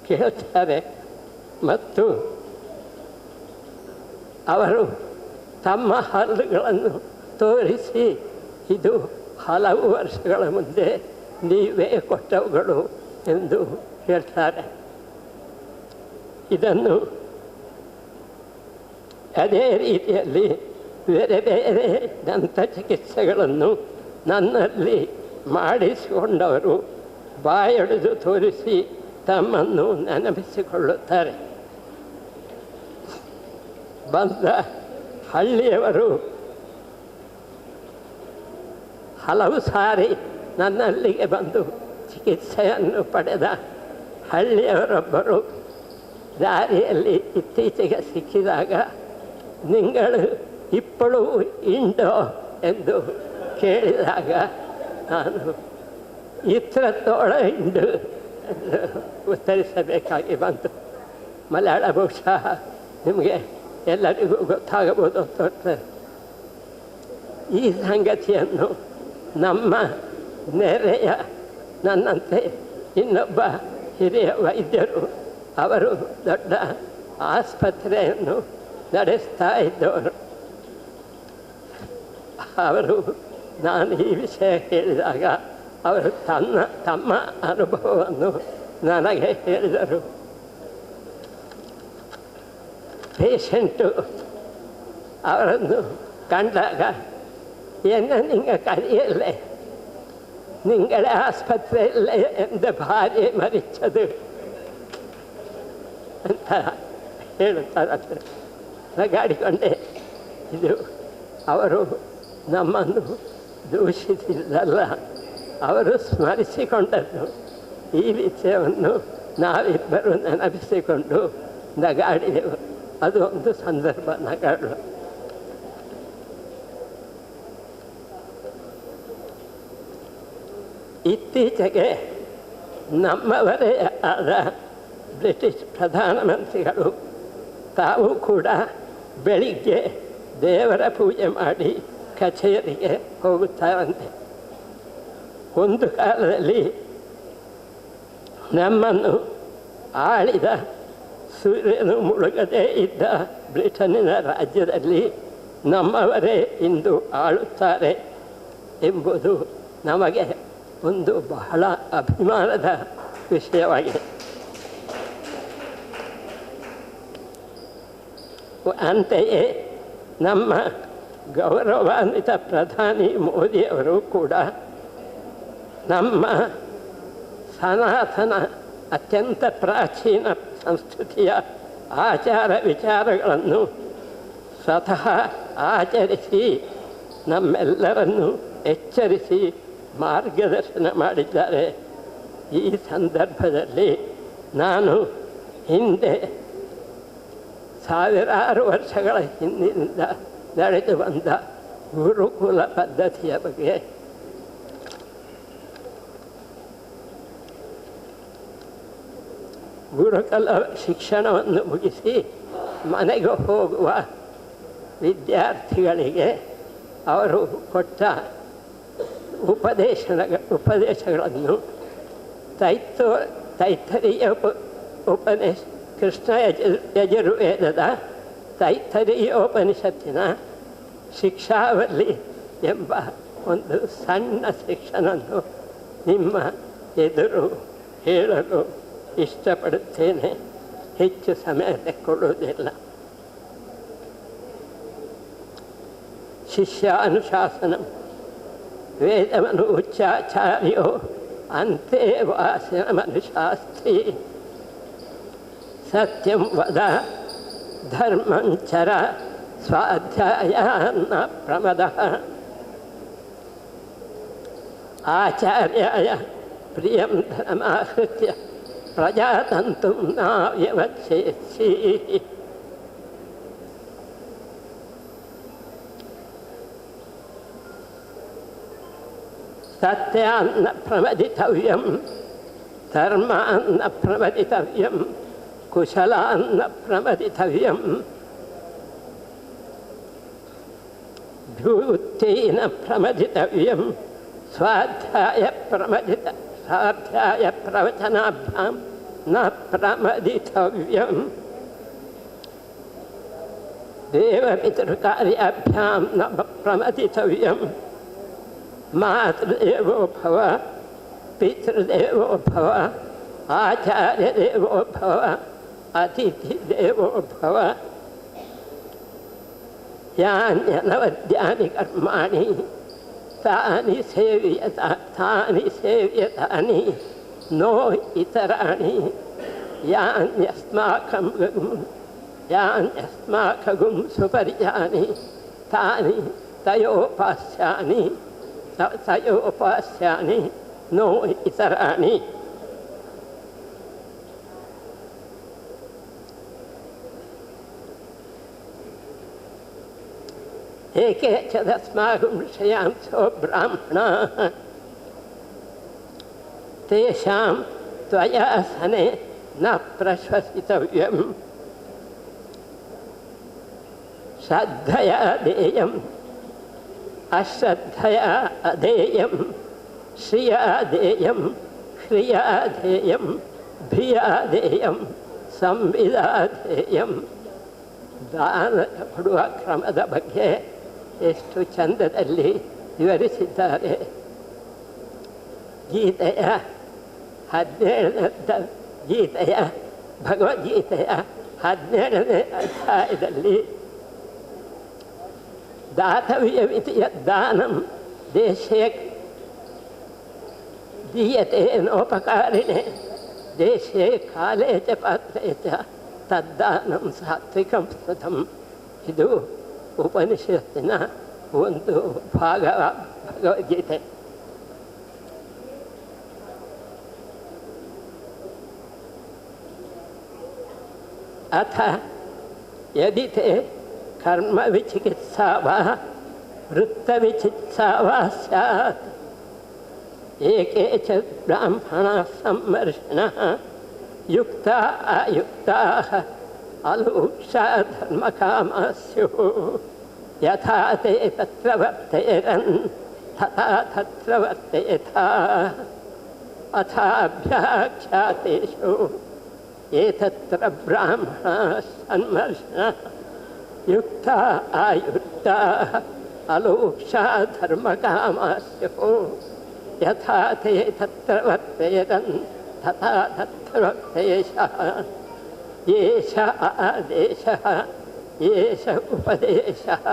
ಕೇಳ್ತಾರೆ. ಮತ್ತು ಅವರು ತಮ್ಮ ಹಲ್ಲುಗಳನ್ನು ತೋರಿಸಿ ಇದು ಹಲವು ವರ್ಷಗಳ ಮುಂದೆ ನೀವೇ ಕೊಟ್ಟವುಗಳು ಎಂದು ಹೇಳ್ತಾರೆ. ಇದನ್ನು ಅದೇ ರೀತಿಯಲ್ಲಿ ಬೇರೆ ಬೇರೆ ದಂತ ಚಿಕಿತ್ಸೆಗಳನ್ನು ನನ್ನಲ್ಲಿ ಮಾಡಿಸಿಕೊಂಡವರು ಬಾಯೊಡೆದು ತೋರಿಸಿ ತಮ್ಮನ್ನು ನೆನಪಿಸಿಕೊಳ್ಳುತ್ತಾರೆ. ಬಂದ ಹಳ್ಳಿಯವರು ಹಲವು ಸಾರಿ ನನ್ನಲ್ಲಿಗೆ ಬಂದು ಚಿಕಿತ್ಸೆಯನ್ನು ಪಡೆದ ಹಳ್ಳಿಯವರೊಬ್ಬರು ದಾರಿಯಲ್ಲಿ ಇತ್ತೀಚೆಗೆ ಸಿಕ್ಕಿದಾಗ ನಿಂಗಳು ಇಪ್ಪಳು ಇಂಡೋ ಎಂದು ಕೇಳಿದಾಗ ನಾನು ಇತ್ರತ್ತೋಳ ಇಂಡು ಎಂದು ಉತ್ತರಿಸಬೇಕಾಗಿ ಬಂತು. ಮಲಯಾಳ ಬಹುಶಃ ನಿಮಗೆ ಎಲ್ಲರಿಗೂ ಗೊತ್ತಾಗಬಹುದು ಅಂತ. ಈ ಸಂಗತಿಯನ್ನು ನಮ್ಮ ನೆರೆಯ ನನ್ನಂತೆ ಇನ್ನೊಬ್ಬ ಹಿರಿಯ ವೈದ್ಯರು, ಅವರು ದೊಡ್ಡ ಆಸ್ಪತ್ರೆಯನ್ನು ನಡೆಸ್ತಾ ಇದ್ದವರು, ಅವರು ನಾನು ಈ ವಿಷಯ ಹೇಳಿದಾಗ ಅವರು ತಮ್ಮ ಅನುಭವವನ್ನು ನನಗೆ ಹೇಳಿದರು. ಪೇಷಂಟು ಅವರನ್ನು ಕಂಡಾಗ ಏನು ನಿಂಗೆ ಕಲಿಯಲ್ಲೇ നിങ്ങളെ ആസ്പത്രിയിലെ എൻ്റെ ഭാര്യയെ മരിച്ചത് ಅಂತ ಹೇಳುತ್ತಾರಂತೆ. ನಗಾಡಿಕೊಂಡೆ ಇದು ಅವರು ನಮ್ಮನ್ನು ದೂಷಿಸಿದ್ದಲ್ಲ, ಅವರು ಸ್ಮರಿಸಿಕೊಂಡದ್ದು. ಈ ವಿಷಯವನ್ನು ನಾವಿಬ್ಬರು ನೆನಪಿಸಿಕೊಂಡು ನಗಾಡಿದೆವು. ಅದು ಒಂದು ಸಂದರ್ಭ ನಗಾಡು. ಇತ್ತೀಚೆಗೆ ನಮ್ಮವರೇ ಆದ ಬ್ರಿಟಿಷ್ ಪ್ರಧಾನಮಂತ್ರಿಗಳು ತಾವು ಕೂಡ ಬೆಳಿಗ್ಗೆ ದೇವರ ಪೂಜೆ ಮಾಡಿ ಕಚೇರಿಗೆ ಹೋಗುತ್ತಾರಂತೆ. ಒಂದು ಕಾಲದಲ್ಲಿ ನಮ್ಮನ್ನು ಆಳಿದ ಸೂರ್ಯನು ಮುಳುಗದೇ ಇದ್ದ ಬ್ರಿಟನ್ನಿನ ರಾಜ್ಯದಲ್ಲಿ ನಮ್ಮವರೇ ಇಂದು ಆಳುತ್ತಾರೆ ಎಂಬುದು ನಮಗೆ ಒಂದು ಬಹಳ ಅಭಿಮಾನದ ವಿಷಯವಾಗಿದೆ. ಅಂತೆಯೇ ನಮ್ಮ ಗೌರವಾನ್ವಿತ ಪ್ರಧಾನಿ ಮೋದಿಯವರು ಕೂಡ ನಮ್ಮ ಸನಾತನ ಅತ್ಯಂತ ಪ್ರಾಚೀನ ಸಂಸ್ಕೃತಿಯ ಆಚಾರ ವಿಚಾರಗಳನ್ನು ಸ್ವತಃ ಆಚರಿಸಿ ನಮ್ಮೆಲ್ಲರನ್ನು ಎಚ್ಚರಿಸಿ ಮಾರ್ಗದರ್ಶನ ಮಾಡಿದ್ದಾರೆ. ಈ ಸಂದರ್ಭದಲ್ಲಿ ನಾನು ಹಿಂದೆ ಸಾವಿರಾರು ವರ್ಷಗಳ ಹಿಂದಿನಿಂದ ನಡೆದು ಬಂದ ಗುರುಕುಲ ಪದ್ಧತಿಯ ಬಗ್ಗೆ ಗುರುಕುಲ ಶಿಕ್ಷಣವನ್ನು ಮುಗಿಸಿ ಮನೆಗೆ ಹೋಗುವ ವಿದ್ಯಾರ್ಥಿಗಳಿಗೆ ಅವರು ಕೊಟ್ಟ ಉಪದೇಶಗಳನ್ನು ತೈತ್ತರೀಯ ಕೃಷ್ಣ ಯಜುರ್ವೇದದ ತೈತ್ತರೀಯೋಪನಿಷತ್ತಿನ ಶಿಕ್ಷಾವಲ್ಲಿ ಎಂಬ ಒಂದು ಸಣ್ಣ ಶಿಕ್ಷಣವನ್ನು ನಿಮ್ಮ ಎದುರು ಹೇಳಲು ಇಷ್ಟಪಡುತ್ತೇನೆ. ಹೆಚ್ಚು ಸಮಯ ತೆಕ್ಕೊಳ್ಳುವುದಿಲ್ಲ. ಶಿಷ್ಯಾನುಶಾಸನ ವೇದಮನು ಉಚ್ಚಾಚಾರ್ಯೋ ಅಂತೆ ವಾಸನಮನುಶಾಸ್ತ್ರಿ ಸತ್ಯಂ ವದ ಧರ್ಮಂಚರ ಸ್ವಾಧ್ಯಾಯ ನ ಪ್ರಮದಃ ಆಚಾರ್ಯಾಯ ಪ್ರಿಯಂ ಧರ್ಮಾಹೃತ್ಯ ಪ್ರಜಾತಂತುಂ ನ ವ್ಯವಚ್ಛೇತ್ಸಿ. ಸತ್ಯಾನ್ನ ಪ್ರಮದಿತವ್ಯಂ ಧರ್ಮಾನ್ನ ಪ್ರಮದಿತವ್ಯಂ ಕುಶಲಾನ್ನ ಪ್ರಮದಿತವ್ಯಂ ಭೂತೇನ ಪ್ರಮದಿತವ್ಯಂ ಸ್ವಾಧ್ಯಾಯ ಪ್ರವಚನಾಭ್ಯಾಂ ನ ಪ್ರಮದಿತವ್ಯಂ ದೇವಪಿತೃಕಾರ್ಯಾಭ್ಯಾಂ ನ ಪ್ರಮದಿತವ್ಯಂ ಮಾತೃದೇವೋ ಭವ ಪಿತೃದೇವೋ ಭವ ಆಚಾರ್ಯದೇವೋ ಭವ ಅತಿಥಿದೇವೋ ಭವ ಯಾನ್ಯನವದ್ಯಾನಿ ಕರ್ಮಾಣಿ ತಾನಿ ಸೇವ್ಯತಾನಿ ನೋ ಇತರಾಣಿ ಯಾನ್ಯಸ್ಮಾಕಗುಂ ಸುಪರ್ಯಾನಿ ತಾನಿ ತಯೋಪಾಸ್ಯಾನಿ ನೋ ಇತರಾಣಿ. ಏಕೆ ಚ ತಸ್ಮಾಕಂ ಶ್ರೇಯಾಂಸೋ ಬ್ರಾಹ್ಮಣಾಃ ತೇಷಾಂ ತ್ವಯಾ ಸನೆ ನ ಪ್ರಶ್ವಸಿತವ್ಯಂ ಶ್ರದ್ಧಯಾ ದೇಯಂ ಅಶ್ರದ್ಧಯಾ ಅದೇಯಂ ಶ್ರಿಯಾ ದೇಯಂ ಹ್ರಿಯಾ ದೇಯಂ ಭಿಯಾ ದೇಯಂ ಸಂವಿದಾ ದೇಯಂ. ದಾನ ಕೊಡುವ ಕ್ರಮದ ಬಗ್ಗೆ ಎಷ್ಟು ಚಂದದಲ್ಲಿ ವಿವರಿಸಿದ್ದಾರೆ. ಭಗವದ್ಗೀತೆಯ 17ನೇ ಅಧ್ಯಾಯದಲ್ಲಿ ದಾತವ್ಯಮಿತಿ ಯದ್ದಾನಂ ದೇಶೇ ದೀಯತೆ ನೋಪಕಾರಿಣೆ ದೇಶೇ ಕಾಲೇ ಚ ಪಾತ್ರೇ ಚ ತದ್ದಾನಂ ಸಾತ್ವಿಕಂ ಸ್ಮೃತಂ. ಇದು ಉಪನಿಷತ್ತಿನ ಒಂದು ಭಾಗ ಭಗವದ್ಗೀತೆ. ಅಥ ಯದಿ ತೇ ಕರ್ಮ ವಿಚಿಕಿತ್ಸಾ ವಾ ವೃತ್ತವಿಚಿಕಿತ್ಸಾ ವಾ ಸ್ಯಾತ್ ಏಕೆ ಚ ಬ್ರಾಹ್ಮಣಾಃ ಸಂಮರ್ಷಿಣಃ ಯುಕ್ತಾ ಅಯುಕ್ತಾಃ ಅಲೂಕ್ಷಾ ಧರ್ಮಕಾಮಾಃ ಸ್ಯುಃ ಯಥಾ ತೇ ತತ್ರ ವರ್ತೇರನ್ ತಥಾ ತತ್ರ ವರ್ತೇತಾಃ ಅಥಾಭ್ಯಾಖ್ಯಾತೇಷು ಏತತ್ರ ಬ್ರಾಹ್ಮಣಾಃ ಸಂಮರ್ಷಿಣಃ ಯುಕ್ತಾ ಅಯುಕ್ತಾಃ ಅಲೂಕ್ಷಾ ಧರ್ಮಕಾಮಾಃ ಸ್ಯುಃ ಯಥಾ ತೇ ತತ್ರ ವರ್ತೇರನ್ ತಥಾ ತತ್ರ ವರ್ತೇಷಃ ಏಷ ಆದೇಶಃ ಏಷ ಉಪದೇಶಃ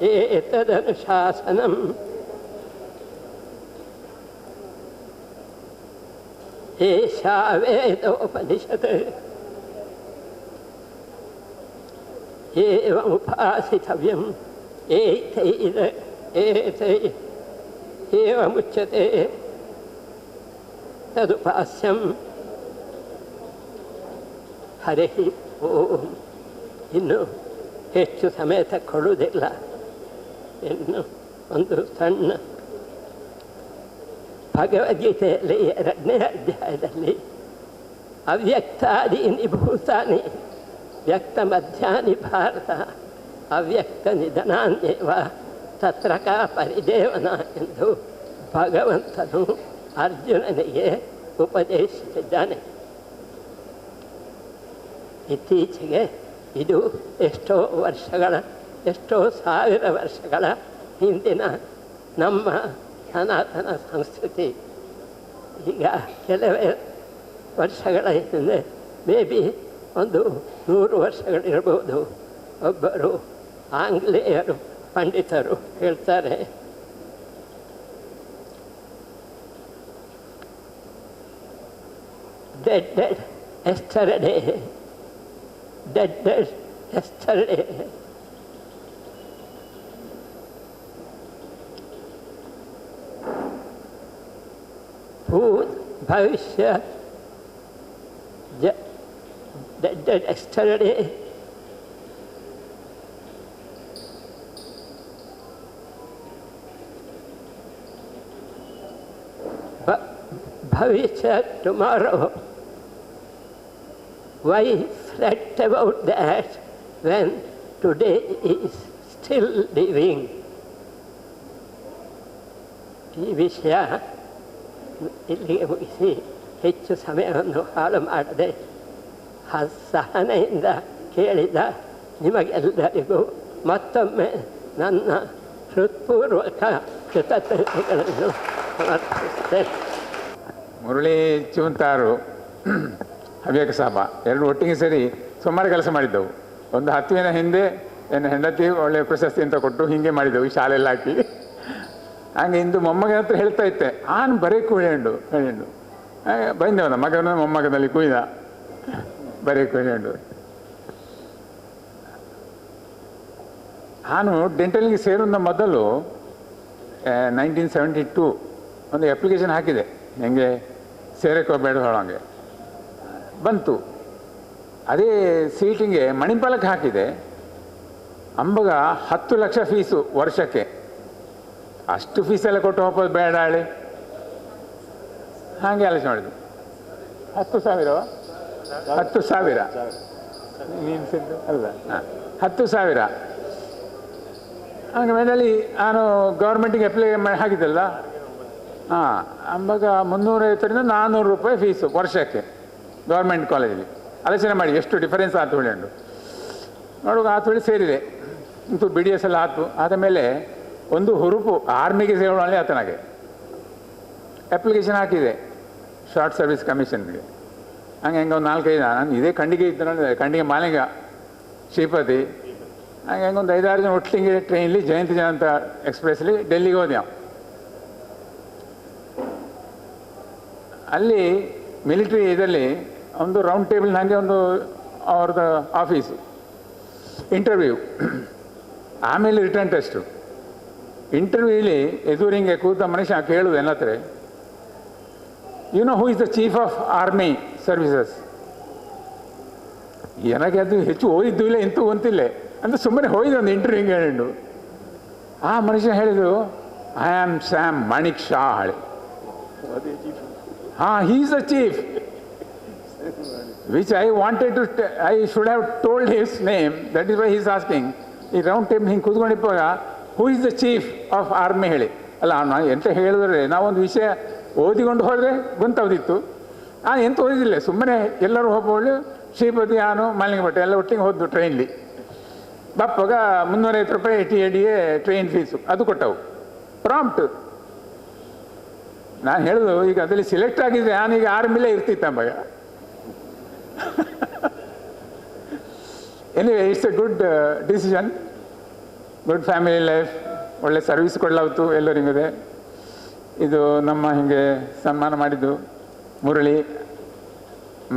ಏತದನುಶಾಸನಂ. ಏಷಾ ವೇದೋಪನಿಷತ್ ಏವಮುಪಾಸಿತವ್ಯಂ ಏವಮುಚ್ಯತೆ ತದುಪಾಸ್ಯಂ. ಹರಿ ಓಂ. ಇನ್ನು ಹೆಚ್ಚು ಸಮಯ ತಕ್ಕೊಳ್ಳುವುದಿಲ್ಲ. ಇನ್ನು ಒಂದು ಸಣ್ಣ ಭಗವದ್ಗೀತೆಯಲ್ಲಿ 2ನೇ ಅಧ್ಯಾಯದಲ್ಲಿ ಅವ್ಯಕ್ತಾದೀನಿ ಭೂತಾನಿ ವ್ಯಕ್ತ ಮಧ್ಯಾನಿ ಭಾರತ ಅವ್ಯಕ್ತ ನಿಧನಾನ್ಯೇವ ತತ್ರ ಕಾ ಪರಿದೇವನ ಎಂದು ಭಗವಂತನು ಅರ್ಜುನನಿಗೆ ಉಪದೇಶಿಸಿದ್ದಾನೆ. ಇತ್ತೀಚೆಗೆ ಇದು ಎಷ್ಟೋ ಸಾವಿರ ವರ್ಷಗಳ ಹಿಂದಿನ ನಮ್ಮ ಸನಾತನ ಸಂಸ್ಕೃತಿ. ಈಗ ಕೆಲವೇ ವರ್ಷಗಳ ಹಿಂದೆ ಮೇಬಿ ಒಂದು 100 ವರ್ಷಗಳಿರ್ಬೋದು. ಒಬ್ಬರು ಆಂಗ್ಲೇಯರು ಪಂಡಿತರು ಹೇಳ್ತಾರೆ, dead yesterday, dead yesterday. Bhut bhavishya dead yesterday. bhavishya tomorrow. Why fret about that when today is still living? ಈ ವಿಷಯ ಇಲ್ಲಿಗೆ ಮುಗಿಸಿ ಹೆಚ್ಚು ಸಮಯವನ್ನು ಹಾಳು ಮಾಡದೆ ಸಹನೆಯಿಂದ ಕೇಳಿದ ನಿಮಗೆಲ್ಲರಿಗೂ ಮತ್ತೊಮ್ಮೆ ನನ್ನ ಹೃತ್ಪೂರ್ವಕ ಕೃತಜ್ಞತೆಗಳನ್ನು ಸಮರ್ಪಿಸುತ್ತೇನೆ. ಮುರಳಿ ಚೂಂತಾರು ಹವ್ಯಕ ಸಾಬ ಎರಡು ಒಟ್ಟಿಗೆ ಸೇರಿ ಸುಮಾರು ಕೆಲಸ ಮಾಡಿದ್ದೆವು. ಒಂದು 10 ದಿನ ಹಿಂದೆ ಏನು ಹೆಂಡತಿ ಒಳ್ಳೆಯ ಪ್ರಶಸ್ತಿ ಅಂತ ಕೊಟ್ಟು ಹೀಗೆ ಮಾಡಿದ್ದೆವು ಈ ಶಾಲೆಯಲ್ಲಿ ಹಾಕಿ. ಹಂಗೆ ಇಂದು ಮೊಮ್ಮಗನ ಹತ್ರ ಹೇಳ್ತಾ ಇತ್ತೆ, ಆನು ಬರೀಕು ಹೇಳು ಬಂದವನ ಮಗನ ಮೊಮ್ಮಗನಲ್ಲಿ ಕುಯ್ದ ಬರೀಕು ಹೇಳು. ನಾನು ಡೆಂಟಲ್ಗೆ ಸೇರಿದ ಮೊದಲು 1972 ಒಂದು ಅಪ್ಲಿಕೇಶನ್ ಹಾಕಿದೆ, ಹೆಂಗೆ ಸೇರಕ್ಕೋ ಬೇಡ ಹೇಳೋಂಗೆ ಬಂತು. ಅದೇ ಸೀಟಿಗೆ ಮಣಿಪಾಲಕ್ಕೆ ಹಾಕಿದೆ. ಅಂಬಗ 10 ಲಕ್ಷ ಫೀಸು ವರ್ಷಕ್ಕೆ. ಅಷ್ಟು ಫೀಸೆಲ್ಲ ಕೊಟ್ಟು ಹೋಗೋದು ಬೇಡ ಹೇಳಿ ಹಾಗೆ ಆಲೋಚನೆ ಮಾಡಿದ್ವಿ. 10,000 ಅಲ್ಲ 10,000 ಹಂಗೆ ಮೇನಲ್ಲಿ ನಾನು ಗೌರ್ಮೆಂಟಿಗೆ ಅಪ್ಲೈ ಹಾಕಿದ್ದಲ್ಲ. ಹಾಂ, ಅಂಬಾಗ 350ರಿಂದ 400 ರೂಪಾಯಿ ಫೀಸು ವರ್ಷಕ್ಕೆ ಗೌರ್ಮೆಂಟ್ ಕಾಲೇಜಲ್ಲಿ. ಆಲೋಚನೆ ಮಾಡಿ ಎಷ್ಟು ಡಿಫರೆನ್ಸ್ ಆಯ್ತು ಹೇಳಿ ನೋಡುವಾಗ ಆತು ಹೇಳಿ ಸೇರಿದೆ. ಇಂತು ಬಿ ಡಿ ಎಸ್ ಎಲ್ಲ ಆಯ್ತು. ಆದಮೇಲೆ ಒಂದು ಹುರುಪು ಆರ್ಮಿಗೆ ಸೇರೋಣಲ್ಲಿ ಆತನಾಗೆ ಅಪ್ಲಿಕೇಶನ್ ಹಾಕಿದೆ ಶಾರ್ಟ್ ಸರ್ವಿಸ್ ಕಮಿಷನ್ಗೆ. ಹಂಗೆ ಹೆಂಗೆ ಒಂದು 4-5 ನಾನು ಇದೇ ಖಂಡಿಗೆ ಇದ್ದ ಖಂಡಿಗೆ ಮಾಲಿಂಗ ಶ್ರೀಪತಿ ಹಂಗೆ ಹೆಂಗೆ ಒಂದು 5-6 ಜನ ಒಟ್ಟಿಗೆ ಟ್ರೈನಲ್ಲಿ ಜಯಂತಿ ಜನ ಅಂತ ಎಕ್ಸ್ಪ್ರೆಸ್ಲಿ ಡೆಲ್ಲಿಗೆ ಹೋದೆ. ಅಲ್ಲಿ ಮಿಲಿಟ್ರಿ ಇದರಲ್ಲಿ ಒಂದು ರೌಂಡ್ ಟೇಬಲ್ ಹಾಗೆ ಒಂದು ಅವ್ರದ್ದು ಆಫೀಸು ಇಂಟರ್ವ್ಯೂ, ಆಮೇಲೆ ರಿಟರ್ನ್ ಟೆಸ್ಟು. ಇಂಟರ್ವ್ಯೂಲಿ ಎದುರಿಂಗೆ ಕೂತ ಮನುಷ್ಯ ಕೇಳುವುದು ಏನತ್ರ, you know who is the chief of army services. ನನಗೆ ಅದು ಹೆಚ್ಚು ಓದಿದ್ದು ಇಲ್ಲ ಇಂತೂ ಅಂತಿಲ್ಲ ಅಂತ ಸುಮ್ಮನೆ ಹೋಯ್ದು ಒಂದು ಇಂಟರ್ವ್ಯೂಗೆ ಹೇಳಿದ್ದು. ಆ ಮನುಷ್ಯ ಹೇಳಿದ್ರು, I am Sam Manekshaw ಹೇಳಿ. ಹಾಂ, he is the chief. Which I wanted to I should have told his name, that is why he's asking. ಈ ರೌಂಡ್ ಟೇಬಲ್ ಹಿಂಗೆ ಕೂತ್ಕೊಂಡಿಪ್ಪಾಗ who is the chief of army ಹೇಳಿ. ಅಲ್ಲ ನಾವು ಎಂತ ಹೇಳಿದ್ರೆ ನಾವೊಂದು ವಿಷಯ ಓದಿಕೊಂಡು ಹೋದರೆ ಗೊತ್ತಾಗ್ತಿತ್ತು. ನಾನು ಎಂತ ಓದಿದ್ದಿಲ್ಲ, ಸುಮ್ಮನೆ ಎಲ್ಲರೂ ಹೋಗೋಳು ಶ್ರೀಪತಿ ನಾನು ಮಾಲಿಂಗ ಭಟ್ ಎಲ್ಲ ಒಟ್ಟಿಗೆ ಹೋದ್ದು ಟ್ರೈನ್ಲಿ. ಬಪ್ಪಾಗ 350 ರೂಪಾಯಿ TADಗೆ ಟ್ರೈನ್ ಫೀಸು ಅದು ಕೊಟ್ಟವು ಪ್ರಾಂಪ್ಟ್. ನಾನು ಹೇಳೋದು ಈಗ ಅದರಲ್ಲಿ ಸಿಲೆಕ್ಟ್ ಆಗಿದ್ದೆ ನಾನೀಗ ಆರ್ಮಿಲೇ ಇರ್ತಿತ್ತು ಅಂಬಾಗ. Anyway it's a good decision, good family life, ಒಳ್ಳೆ ಸರ್ವಿಸ್ ಕೊಡಲಾಗ್ತು ಎಲ್ಲರಿಗಿದೆ. ಇದು ನಮ್ಮ ಹೀಗೆ ಸನ್ಮಾನ ಮಾಡಿದ್ದು ಮುರಳಿ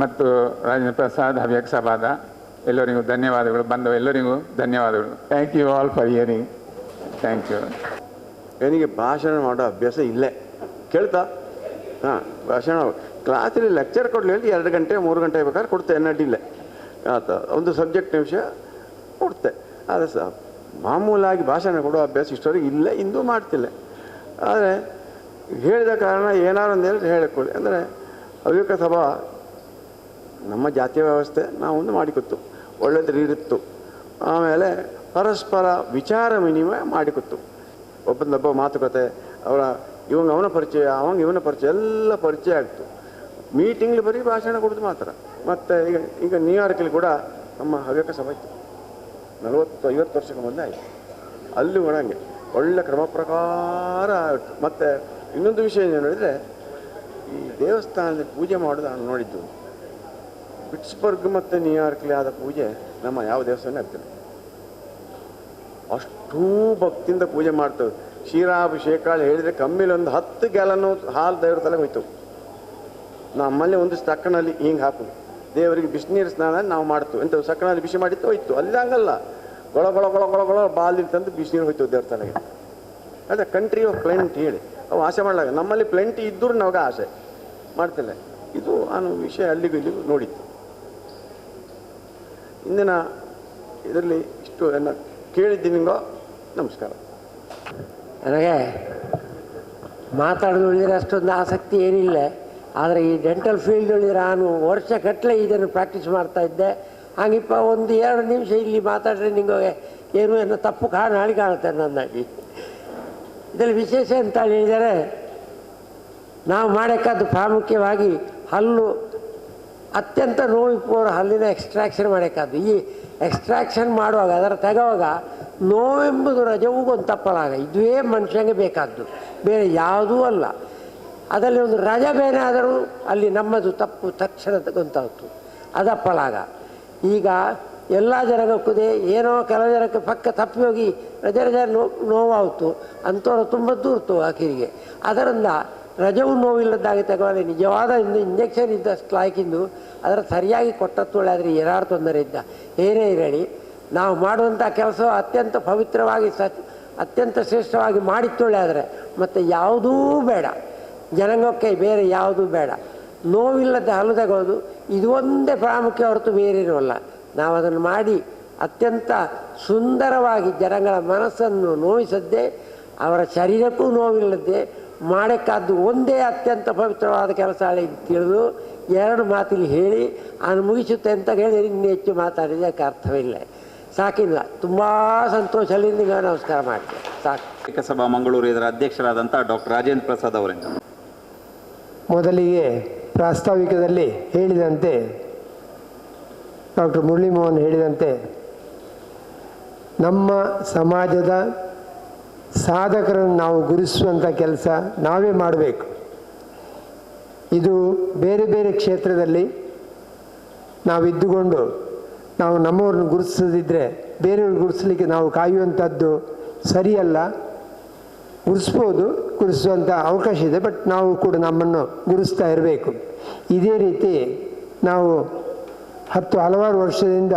ಮತ್ತು ರಾಜೇಂದ್ರ ಪ್ರಸಾದ್ ಹವ್ಯಕ ಸಭಾದ ಎಲ್ಲರಿಗೂ ಧನ್ಯವಾದಗಳು. ಬಂದವು ಎಲ್ಲರಿಗೂ ಧನ್ಯವಾದಗಳು. Thank you all for hearing. Thank you. ನನಗೆ ಭಾಷಣ ಮಾಡೋ ಅಭ್ಯಾಸ ಇಲ್ಲೇ ಕೇಳ್ತಾ. ಹಾಂ, ಭಾಷಣ ಕ್ಲಾಸಲ್ಲಿ ಲೆಕ್ಚರ್ ಕೊಡಲಿ 2 ಗಂಟೆ 3 ಗಂಟೆ ಬೇಕಾದ್ರೆ ಕೊಡ್ತೆ, ಅಡ್ಡಿಲ್ಲೇ ಆತ ಒಂದು ಸಬ್ಜೆಕ್ಟ್ ವಿಷಯ ಕೊಡ್ತೆ. ಆದರೆ ಮಾಮೂಲಾಗಿ ಭಾಷಣ ಕೊಡೋ ಅಭ್ಯಾಸ ಇಷ್ಟವರೆಗೆ ಇಲ್ಲ, ಇಂದೂ ಮಾಡ್ತಿಲ್ಲ. ಆದರೆ ಹೇಳಿದ ಕಾರಣ ಏನಾರು ಒಂದು ಹೇಳಿಕೊಳ್ಳಿ ಅಂದರೆ ಹವ್ಯಕ ಸಭಾ ನಮ್ಮ ಜಾತಿಯ ವ್ಯವಸ್ಥೆ ನಾವೊಂದು ಮಾಡಿಕೊತ್ತು, ಒಳ್ಳೆಯದು ಇರುತ್ತು. ಆಮೇಲೆ ಪರಸ್ಪರ ವಿಚಾರ ವಿನಿಮಯ ಮಾಡಿಕೊತ್ತು, ಒಬ್ಬೊಬ್ಬ ಮಾತುಕತೆ, ಅವನ ಪರಿಚಯ ಇವನ ಪರಿಚಯ ಎಲ್ಲ ಪರಿಚಯ ಆಗ್ತು. ಮೀಟಿಂಗ್ಲಿ ಬರೀ ಭಾಷಣ ಕೊಡೋದು ಮಾತ್ರ. ಮತ್ತು ಈಗ ನ್ಯೂಯಾರ್ಕಲ್ಲಿ ಕೂಡ ನಮ್ಮ ಹವ್ಯಕ ಸಭಾ ಇತ್ತು, 40-50 ವರ್ಷಕ್ಕೆ ಮೊದಲೇ ಆಯಿತು. ಅಲ್ಲಿ ಕೂಡ ಹಂಗೆ ಒಳ್ಳೆ ಕ್ರಮ ಪ್ರಕಾರ ಆಯಿತು. ಮತ್ತು ಇನ್ನೊಂದು ವಿಷಯ ಏನು ಹೇಳಿದರೆ, ಈ ದೇವಸ್ಥಾನದಲ್ಲಿ ಪೂಜೆ ಮಾಡೋದು ನಾನು ನೋಡಿದ್ದು. ಪಿಟ್ಸ್ಬರ್ಗ್ ಮತ್ತು ನ್ಯೂಯಾರ್ಕ್ಲಿ ಆದ ಪೂಜೆ ನಮ್ಮ ಯಾವ ದೇವಸ್ಥಾನ ಆಗ್ತದೆ, ಅಷ್ಟೂ ಭಕ್ತಿಯಿಂದ ಪೂಜೆ ಮಾಡ್ತೇವೆ. ಕ್ಷೀರಾಭಿಷೇಕ ಹೇಳಿದರೆ ಕಮ್ಮಿಲಿ ಒಂದು 10 ಗ್ಯಾಲನ್ನು ಹಾಲು ದೇವ್ರ ತಲೆಗೆ ಹೋಯ್ತು. ನಮ್ಮಲ್ಲಿ ಒಂದು ಸಕ್ಕನಲ್ಲಿ ಹಿಂಗೆ ಹಾಕೋದು, ದೇವರಿಗೆ ಬಿಸಿನೀರು ಸ್ನಾನ ನಾವು ಮಾಡ್ತೀವಿ ಎಂತ ಸಕ್ಕನಲ್ಲಿ ಬಿಸಿ ಮಾಡಿತ್ತು ಹೋಯ್ತು. ಅಲ್ಲಿ ಹಂಗಲ್ಲ, ಗೊಳ ಗೊಳ ಗೊಳ ಗೊಳ ಗೊಳ ಬಾಲಿ ತಂದು ಬಿಸಿನೀರು ಹೋಯ್ತು ದೇವ್ರ ತಲೆಗೆ. ಅದೇ ಕಂಟ್ರಿ ಆಫ್ ಪ್ಲೆಂಟಿ ಹೇಳಿ ಅವು ಆಸೆ ಮಾಡಲಾಗ. ನಮ್ಮಲ್ಲಿ ಪ್ಲೆಂಟಿ ಇದ್ದರೂ ನಾವಾಗ ಆಸೆ ಮಾಡ್ತಿಲ್ಲ. ಇದು ನಾನು ವಿಷಯ ಅಲ್ಲಿಗೂ ಇಲ್ಲಿಗೂ ನೋಡಿದ್ದು. ಇಂದಿನ ಇದರಲ್ಲಿ ಇಷ್ಟು ಎಲ್ಲ ಕೇಳಿದ್ದೀನಿಗೋ. ನಮಸ್ಕಾರ. ನನಗೆ ಮಾತಾಡೋದು ಉಳಿದ್ರೆ ಅಷ್ಟೊಂದು ಆಸಕ್ತಿ ಏನಿಲ್ಲ, ಆದರೆ ಈ ಡೆಂಟಲ್ ಫೀಲ್ಡಲ್ಲಿ ನಾನು ವರ್ಷಗಟ್ಟಲೆ ಇದನ್ನು ಪ್ರಾಕ್ಟೀಸ್ ಮಾಡ್ತಾಯಿದ್ದೆ. ಹಾಗಿಪ್ಪ 1-2 ನಿಮಿಷ ಇಲ್ಲಿ ಮಾತಾಡಿದ್ರೆ ನಿಮಗೆ ಏನೋ ತಪ್ಪು ನಾಳೆ ಕಾಣುತ್ತೆ ನನ್ನಾಗಿ. ಇದರಲ್ಲಿ ವಿಶೇಷ ಅಂತ ಹೇಳಿದರೆ ನಾವು ಮಾಡೋಕ್ಕಾದ್ದು ಪ್ರಾಮುಖ್ಯವಾಗಿ ಹಲ್ಲು ಅತ್ಯಂತ ನೋವಿಪ್ಪೋರ ಹಲ್ಲಿನ ಎಕ್ಸ್ಟ್ರಾಕ್ಷನ್ ಮಾಡೋಕ್ಕಾದ್ದು. ಈ ಎಕ್ಸ್ಟ್ರಾಕ್ಷನ್ ಮಾಡುವಾಗ ಅದರ ತೆಗೆಯುವಾಗ ನೋವೆಂಬುದು ರಜವೂ ಒಂದು ತಪ್ಪಲಾಗ. ಇದುವೇ ಮನುಷ್ಯನಿಗೆ ಬೇಕಾದ್ದು, ಬೇರೆ ಯಾವುದೂ ಅಲ್ಲ. ಅದರಲ್ಲಿ ಒಂದು ರಜ ಬೇರೆ ಆದರೂ ಅಲ್ಲಿ ನಮ್ಮದು ತಪ್ಪು ತಕ್ಷಣ ಗೊತ್ತಾಗ್ತು, ಅದಪ್ಪಲಾಗ. ಈಗ ಎಲ್ಲ ಜನಕ್ಕೂ ಏನೋ ಕೆಲವು ಜನಕ್ಕೆ ಪಕ್ಕ ತಪ್ಪಿ ಹೋಗಿ ರಜೆ ನೋವಾಯಿತು ಅಂಥವ್ರು ತುಂಬ ದೂರ್ತು ಆಖಿರಿಗೆ. ಅದರಿಂದ ರಜವು ನೋವಿಲ್ಲದಾಗಿ ತಗೊಳ್ಳಿ ನಿಜವಾದ ಇಂಜೆಕ್ಷನ್ ಇದ್ದಷ್ಟು ಲಾಯ್ಕಿಂದು ಅದರ ಸರಿಯಾಗಿ ಕೊಟ್ಟತ್ತೊಳ್ಳೆ ಆದರೆ ಏನಾರು ತೊಂದರೆ ಇದ್ದ ಏನೇ ಇರಲಿ ನಾವು ಮಾಡುವಂಥ ಕೆಲಸ ಅತ್ಯಂತ ಪವಿತ್ರವಾಗಿ ಅತ್ಯಂತ ಶ್ರೇಷ್ಠವಾಗಿ ಮಾಡಿತ್ತೊಳ್ಳೆ ಆದರೆ ಮತ್ತು ಯಾವುದೂ ಬೇಡ, ಜನಾಂಗಕ್ಕೆ ಬೇರೆ ಯಾವುದೂ ಬೇಡ. ನೋವಿಲ್ಲದ ಹಲ್ಲು ತಗೊಳ್ಳೋದು ಇದು ಒಂದೇ ಪ್ರಾಮುಖ್ಯ ಹೊರತು ಬೇರೆ ಇರೋಲ್ಲ. ನಾವು ಅದನ್ನು ಮಾಡಿ ಅತ್ಯಂತ ಸುಂದರವಾಗಿ ಜನಗಳ ಮನಸ್ಸನ್ನು ನೋವಿಸದ್ದೇ, ಅವರ ಶರೀರಕ್ಕೂ ನೋವಿಲ್ಲದೆ ಮಾಡೋಕ್ಕಾದ್ದು ಒಂದೇ ಅತ್ಯಂತ ಪವಿತ್ರವಾದ ಕೆಲಸ ತಿಳಿದು 2 ಮಾತಿಲ್ಲಿ ಹೇಳಿ ನಾನು ಮುಗಿಸುತ್ತೆ ಅಂತ ಹೇಳಿ ಇನ್ನೂ ಹೆಚ್ಚು ಮಾತಾಡಿದ್ದಕ್ಕೆ ಅರ್ಥವಿಲ್ಲ, ಸಾಕಿಲ್ಲ. ತುಂಬ ಸಂತೋಷದಲ್ಲಿ ನಿಮಗೆ ನಮಸ್ಕಾರ ಮಾಡ್ತೇನೆ, ಸಾಕು. ಏಕಸಭಾ ಮಂಗಳೂರು ಇದರ ಅಧ್ಯಕ್ಷರಾದಂಥ ಡಾಕ್ಟರ್ ರಾಜೇಂದ್ರ ಪ್ರಸಾದ್ ಅವರಿಂದ. ಮೊದಲಿಗೆ ಪ್ರಾಸ್ತಾವಿಕದಲ್ಲಿ ಹೇಳಿದಂತೆ ಡಾಕ್ಟರ್ ಮುರಳಿ ಮೋಹನ್ ಹೇಳಿದಂತೆ ನಮ್ಮ ಸಮಾಜದ ಸಾಧಕರನ್ನು ನಾವು ಗುರುತಿಸುವಂಥ ಕೆಲಸ ನಾವೇ ಮಾಡಬೇಕು. ಇದು ಬೇರೆ ಬೇರೆ ಕ್ಷೇತ್ರದಲ್ಲಿ ನಾವು ಇದ್ದುಕೊಂಡು ನಾವು ನಮ್ಮವ್ರನ್ನ ಗುರುತಿಸದಿದ್ದರೆ ಬೇರೆಯವ್ರನ್ನ ಗುರುತಿಸಲಿಕ್ಕೆ ನಾವು ಕಾಯುವಂಥದ್ದು ಸರಿಯಲ್ಲ. ಗುರುತಿಸ್ಬೋದು, ಗುರುತಿಸುವಂಥ ಅವಕಾಶ ಇದೆ, ಬಟ್ ನಾವು ಕೂಡ ನಮ್ಮನ್ನು ಗುರುತಿಸ್ತಾ ಇರಬೇಕು. ಇದೇ ರೀತಿ ನಾವು ಹಲವಾರು ವರ್ಷದಿಂದ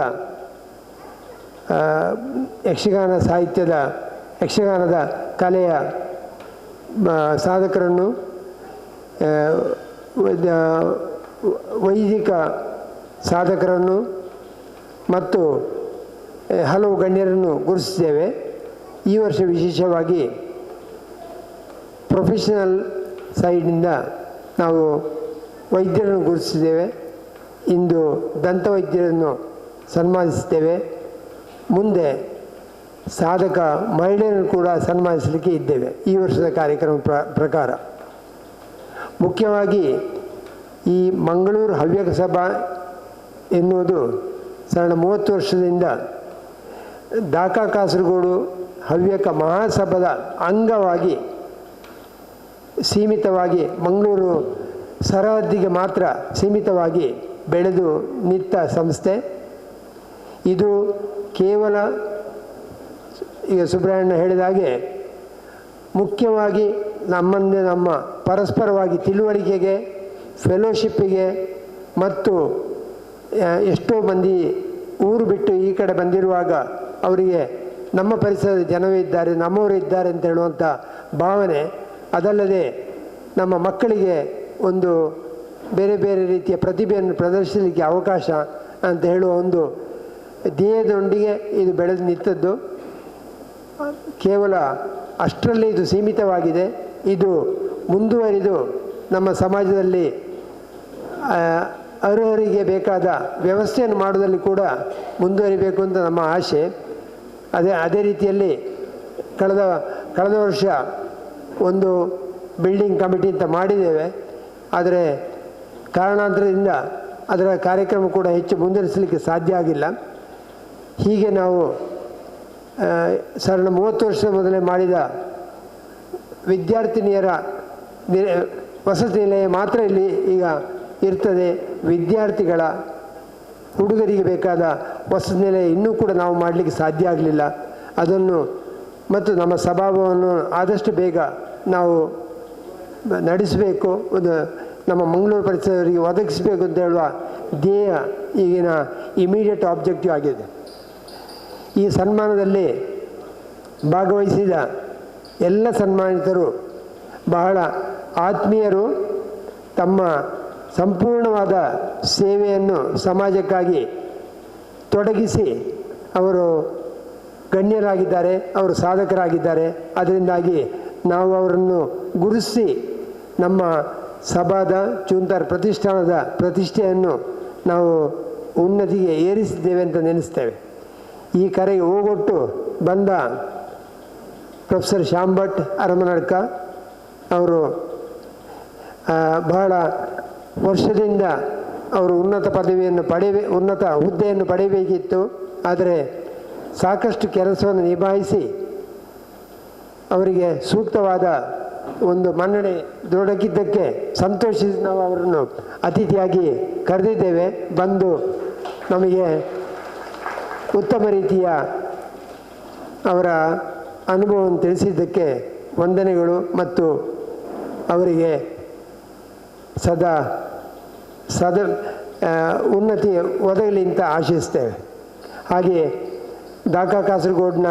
ಯಕ್ಷಗಾನ ಸಾಹಿತ್ಯದ ಯಕ್ಷಗಾನದ ಕಲೆಯ ಸಾಧಕರನ್ನು ವೈದಿಕ ಸಾಧಕರನ್ನು ಮತ್ತು ಹಲವು ಗಣ್ಯರನ್ನು ಗುರುತಿಸಿದ್ದೇವೆ. ಈ ವರ್ಷ ವಿಶೇಷವಾಗಿ ಪ್ರೊಫೆಷನಲ್ ಸೈಡಿಂದ ನಾವು ವೈದ್ಯರನ್ನು ಗುರುತಿಸಿದ್ದೇವೆ. ಇಂದು ದಂತವೈದ್ಯರನ್ನು ಸನ್ಮಾನಿಸಿದ್ದೇವೆ. ಮುಂದೆ ಸಾಧಕ ಮಹಿಳೆಯರನ್ನು ಕೂಡ ಸನ್ಮಾನಿಸಲಿಕ್ಕೆ ಇದ್ದೇವೆ ಈ ವರ್ಷದ ಕಾರ್ಯಕ್ರಮ ಪ್ರಕಾರ. ಮುಖ್ಯವಾಗಿ ಈ ಮಂಗಳೂರು ಹವ್ಯಕ ಸಭಾ ಎನ್ನುವುದು ಸಾಧಾರಣ 30 ವರ್ಷದಿಂದ ದ.ಕ. ಕಾಸರಗೋಡು ಹವ್ಯಕ ಮಹಾಸಭಾದ ಅಂಗವಾಗಿ ಸೀಮಿತವಾಗಿ ಮಂಗಳೂರು ಸರಹದ್ದಿಗೆ ಮಾತ್ರ ಸೀಮಿತವಾಗಿ ಬೆಳೆದು ನಿಂತ ಸಂಸ್ಥೆ ಇದು. ಕೇವಲ ಈಗ ಸುಬ್ರಹ್ಮಣ್ಯ ಹೇಳಿದ ಹಾಗೆ ಮುಖ್ಯವಾಗಿ ನಮ್ಮ ಪರಸ್ಪರವಾಗಿ ತಿಳುವಳಿಕೆಗೆ, ಫೆಲೋಶಿಪ್ಪಿಗೆ ಮತ್ತು ಎಷ್ಟೋ ಮಂದಿ ಊರು ಬಿಟ್ಟು ಈ ಕಡೆ ಬಂದಿರುವಾಗ ಅವರಿಗೆ ನಮ್ಮ ಪರಿಸರದ ಜನವೇ ಇದ್ದಾರೆ, ನಮ್ಮವರೇ ಇದ್ದಾರೆ ಅಂತ ಹೇಳುವಂಥ ಭಾವನೆ. ಅದಲ್ಲದೆ ನಮ್ಮ ಮಕ್ಕಳಿಗೆ ಒಂದು ಬೇರೆ ಬೇರೆ ರೀತಿಯ ಪ್ರತಿಭೆಯನ್ನು ಪ್ರದರ್ಶಿಸಲಿಕ್ಕೆ ಅವಕಾಶ ಅಂತ ಹೇಳುವ ಒಂದು ಧ್ಯೇಯದೊಂದಿಗೆ ಇದು ಬೆಳೆದು ನಿಂತದ್ದು. ಕೇವಲ ಅಷ್ಟರಲ್ಲಿ ಇದು ಸೀಮಿತವಾಗಿದೆ. ಇದು ಮುಂದುವರಿದು ನಮ್ಮ ಸಮಾಜದಲ್ಲಿ ಅರ್ಹರಿಗೆ ಬೇಕಾದ ವ್ಯವಸ್ಥೆಯನ್ನು ಮಾಡೋದಲ್ಲಿ ಕೂಡ ಮುಂದುವರಿಬೇಕು ಅಂತ ನಮ್ಮ ಆಶೆ. ಅದೇ ರೀತಿಯಲ್ಲಿ ಕಳೆದ ವರ್ಷ ಒಂದು ಬಿಲ್ಡಿಂಗ್ ಕಮಿಟಿ ಅಂತ ಮಾಡಿದ್ದೇವೆ. ಆದರೆ ಕಾರಣಾಂತರದಿಂದ ಅದರ ಕಾರ್ಯಕ್ರಮ ಕೂಡ ಹೆಚ್ಚು ಮುಂದುವರಿಸಲಿಕ್ಕೆ ಸಾಧ್ಯ ಆಗಿಲ್ಲ. ಹೀಗೆ ನಾವು ಸಾಧಾರಣ 30 ವರ್ಷದ ಮೊದಲೇ ಮಾಡಿದ ವಿದ್ಯಾರ್ಥಿನಿಯರ ವಸತಿ ನಿಲಯ ಮಾತ್ರ ಇಲ್ಲಿ ಈಗ ಇರ್ತದೆ. ವಿದ್ಯಾರ್ಥಿಗಳ ಹುಡುಗರಿಗೆ ಬೇಕಾದ ವಸತಿ ನಿಲಯ ಇನ್ನೂ ಕೂಡ ನಾವು ಮಾಡಲಿಕ್ಕೆ ಸಾಧ್ಯ ಆಗಲಿಲ್ಲ. ಅದನ್ನು ಮತ್ತು ನಮ್ಮ ಸ್ವಭಾವವನ್ನು ಆದಷ್ಟು ಬೇಗ ನಾವು ನಡೆಸಬೇಕು, ಒಂದು ನಮ್ಮ ಮಂಗಳೂರು ಪರಿಸರವರಿಗೆ ಒದಗಿಸಬೇಕು ಅಂತ ಹೇಳುವ ಧ್ಯೇಯ ಈಗಿನ ಇಮಿಡಿಯೇಟ್ ಆಬ್ಜೆಕ್ಟಿವ್ ಆಗಿದೆ. ಈ ಸನ್ಮಾನದಲ್ಲಿ ಭಾಗವಹಿಸಿದ ಎಲ್ಲ ಸನ್ಮಾನಿತರು ಬಹಳ ಆತ್ಮೀಯರು. ತಮ್ಮ ಸಂಪೂರ್ಣವಾದ ಸೇವೆಯನ್ನು ಸಮಾಜಕ್ಕಾಗಿ ತೊಡಗಿಸಿ ಅವರು ಗಣ್ಯರಾಗಿದ್ದಾರೆ, ಅವರು ಸಾಧಕರಾಗಿದ್ದಾರೆ. ಅದರಿಂದಾಗಿ ನಾವು ಅವರನ್ನು ಗುರುತಿಸಿ ನಮ್ಮ ಸಭಾದ ಚೂಂತಾರ್ ಪ್ರತಿಷ್ಠಾನದ ಪ್ರತಿಷ್ಠೆಯನ್ನು ನಾವು ಉನ್ನತಿಗೆ ಏರಿಸಿದ್ದೇವೆ ಅಂತ ನೆನೆಸ್ತೇವೆ. ಈ ಕರೆಗೆ ಹೋಗೊಟ್ಟು ಬಂದ ಪ್ರೊಫೆಸರ್ ಶ್ಯಾಮ್ ಭಟ್ ಅರಮನಡ್ಕ ಅವರು ಬಹಳ ವರ್ಷದಿಂದ ಅವರು ಉನ್ನತ ಪದವಿಯನ್ನು ಉನ್ನತ ಹುದ್ದೆಯನ್ನು ಪಡೆಯಬೇಕಿತ್ತು. ಆದರೆ ಸಾಕಷ್ಟು ಕೆಲಸವನ್ನು ನಿಭಾಯಿಸಿ ಅವರಿಗೆ ಸೂಕ್ತವಾದ ಒಂದು ಮನ್ನಣೆ ದೊರಕಿದ್ದಕ್ಕೆ ಸಂತೋಷಿಸಿ ನಾವು ಅವರನ್ನು ಅತಿಥಿಯಾಗಿ ಕರೆದಿದ್ದೇವೆ. ಬಂದು ನಮಗೆ ಉತ್ತಮ ರೀತಿಯ ಅವರ ಅನುಭವವನ್ನು ತಿಳಿಸಿದ್ದಕ್ಕೆ ವಂದನೆಗಳು ಮತ್ತು ಅವರಿಗೆ ಸದಾ ಉನ್ನತಿ ಒದಗಲಿ ಅಂತ ಆಶಿಸ್ತೇವೆ. ಹಾಗೆಯೇ ದ.ಕ. ಕಾಸರಗೋಡಿನ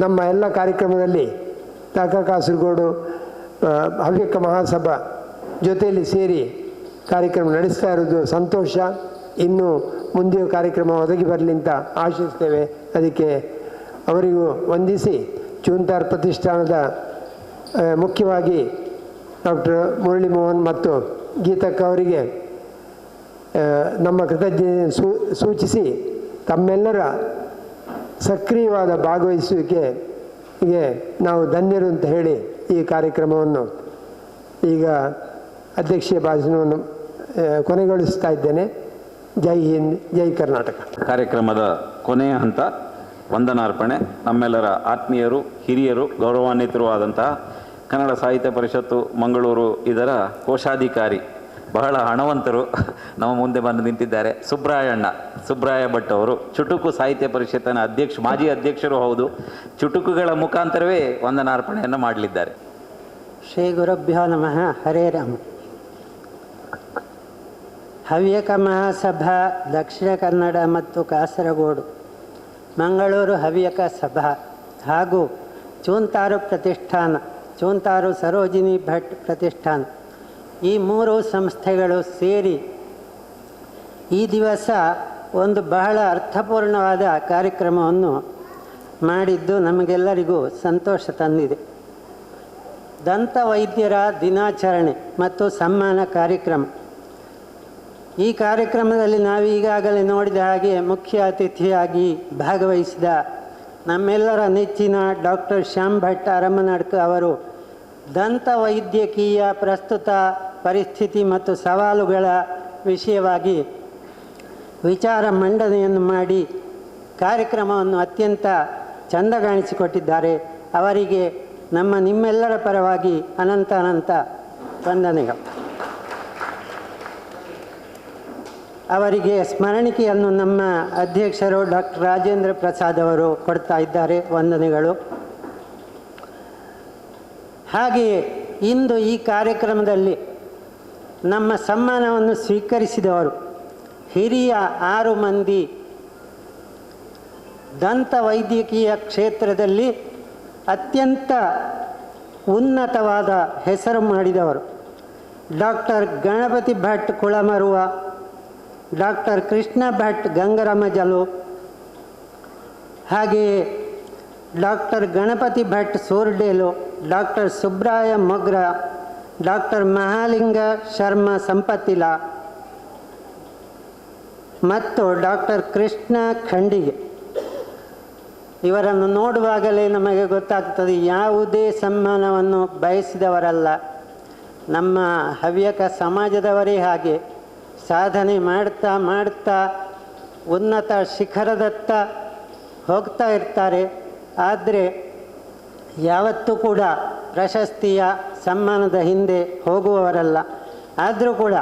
ನಮ್ಮ ಎಲ್ಲ ಕಾರ್ಯಕ್ರಮದಲ್ಲಿ ದ.ಕ. ಕಾಸರಗೋಡು ಹವ್ಯಕ ಮಹಾಸಭಾ ಜೊತೆಯಲ್ಲಿ ಸೇರಿ ಕಾರ್ಯಕ್ರಮ ನಡೆಸ್ತಾ ಇರೋದು ಸಂತೋಷ. ಇನ್ನೂ ಮುಂದಿನ ಕಾರ್ಯಕ್ರಮ ಒದಗಿ ಬರಲಿ ಅಂತ ಆಶಿಸ್ತೇವೆ. ಅದಕ್ಕೆ ಅವರಿಗೂ ವಂದಿಸಿ ಚೂಂತಾರ್ ಪ್ರತಿಷ್ಠಾನದ ಮುಖ್ಯವಾಗಿ ಡಾಕ್ಟರ್ ಮುರಳಿ ಮೋಹನ್ ಮತ್ತು ಗೀತಕ್ಕ ಅವರಿಗೆ ನಮ್ಮ ಕೃತಜ್ಞತೆ ಸೂಚಿಸಿ ತಮ್ಮೆಲ್ಲರ ಸಕ್ರಿಯವಾದ ಭಾಗವಹಿಸುವಿಕೆಗೆ ನಾವು ಧನ್ಯರು ಅಂತ ಹೇಳಿ ಈ ಕಾರ್ಯಕ್ರಮವನ್ನು ಈಗ ಅಧ್ಯಕ್ಷೀಯ ಭಾಷಣವನ್ನು ಕೊನೆಗೊಳಿಸ್ತಾ ಇದ್ದೇನೆ. ಜೈ ಹಿಂದ್, ಜೈ ಕರ್ನಾಟಕ. ಕಾರ್ಯಕ್ರಮದ ಕೊನೆಯ ಹಂತ ವಂದನಾರ್ಪಣೆ. ನಮ್ಮೆಲ್ಲರ ಆತ್ಮೀಯರು, ಹಿರಿಯರು, ಗೌರವಾನ್ವಿತರು ಆದಂತಹ ಕನ್ನಡ ಸಾಹಿತ್ಯ ಪರಿಷತ್ತು ಮಂಗಳೂರು ಇದರ ಕೋಶಾಧಿಕಾರಿ, ಬಹಳ ಹಣವಂತರು ನಮ್ಮ ಮುಂದೆ ಬಂದು ನಿಂತಿದ್ದಾರೆ, ಸುಬ್ರಾಯ ಭಟ್ ಅವರು ಚುಟುಕು ಸಾಹಿತ್ಯ ಪರಿಷತ್ತಿನ ಮಾಜಿ ಅಧ್ಯಕ್ಷರು ಹೌದು. ಚುಟುಕುಗಳ ಮುಖಾಂತರವೇ ವಂದನಾರ್ಪಣೆಯನ್ನು ಮಾಡಲಿದ್ದಾರೆ. ಶ್ರೀ ಗುರುಭ್ಯೋ ನಮಃ. ಹರೇ ರಾಮ. ಹವ್ಯಕ ಮಹಾಸಭಾ ದಕ್ಷಿಣ ಕನ್ನಡ ಮತ್ತು ಕಾಸರಗೋಡು, ಮಂಗಳೂರು ಹವ್ಯಕ ಸಭಾ ಹಾಗೂ ಚೂಂತಾರು ಪ್ರತಿಷ್ಠಾನ, ಚೂಂತಾರು ಸರೋಜಿನಿ ಭಟ್ ಪ್ರತಿಷ್ಠಾನ, ಈ ಮೂರು ಸಂಸ್ಥೆಗಳು ಸೇರಿ ಈ ದಿವಸ ಒಂದು ಬಹಳ ಅರ್ಥಪೂರ್ಣವಾದ ಕಾರ್ಯಕ್ರಮವನ್ನು ಮಾಡಿದ್ದು ನಮಗೆಲ್ಲರಿಗೂ ಸಂತೋಷ ತಂದಿದೆ. ದಂತ ವೈದ್ಯರ ದಿನಾಚರಣೆ ಮತ್ತು ಸನ್ಮಾನ ಕಾರ್ಯಕ್ರಮ. ಈ ಕಾರ್ಯಕ್ರಮದಲ್ಲಿ ನಾವು ಈಗಾಗಲೇ ನೋಡಿದ ಹಾಗೆ ಮುಖ್ಯ ಅತಿಥಿಯಾಗಿ ಭಾಗವಹಿಸಿದ ನಮ್ಮೆಲ್ಲರ ನೆಚ್ಚಿನ ಡಾಕ್ಟರ್ ಶ್ಯಾಮ್ ಭಟ್ ಅರಮನಡ್ಕ ಅವರು ದಂತ ವೈದ್ಯಕೀಯ ಪ್ರಸ್ತುತ ಪರಿಸ್ಥಿತಿ ಮತ್ತು ಸವಾಲುಗಳ ವಿಷಯವಾಗಿ ವಿಚಾರ ಮಂಡನೆಯನ್ನು ಮಾಡಿ ಕಾರ್ಯಕ್ರಮವನ್ನು ಅತ್ಯಂತ ಚೆಂದಗಾಣಿಸಿಕೊಟ್ಟಿದ್ದಾರೆ. ಅವರಿಗೆ ನಿಮ್ಮೆಲ್ಲರ ಪರವಾಗಿ ಅನಂತ ವಂದನೆಗಳು. ಅವರಿಗೆ ಸ್ಮರಣಿಕೆಯನ್ನು ನಮ್ಮ ಅಧ್ಯಕ್ಷರು ಡಾಕ್ಟರ್ ರಾಜೇಂದ್ರ ಪ್ರಸಾದ್ ಅವರು ಕೊಡ್ತಾ ಇದ್ದಾರೆ. ವಂದನೆಗಳು. ಹಾಗೆಯೇ ಇಂದು ಈ ಕಾರ್ಯಕ್ರಮದಲ್ಲಿ ನಮ್ಮ ಸನ್ಮಾನವನ್ನು ಸ್ವೀಕರಿಸಿದವರು ಹಿರಿಯ 6 ಮಂದಿ ದಂತ ವೈದ್ಯಕೀಯ ಕ್ಷೇತ್ರದಲ್ಲಿ ಅತ್ಯಂತ ಉನ್ನತವಾದ ಹೆಸರು ಮಾಡಿದವರು. ಡಾಕ್ಟರ್ ಗಣಪತಿ ಭಟ್ ಕುಳಮರುವ, ಡಾಕ್ಟರ್ ಕೃಷ್ಣ ಭಟ್ ಗಂಗರಮಜಲು, ಹಾಗೆಯೇ ಡಾಕ್ಟರ್ ಗಣಪತಿ ಭಟ್ ಸೂರ್ಡೇಲು, ಡಾಕ್ಟರ್ ಸುಬ್ರಾಯ ಮೊಗ್ರ, ಡಾಕ್ಟರ್ ಮಹಾಲಿಂಗ ಶರ್ಮ ಸಂಪತ್ತಿಲ ಮತ್ತು ಡಾಕ್ಟರ್ ಕೃಷ್ಣ ಖಂಡಿಗೆ. ಇವರನ್ನು ನೋಡುವಾಗಲೇ ನಮಗೆ ಗೊತ್ತಾಗ್ತದೆ ಯಾವುದೇ ಸನ್ಮಾನವನ್ನು ಬಯಸಿದವರಲ್ಲ. ನಮ್ಮ ಹವ್ಯಕ ಸಮಾಜದವರೇ ಹಾಗೆ ಸಾಧನೆ ಮಾಡ್ತಾ ಉನ್ನತ ಶಿಖರದತ್ತ ಹೋಗ್ತಾ ಇರ್ತಾರೆ. ಆದರೆ ಯಾವತ್ತೂ ಕೂಡ ಪ್ರಶಸ್ತಿಯ ಸನ್ಮಾನದ ಹಿಂದೆ ಹೋಗುವವರಲ್ಲ. ಆದರೂ ಕೂಡ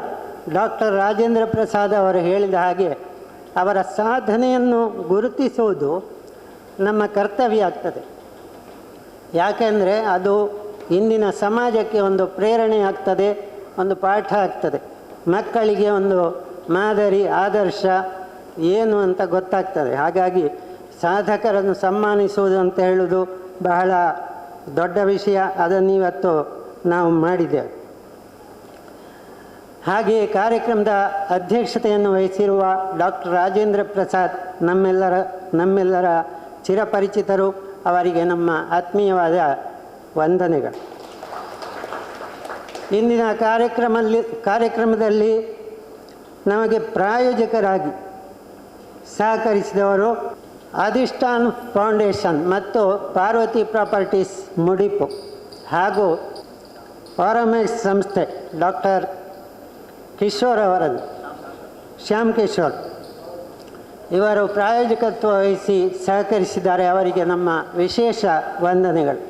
ಡಾಕ್ಟರ್ ರಾಜೇಂದ್ರ ಪ್ರಸಾದ್ ಅವರು ಹೇಳಿದ ಹಾಗೆ ಅವರ ಸಾಧನೆಯನ್ನು ಗುರುತಿಸುವುದು ನಮ್ಮ ಕರ್ತವ್ಯ ಆಗ್ತದೆ. ಯಾಕೆಂದರೆ ಅದು ಇಂದಿನ ಸಮಾಜಕ್ಕೆ ಒಂದು ಪ್ರೇರಣೆ ಆಗ್ತದೆ, ಒಂದು ಪಾಠ ಆಗ್ತದೆ. ಮಕ್ಕಳಿಗೆ ಒಂದು ಮಾದರಿ ಆದರ್ಶ ಏನು ಅಂತ ಗೊತ್ತಾಗ್ತದೆ. ಹಾಗಾಗಿ ಸಾಧಕರನ್ನು ಸನ್ಮಾನಿಸುವುದು ಅಂತ ಹೇಳುವುದು ಬಹಳ ದೊಡ್ಡ ವಿಷಯ. ಅದನ್ನು ಇವತ್ತು ನಾವು ಮಾಡಿದ್ದೇವೆ. ಹಾಗೆಯೇ ಕಾರ್ಯಕ್ರಮದ ಅಧ್ಯಕ್ಷತೆಯನ್ನು ವಹಿಸಿರುವ ಡಾಕ್ಟರ್ ರಾಜೇಂದ್ರ ಪ್ರಸಾದ್ ನಮ್ಮೆಲ್ಲರ ಚಿರಪರಿಚಿತರು. ಅವರಿಗೆ ನಮ್ಮ ಆತ್ಮೀಯವಾದ ವಂದನೆಗಳು. ಇಂದಿನ ಕಾರ್ಯಕ್ರಮದಲ್ಲಿ ನಮಗೆ ಪ್ರಾಯೋಜಕರಾಗಿ ಸಹಕರಿಸಿದವರು ಅಧಿಷ್ಠಾನ್ ಫೌಂಡೇಶನ್ ಮತ್ತು ಪಾರ್ವತಿ ಪ್ರಾಪರ್ಟೀಸ್ ಮುಡಿಪು ಹಾಗೂ ಆರ್ಎಂಎಸ್ ಸಂಸ್ಥೆ ಡಾಕ್ಟರ್ ಕಿಶೋರ್ ಅವರದ್ದು ಶ್ಯಾಮ್ ಕಿಶೋರ್ ಇವರು ಪ್ರಾಯೋಜಕತ್ವ ವಹಿಸಿ ಸಹಕರಿಸಿದ್ದಾರೆ. ಅವರಿಗೆ ನಮ್ಮ ವಿಶೇಷ ವಂದನೆಗಳು.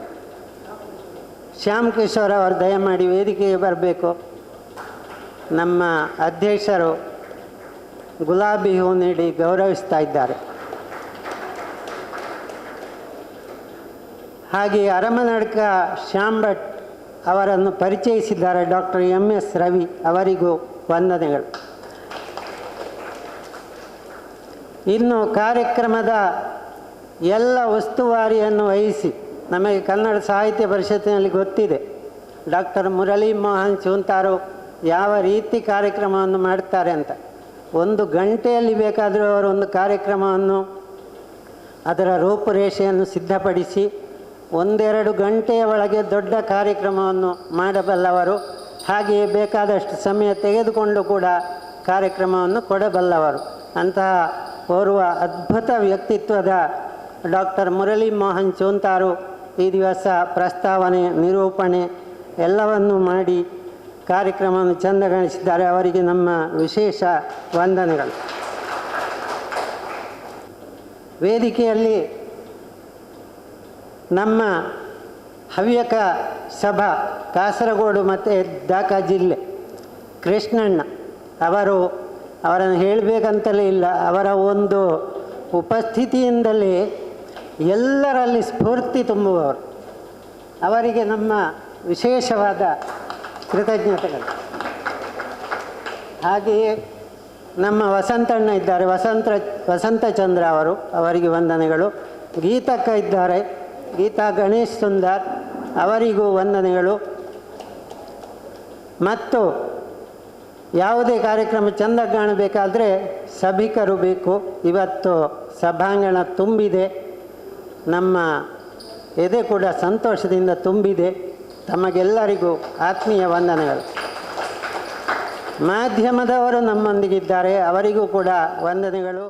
ಶ್ಯಾಮ್ ಕಿಶೋರ್ ಅವರು ದಯಮಾಡಿ ವೇದಿಕೆಗೆ ಬರಬೇಕು. ನಮ್ಮ ಅಧ್ಯಕ್ಷರು ಗುಲಾಬಿ ಹೂ ನೀಡಿ ಗೌರವಿಸ್ತಾ ಇದ್ದಾರೆ. ಹಾಗೆ ಅರಮನಡ್ಕ ಶ್ಯಾಮ್ ಭಟ್ ಅವರನ್ನು ಪರಿಚಯಿಸಿದ್ದಾರೆ ಡಾಕ್ಟರ್ MS ರವಿ, ಅವರಿಗೂ ವಂದನೆಗಳು. ಇನ್ನು ಕಾರ್ಯಕ್ರಮದ ಎಲ್ಲ ಉಸ್ತುವಾರಿಯನ್ನು ವಹಿಸಿ ನಮಗೆ ಕನ್ನಡ ಸಾಹಿತ್ಯ ಪರಿಷತ್ತಿನಲ್ಲಿ ಗೊತ್ತಿದೆ ಡಾಕ್ಟರ್ ಮುರಳಿ ಮೋಹನ್ ಚೂಂತಾರು ಯಾವ ರೀತಿ ಕಾರ್ಯಕ್ರಮವನ್ನು ಮಾಡ್ತಾರೆ ಅಂತ. 1 ಗಂಟೆಯಲ್ಲಿ ಬೇಕಾದರೂ ಅವರು ಒಂದು ಕಾರ್ಯಕ್ರಮವನ್ನು ಅದರ ರೂಪುರೇಷೆಯನ್ನು ಸಿದ್ಧಪಡಿಸಿ 1-2 ಗಂಟೆಯ ಒಳಗೆ ದೊಡ್ಡ ಕಾರ್ಯಕ್ರಮವನ್ನು ಮಾಡಬಲ್ಲವರು. ಹಾಗೆಯೇ ಬೇಕಾದಷ್ಟು ಸಮಯ ತೆಗೆದುಕೊಂಡು ಕೂಡ ಕಾರ್ಯಕ್ರಮವನ್ನು ಕೊಡಬಲ್ಲವರು. ಅಂತಹ ಓರ್ವ ಅದ್ಭುತ ವ್ಯಕ್ತಿತ್ವದ ಡಾಕ್ಟರ್ ಮುರಳಿ ಮೋಹನ್ ಚೂಂತಾರು ಈ ದಿವಸ ಪ್ರಸ್ತಾವನೆ, ನಿರೂಪಣೆ ಎಲ್ಲವನ್ನು ಮಾಡಿ ಕಾರ್ಯಕ್ರಮವನ್ನು ಚೆಂದಗೊಳಿಸಿದ್ದಾರೆ. ಅವರಿಗೆ ನಮ್ಮ ವಿಶೇಷ ವಂದನೆಗಳು. ವೇದಿಕೆಯಲ್ಲಿ ನಮ್ಮ ಹವ್ಯಕ ಸಭಾ ಕಾಸರಗೋಡು ಮತ್ತು ದ.ಕ. ಜಿಲ್ಲೆ ಕೃಷ್ಣಣ್ಣ ಅವರನ್ನು ಹೇಳಬೇಕಂತಲೇ ಇಲ್ಲ. ಅವರ ಒಂದು ಉಪಸ್ಥಿತಿಯಿಂದಲೇ ಎಲ್ಲರಲ್ಲಿ ಸ್ಫೂರ್ತಿ ತುಂಬುವವರು. ಅವರಿಗೆ ನಮ್ಮ ವಿಶೇಷವಾದ ಕೃತಜ್ಞತೆಗಳು. ಹಾಗೆಯೇ ನಮ್ಮ ವಸಂತಣ್ಣ ಇದ್ದಾರೆ, ವಸಂತಚಂದ್ರ ಅವರಿಗೆ ವಂದನೆಗಳು. ಗೀತಕ್ಕ ಇದ್ದಾರೆ, ಗೀತಾ ಗಣೇಶ್ ಸುಂದರ್, ಅವರಿಗೂ ವಂದನೆಗಳು. ಮತ್ತು ಯಾವುದೇ ಕಾರ್ಯಕ್ರಮ ಚೆಂದ ಕಾಣಬೇಕಾದರೆ ಸಭಿಕರು ಬೇಕು. ಇವತ್ತು ಸಭಾಂಗಣ ತುಂಬಿದೆ, ನಮ್ಮ ಎದೆ ಕೂಡ ಸಂತೋಷದಿಂದ ತುಂಬಿದೆ. ತಮಗೆಲ್ಲರಿಗೂ ಆತ್ಮೀಯ ವಂದನೆಗಳು. ಮಾಧ್ಯಮದವರು ನಮ್ಮೊಂದಿಗಿದ್ದಾರೆ, ಅವರಿಗೂ ಕೂಡ ವಂದನೆಗಳು.